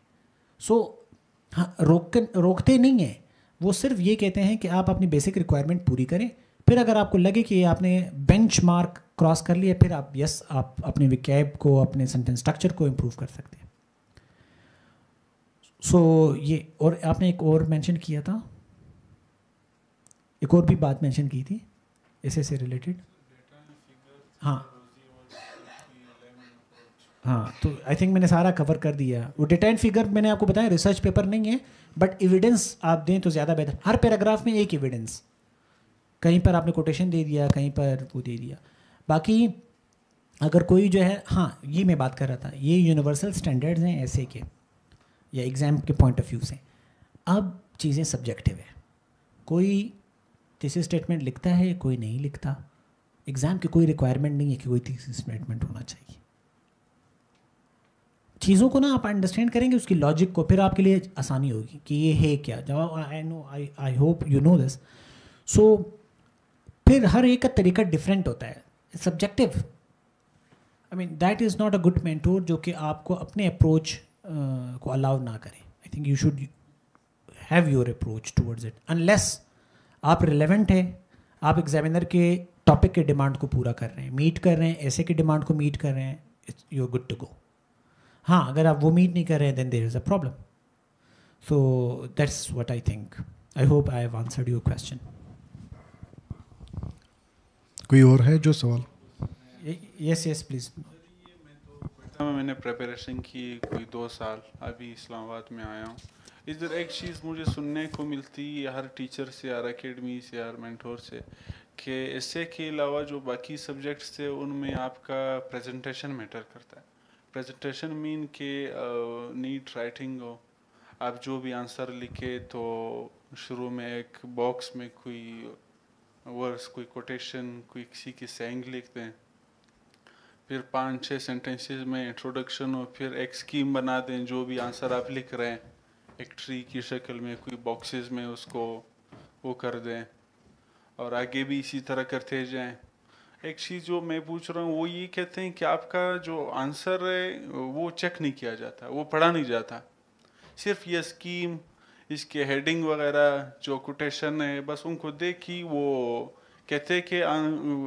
सो हाँ, रोकते नहीं हैं, वो सिर्फ ये कहते हैं कि आप अपनी बेसिक रिक्वायरमेंट पूरी करें, फिर अगर आपको लगे कि आपने बेंच मार्क क्रॉस कर लिया, फिर आप अपने वोकैब को, अपने सेंटेंस स्ट्रक्चर को इम्प्रूव कर सकते हैं। सो ये, और आपने एक और मेंशन किया था, एक और भी बात मेंशन की थी ऐसे से रिलेटेड। हाँ हाँ, तो आई थिंक मैंने सारा कवर कर दिया। वो डेटा एंड फिगर मैंने आपको बताया रिसर्च पेपर नहीं है, बट एविडेंस आप दें तो ज़्यादा बेहतर। हर पैराग्राफ में एक एविडेंस, कहीं पर आपने कोटेशन दे दिया, कहीं पर वो दे दिया। बाकी अगर कोई जो है, हाँ ये मैं बात कर रहा था, ये यूनिवर्सल स्टैंडर्ड्स हैं ऐसे के या एग्ज़ाम के पॉइंट ऑफ व्यू से। अब चीज़ें सब्जेक्टिव है, कोई थीसिस स्टेटमेंट लिखता है, कोई नहीं लिखता। एग्ज़ाम की कोई रिक्वायरमेंट नहीं है कि कोई थीसिस स्टेटमेंट होना चाहिए। चीज़ों को ना आप अंडरस्टैंड करेंगे, उसकी लॉजिक को, फिर आपके लिए आसानी होगी कि ये है क्या। जब I hope you know this. So फिर हर एक का तरीका डिफरेंट होता है, subjective. I mean that is not a good mentor जो कि आपको अपने अप्रोच को अलाउ ना करें। I think you should have your approach towards it, unless आप रिलेवेंट है, आप एग्जामिनर के टॉपिक के डिमांड को पूरा कर रहे हैं, मीट कर रहे हैं, ऐसे के डिमांड को मीट कर रहे हैं, you are good to go. हाँ, अगर आप वो मीट नहीं कर रहे हैं, then there is a problem. So that's what I think. I hope I have answered your question. कोई और है जो सवाल? Yes please. मैंने प्रिपरेशन की कोई 2 साल, अभी इस्लामाबाद में आया हूँ। इधर एक चीज़ मुझे सुनने को मिलती है हर टीचर से, हर अकेडमी से, हर मेंटोर से, कि इससे के अलावा जो बाकी सब्जेक्ट्स थे उनमें आपका प्रेजेंटेशन मैटर करता है। प्रेजेंटेशन मीन के नीट राइटिंग हो, आप जो भी आंसर लिखे तो शुरू में एक बॉक्स में कोई वर्ड्स, कोई कोटेशन, कोई किसी की सेइंग लिखते हैं, फिर 5-6 सेंटेंसेस में इंट्रोडक्शन हो, फिर एक स्कीम बना दें जो भी आंसर आप लिख रहे हैं एक ट्री की शक्ल में, कोई बॉक्सेस में उसको वो कर दें, और आगे भी इसी तरह करते जाएं। एक चीज़ जो मैं पूछ रहा हूँ वो ये कहते हैं कि आपका जो आंसर है वो चेक नहीं किया जाता, वो पढ़ा नहीं जाता, सिर्फ ये स्कीम, इसके हेडिंग वगैरह जो कोटेशन है बस उनको देखी वो कहते हैं कि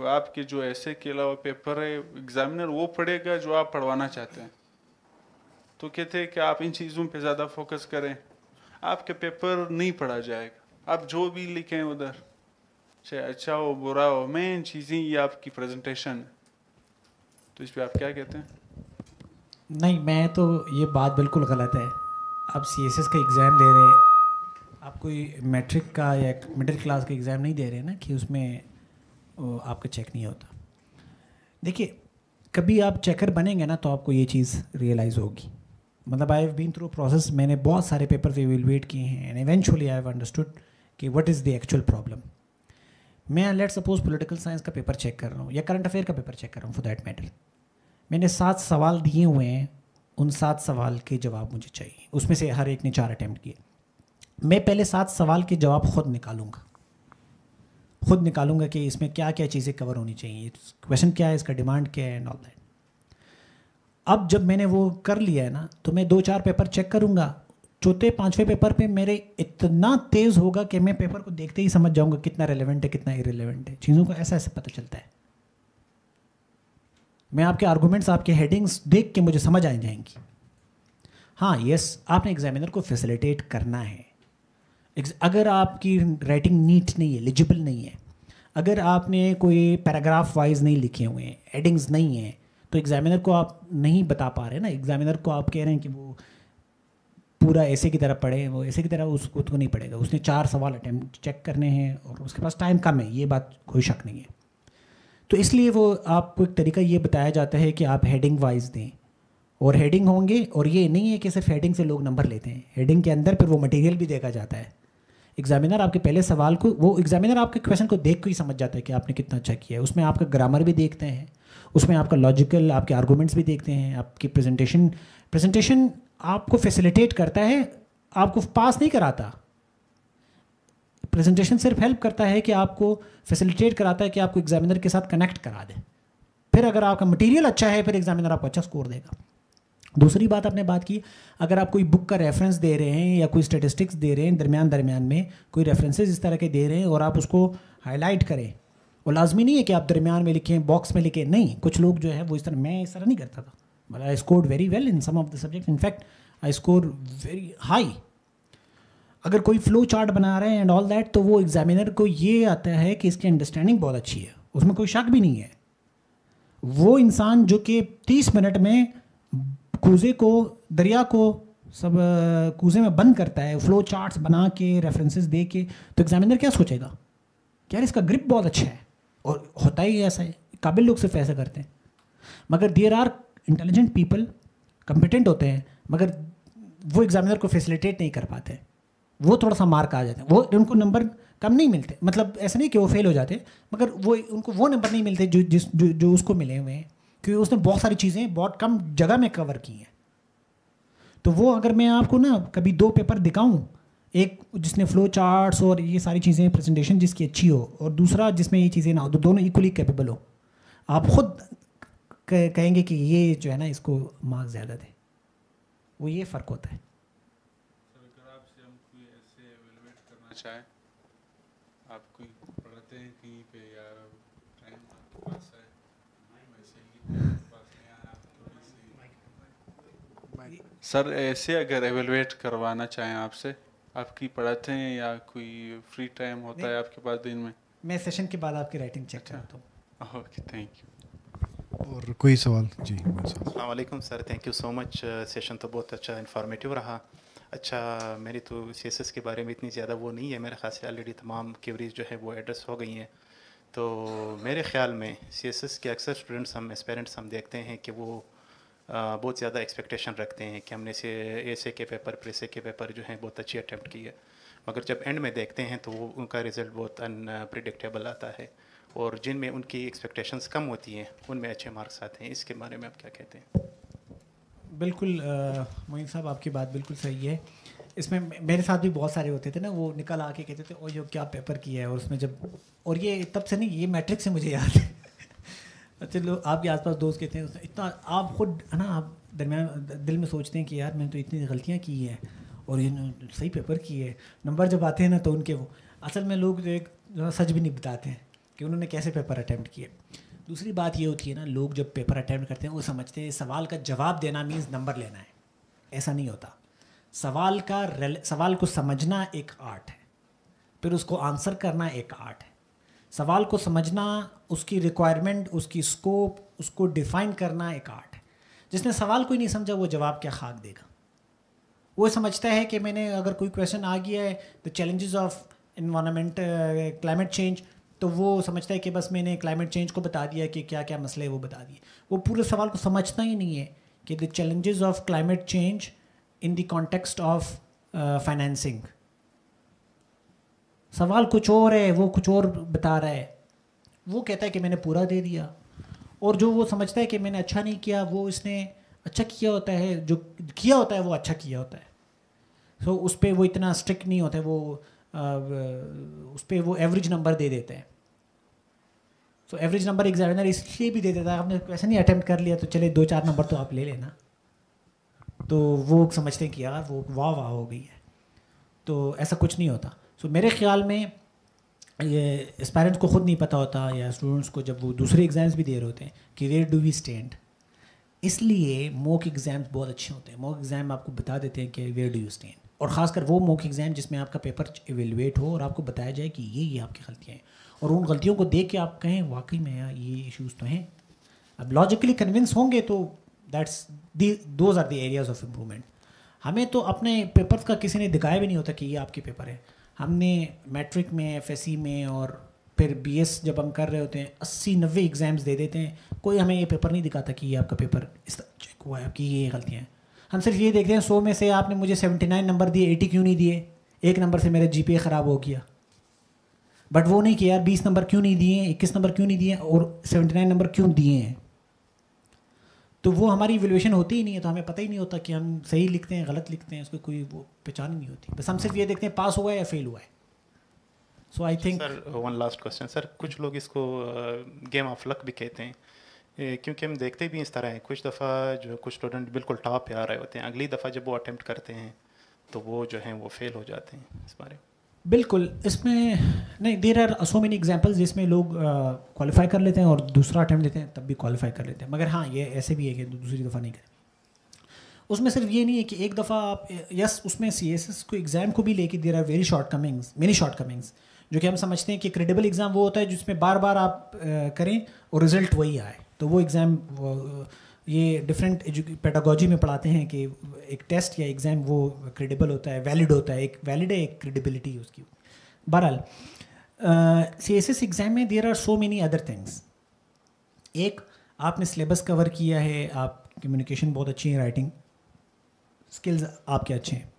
आपके जो ऐसे के अलावा पेपर है एग्जामिनर वो पढ़ेगा जो आप पढ़वाना चाहते हैं। तो कहते हैं कि आप इन चीज़ों पे ज़्यादा फोकस करें, आपके पेपर नहीं पढ़ा जाएगा, आप जो भी लिखें उधर चाहे अच्छा हो बुरा हो, मेन चीज़ें ये आपकी प्रेजेंटेशन है। तो इस पर आप क्या कहते हैं? नहीं, मैं तो ये बात बिल्कुल गलत है। आप CSS का एग्ज़ाम दे रहे हैं, आप कोई मैट्रिक का या मिडिल क्लास का एग्ज़ाम नहीं दे रहे ना कि उसमें आपका चेक नहीं होता। देखिए, कभी आप चेकर बनेंगे ना तो आपको ये चीज़ रियलाइज़ होगी। मतलब I have been through process, मैंने बहुत सारे पेपर एवेलुएट किए हैं and eventually I have understood कि what is the actual problem. मैं लेट सपोज पॉलिटिकल साइंस का पेपर चेक कर रहा हूँ या करंट अफेयर का पेपर चेक कर रहा हूँ फॉर दैट मैटर, मैंने 7 सवाल दिए हुए हैं, उन 7 सवाल के जवाब मुझे चाहिए, उसमें से हर एक ने 4 अटैम्प्ट किए। मैं पहले 7 सवाल के जवाब खुद निकालूंगा कि इसमें क्या क्या चीज़ें कवर होनी चाहिए, क्वेश्चन क्या है, इसका डिमांड क्या है एंड ऑल दैट। अब जब मैंने वो कर लिया है ना तो मैं 2-4 पेपर चेक करूँगा, चौथे 5वें पेपर पे मेरे इतना तेज़ होगा कि मैं पेपर को देखते ही समझ जाऊँगा कितना रेलेवेंट है कितना इरेलेवेंट है, चीज़ों को ऐसा ऐसे पता चलता है। मैं आपके आर्गूमेंट्स, आपके हेडिंग्स देख के मुझे समझ आ जाएंगी। हाँ यस, आपने एग्जामिनर को फैसिलिटेट करना है। अगर आपकी राइटिंग नीट नहीं है, लिजिबल नहीं है, अगर आपने कोई पैराग्राफ वाइज नहीं लिखे हुए हैं, हेडिंग्स नहीं है, तो एग्जामिनर को आप नहीं बता पा रहे ना। एग्जामिनर को आप कह रहे हैं कि वो पूरा ऐसे की तरह पढ़े, वो ऐसे की तरह उसको तो नहीं पढ़ेगा। उसने 4 सवाल अटैम्प्ट चेक करने हैं और उसके पास टाइम कम है, ये बात कोई शक नहीं है। तो इसलिए वो आपको एक तरीका ये बताया जाता है कि आप हेडिंग वाइज दें, और हेडिंग होंगे, और ये नहीं है कि सिर्फ हेडिंग से लोग नंबर लेते हैं, हेडिंग के अंदर फिर वो मटेरियल भी देखा जाता है। एग्जामिनर आपके पहले सवाल को, वो एग्जामिनर आपके क्वेश्चन को देख के ही समझ जाता है कि आपने कितना अच्छा किया है। उसमें आपका ग्रामर भी देखते हैं, उसमें आपका लॉजिकल, आपके आर्गूमेंट्स भी देखते हैं, आपकी प्रेजेंटेशन आपको फैसिलिटेट करता है, आपको पास नहीं कराता। प्रेजेंटेशन सिर्फ हेल्प करता है कि आपको फैसिलिटेट कराता है कि आपको एग्जामिनर के साथ कनेक्ट करा दे। फिर अगर आपका मटेरियल अच्छा है फिर एग्जामिनर आपको अच्छा स्कोर देगा। दूसरी बात आपने बात की, अगर आप कोई बुक का रेफरेंस दे रहे हैं या कोई स्टेटिस्टिक्स दे रहे हैं, दरमियान में कोई रेफरेंसेस इस तरह के दे रहे हैं और आप उसको हाईलाइट करें, और लाजमी नहीं है कि आप दरमियान में लिखें, बॉक्स में लिखें, नहीं। कुछ लोग जो है वो इस तरह, मैं इस तरह नहीं करता था, but I scored very well in some of the subject, in fact I score very high. अगर कोई फ्लो चार्ट बना रहे हैं एंड ऑल दैट, तो वो एग्जामिनर को ये आता है कि इसकी अंडरस्टैंडिंग बहुत अच्छी है, उसमें कोई शक भी नहीं है। वो इंसान जो कि 30 मिनट में कूजे को, दरिया को सब कूजे में बंद करता है, फ्लो चार्ट्स बना के, रेफरेंसेस दे के, तो एग्जामिनर क्या सोचेगा कि यार इसका ग्रिप बहुत अच्छा है, और होता ही ऐसा है, काबिल लोग सिर्फ ऐसा करते हैं। मगर there are intelligent people, competent होते हैं, मगर वो एग्जामिनर को फैसिलिटेट नहीं कर पाते, वो थोड़ा सा मार्क आ जाते हैं, वो उनको नंबर कम नहीं मिलते, मतलब ऐसा नहीं कि वो फेल हो जाते, मगर वो उनको वो नंबर नहीं मिलते जो उसको मिले हुए हैं, क्योंकि उसने बहुत सारी चीज़ें बहुत कम जगह में कवर की हैं। तो वो अगर मैं आपको ना कभी 2 पेपर दिखाऊं, एक जिसने फ्लो चार्ट्स और ये सारी चीज़ें, प्रेजेंटेशन जिसकी अच्छी हो, और दूसरा जिसमें ये चीज़ें ना हो, तो दोनों इक्वली कैपेबल हो, आप खुद कहेंगे कि ये जो है ना इसको मार्क्स ज़्यादा थे। वो ये फ़र्क होता है। अगर आपसे हम कोई ऐसे एवेलुएट करना चाहें, आप कोई पढ़ाते हैं कहीं पे या टाइम आपके पास है, वैसे ही पास में आप थोड़ी सी सर ऐसे अगर एवेलुएट करवाना चाहें आपसे, आप की पढ़ाते हैं या कोई फ्री टाइम होता है आपके पास दिन में? मैं सेशन के बाद आपकी राइटिंग चेक करता हूँ। Okay, thank you. और कोई सवाल? जी अस्सलाम वालेकुम sir, thank you so much. Session तो बहुत अच्छा इन्फॉर्मेटिव रहा। अच्छा, मेरी तो CSS के बारे में इतनी ज़्यादा वो नहीं है, मेरे ख्याल से ऑलरेडी तमाम क्वेरीज जो है वो एड्रेस हो गई हैं। तो मेरे ख्याल में CSS के अक्सर स्टूडेंट्स, हम एस्पेरेंट्स हम देखते हैं कि वो बहुत ज़्यादा एक्सपेक्टेशन रखते हैं कि हमने ऐसे के पेपर, प्रेसे के पेपर जो हैं बहुत अच्छी अटैम्प्ट की है, मगर जब एंड में देखते हैं तो वो उनका रिज़ल्ट बहुत अनप्रिडिक्टेबल आता है, और जिनमें उनकी एक्सपेक्टेशंस कम होती हैं उनमें अच्छे मार्क्स आते हैं। इसके बारे में आप क्या कहते हैं? बिल्कुल मोइन साहब, आपकी बात बिल्कुल सही है। इसमें मेरे साथ भी बहुत सारे होते थे ना, वो निकल आके कहते थे ओ ये क्या पेपर किया है, और उसमें जब, और ये तब से नहीं, ये मैट्रिक से मुझे याद है। अच्छा लोग आपके आसपास दोस्त कहते हैं इतना, आप खुद है ना, आप दरमियान दिल में सोचते हैं कि यार मैंने तो इतनी गलतियाँ की हैं और ये सही पेपर किए है, नंबर जब आते हैं ना तो उनके वो असल में लोग जो एक सच भी नहीं बताते हैं कि उन्होंने कैसे पेपर अटैम्प्ट किए। दूसरी बात ये होती है ना, लोग जब पेपर अटैम्प्ट करते हैं वो समझते हैं सवाल का जवाब देना मीन्स नंबर लेना है, ऐसा नहीं होता। सवाल को समझना एक आर्ट है, फिर उसको आंसर करना एक आर्ट है। सवाल को समझना, उसकी रिक्वायरमेंट, उसकी स्कोप, उसको डिफ़ाइन करना एक आर्ट है। जिसने सवाल को ही नहीं समझा वो जवाब क्या खाक देगा। वो समझता है कि मैंने अगर कोई क्वेश्चन आ गया है the challenges of environment climate change, तो वो समझता है कि बस मैंने क्लाइमेट चेंज को बता दिया कि क्या क्या मसले वो बता दिए। वो पूरे सवाल को समझता ही नहीं है कि the challenges of climate change in the context of financing. सवाल कुछ और है, वो कुछ और बता रहा है। वो कहता है कि मैंने पूरा दे दिया, और जो वो समझता है कि मैंने अच्छा नहीं किया, वो इसने अच्छा किया होता है, जो किया होता है वो अच्छा किया होता है। सो उस पर वो इतना स्ट्रिक्ट नहीं होता है, वो उस पर वो एवरेज नंबर दे देते हैं। सो एवरेज नंबर एग्जामिनर इसलिए भी दे देता है, आपने वैसे नहीं अटैम्प्ट कर लिया तो चले 2-4 नंबर तो आप ले लेना, तो वो समझते हैं कि यार वो वाह वाह हो गई है। तो ऐसा कुछ नहीं होता। सो मेरे ख्याल में ये इस पेरेंट्स को ख़ुद नहीं पता होता, या स्टूडेंट्स को जब वो दूसरे एग्ज़ाम्स भी दे रहे होते हैं कि वेयर डू वी स्टैंड। इसलिए मॉक एग्ज़ाम्स बहुत अच्छे होते हैं। मॉक एग्ज़ाम आपको बता देते हैं कि वेयर डू यू स्टैंड, और ख़ासकर वो मॉक एग्ज़ाम जिसमें आपका पेपर एवेलुएट हो और आपको बताया जाए कि ये आपकी गलतियाँ हैं, और उन गलतियों को देख के आप कहें वाकई में यार ये इश्यूज़ तो हैं। अब लॉजिकली कन्विंस होंगे तो those are the areas of improvement. हमें तो अपने पेपर्स का किसी ने दिखाया भी नहीं होता कि ये आपके पेपर है। हमने मैट्रिक में, एफएससी में और फिर बीएस जब हम कर रहे होते हैं 80-90 एग्ज़ाम्स दे देते हैं, कोई हमें ये पेपर नहीं दिखाता कि ये आपका पेपर इस तरह चेक हुआ है, आपकी ये गलतियाँ हैं। हम सिर्फ ये देखते हैं 100 में से आपने मुझे 79 नंबर दिए, 80 क्यों नहीं दिए, 1 नंबर से मेरा जीपीए ख़राब हो गया। बट वो नहीं कि यार 20 नंबर क्यों नहीं दिए, 21 नंबर क्यों नहीं दिए और 79 नंबर क्यों दिए हैं। तो वो हमारी इवैल्यूएशन होती ही नहीं है, तो हमें पता ही नहीं होता कि हम सही लिखते हैं गलत लिखते हैं, उसको कोई वो पहचान ही नहीं होती। बस हम सिर्फ ये देखते हैं पास हुआ है या फेल हुआ है। So I think sir one last question sir, कुछ लोग इसको गेम ऑफ लक भी कहते हैं, क्योंकि हम देखते भी इस तरह हैं। कुछ दफ़ा जो कुछ स्टूडेंट बिल्कुल टॉप पे आ रहे होते हैं, अगली दफ़ा जब वो अटेम्प्ट करते हैं तो वो जो हैं वो फेल हो जाते हैं। इस बारे में बिल्कुल, इसमें नहीं, there are so many examples जिसमें लोग क्वालिफाई कर लेते हैं और दूसरा अटेम्प्ट लेते हैं तब भी क्वालिफाई कर लेते हैं। मगर हाँ, ये ऐसे भी है कि दूसरी दफ़ा नहीं करें। उसमें सिर्फ ये नहीं है कि एक दफ़ा आप यस उसमें CSS को एग्ज़ाम को भी लेके there are very shortcomings, many shortcomings, जो कि हम समझते हैं कि क्रेडिबल एग्ज़ाम वो होता है जिसमें बार बार आप करें और रिज़ल्ट वही आए। तो वो एग्ज़ाम ये डिफरेंट पेडागोजी में पढ़ाते हैं कि एक टेस्ट या एग्ज़ाम वो क्रेडिबल होता है, वैलिड होता है, एक वैलिड है, एक क्रेडिबिलिटी उसकी। बहरहाल CSS एग्ज़ाम में there are so many other things. एक, आपने सिलेबस कवर किया है, आप कम्युनिकेशन बहुत अच्छी है, राइटिंग स्किल्स आपके अच्छे हैं,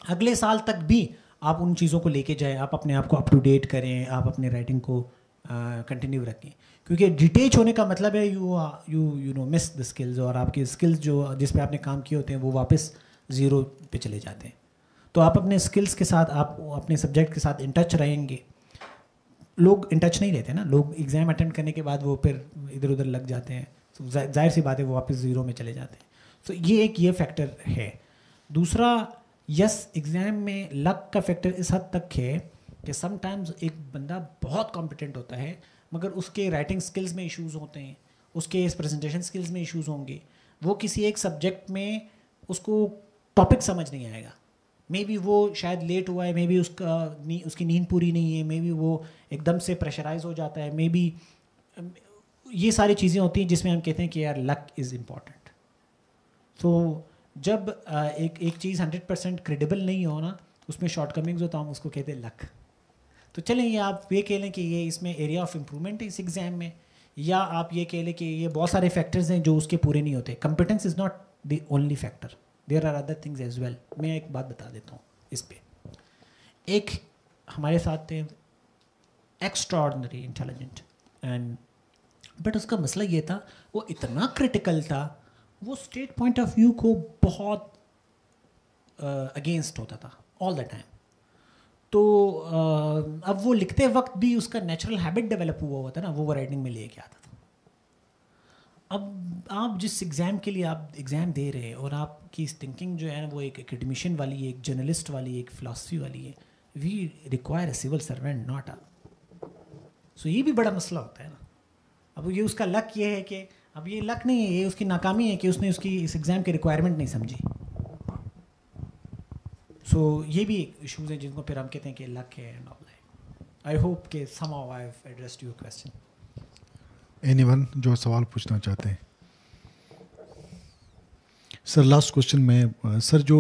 अगले साल तक भी आप उन चीज़ों को लेके जाएं, आप अपने आप को अप टू डेट करें, आप अपने राइटिंग को कंटिन्यू रखें, क्योंकि डिटेच होने का मतलब है you know miss the skills, और आपके स्किल्स जो जिस पे आपने काम किए होते हैं वो वापस ज़ीरो पे चले जाते हैं। तो आप अपने स्किल्स के साथ, आप अपने सब्जेक्ट के साथ इन टच रहेंगे। लोग इन टच नहीं रहते ना, लोग एग्ज़ाम अटेम्प्ट करने के बाद वो फिर इधर उधर लग जाते हैं, तो जाहिर सी बात है वो वापस ज़ीरो में चले जाते हैं। तो ये फैक्टर है। दूसरा, यस एग्ज़ाम में लक का फैक्टर इस हद तक है कि समटाइम्स एक बंदा बहुत कॉम्पिटेंट होता है मगर उसके राइटिंग स्किल्स में इश्यूज़ होते हैं, उसके प्रेजेंटेशन स्किल्स में इश्यूज़ होंगे, वो किसी एक सब्जेक्ट में उसको टॉपिक समझ नहीं आएगा, मे बी वो शायद लेट हुआ है, मे बी उसकी नींद पूरी नहीं है, मे बी वो एकदम से प्रेशराइज हो जाता है, मे बी ये सारी चीज़ें होती हैं जिसमें हम कहते हैं कि यार लक इज़ इम्पॉर्टेंट। तो जब एक चीज़ 100% क्रेडिबल नहीं हो ना, उसमें शॉर्टकमिंग्स होता हम उसको कहते हैं लक। तो चलें, ये आप ये कह लें कि ये इसमें एरिया ऑफ इम्प्रूवमेंट है इस एग्ज़ाम में, या आप ये कह लें कि ये बहुत सारे फैक्टर्स हैं जो उसके पूरे नहीं होते। Competence is not the only factor, there are other things as well. मैं एक बात बता देता हूँ इस पर। एक हमारे साथ थे एक्स्ट्राऑर्डिनरी इंटेलिजेंट एंड, बट उसका मसला ये था वो इतना क्रिटिकल था, वो स्टेट पॉइंट ऑफ व्यू को बहुत अगेंस्ट होता था ऑल द टाइम। तो अब वो लिखते वक्त भी उसका नेचुरल हैबिट डेवलप हुआ था ना, वो राइटिंग में लेके आता था। अब आप जिस एग्ज़ाम के लिए आप एग्ज़ाम दे रहे हैं और आपकी थिंकिंग जो है ना वो एक एकेडमिशियन वाली है, एक जर्नलिस्ट वाली है, एक फ़िलासफ़ी वाली है, we require a civil servant not a. सो ये भी बड़ा मसला होता है ना। अब ये उसका लक ये है कि अब ये लक नहीं है, ये उसकी नाकामी है कि उसने उसकी इस एग्ज़ाम की रिक्वायरमेंट नहीं समझी। सो ये भी इशूज़ हैं जिनको फिर हम कहते हैं कि लक है and all that. I hope कि somehow I have addressed your question. Anyone जो सवाल पूछना चाहते हैं? सर लास्ट क्वेश्चन में सर जो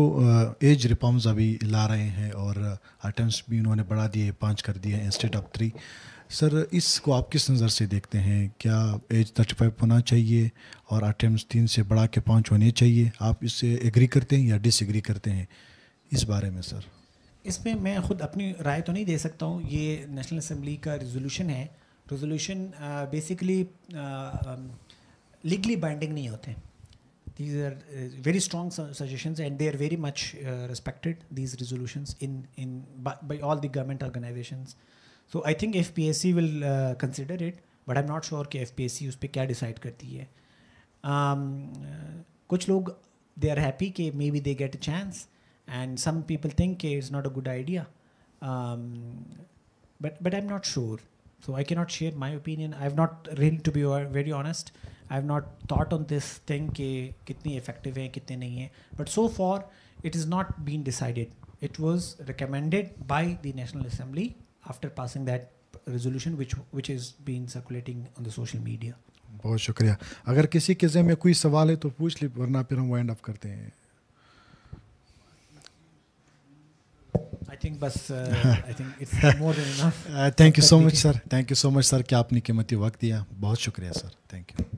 एज रिफॉर्म्स अभी ला रहे हैं और अटेम्प्ट्स भी उन्होंने बढ़ा दिए, 5 कर दिए इंस्टेड ऑफ 3, सर इसको आप किस नज़र से देखते हैं? क्या एज 35 होना चाहिए और अटेम्प्ट्स 3 से बढ़ा के 5 होने चाहिए? आप इससे एग्री करते हैं या डिसएग्री करते हैं इस बारे में? सर इसमें मैं ख़ुद अपनी राय तो नहीं दे सकता हूँ। ये नेशनल असम्बली का रेजोल्यूशन है। रेजोल्यूशन बेसिकली लीगली बाइंडिंग नहीं होते। These are very strong suggestions and they are very much respected, these resolutions by all the government organizations. So I think FPSC will consider it, but I'm not sure कि FPSC उस पर क्या decide करती है। कुछ लोग they are happy कि maybe they get a chance and some people think it's not a good idea, but I'm not sure. So I cannot share my opinion. I have not really, to be very honest, I have not thought on this thing कि कितनी effective है कितने नहीं है. But so far it is not been decided. It was recommended by the National Assembly after passing that resolution which is been circulating on the social media. बहुत शुक्रिया। अगर किसी के ज़हन में कोई सवाल है तो पूछ ले, वरना फिर हम वाइंड अप करते हैं। I think बस I think it's more than enough. Thank you so much sir, thank you so much sir कि आपने कीमती वक्त दिया। बहुत शुक्रिया सर, थैंक यू।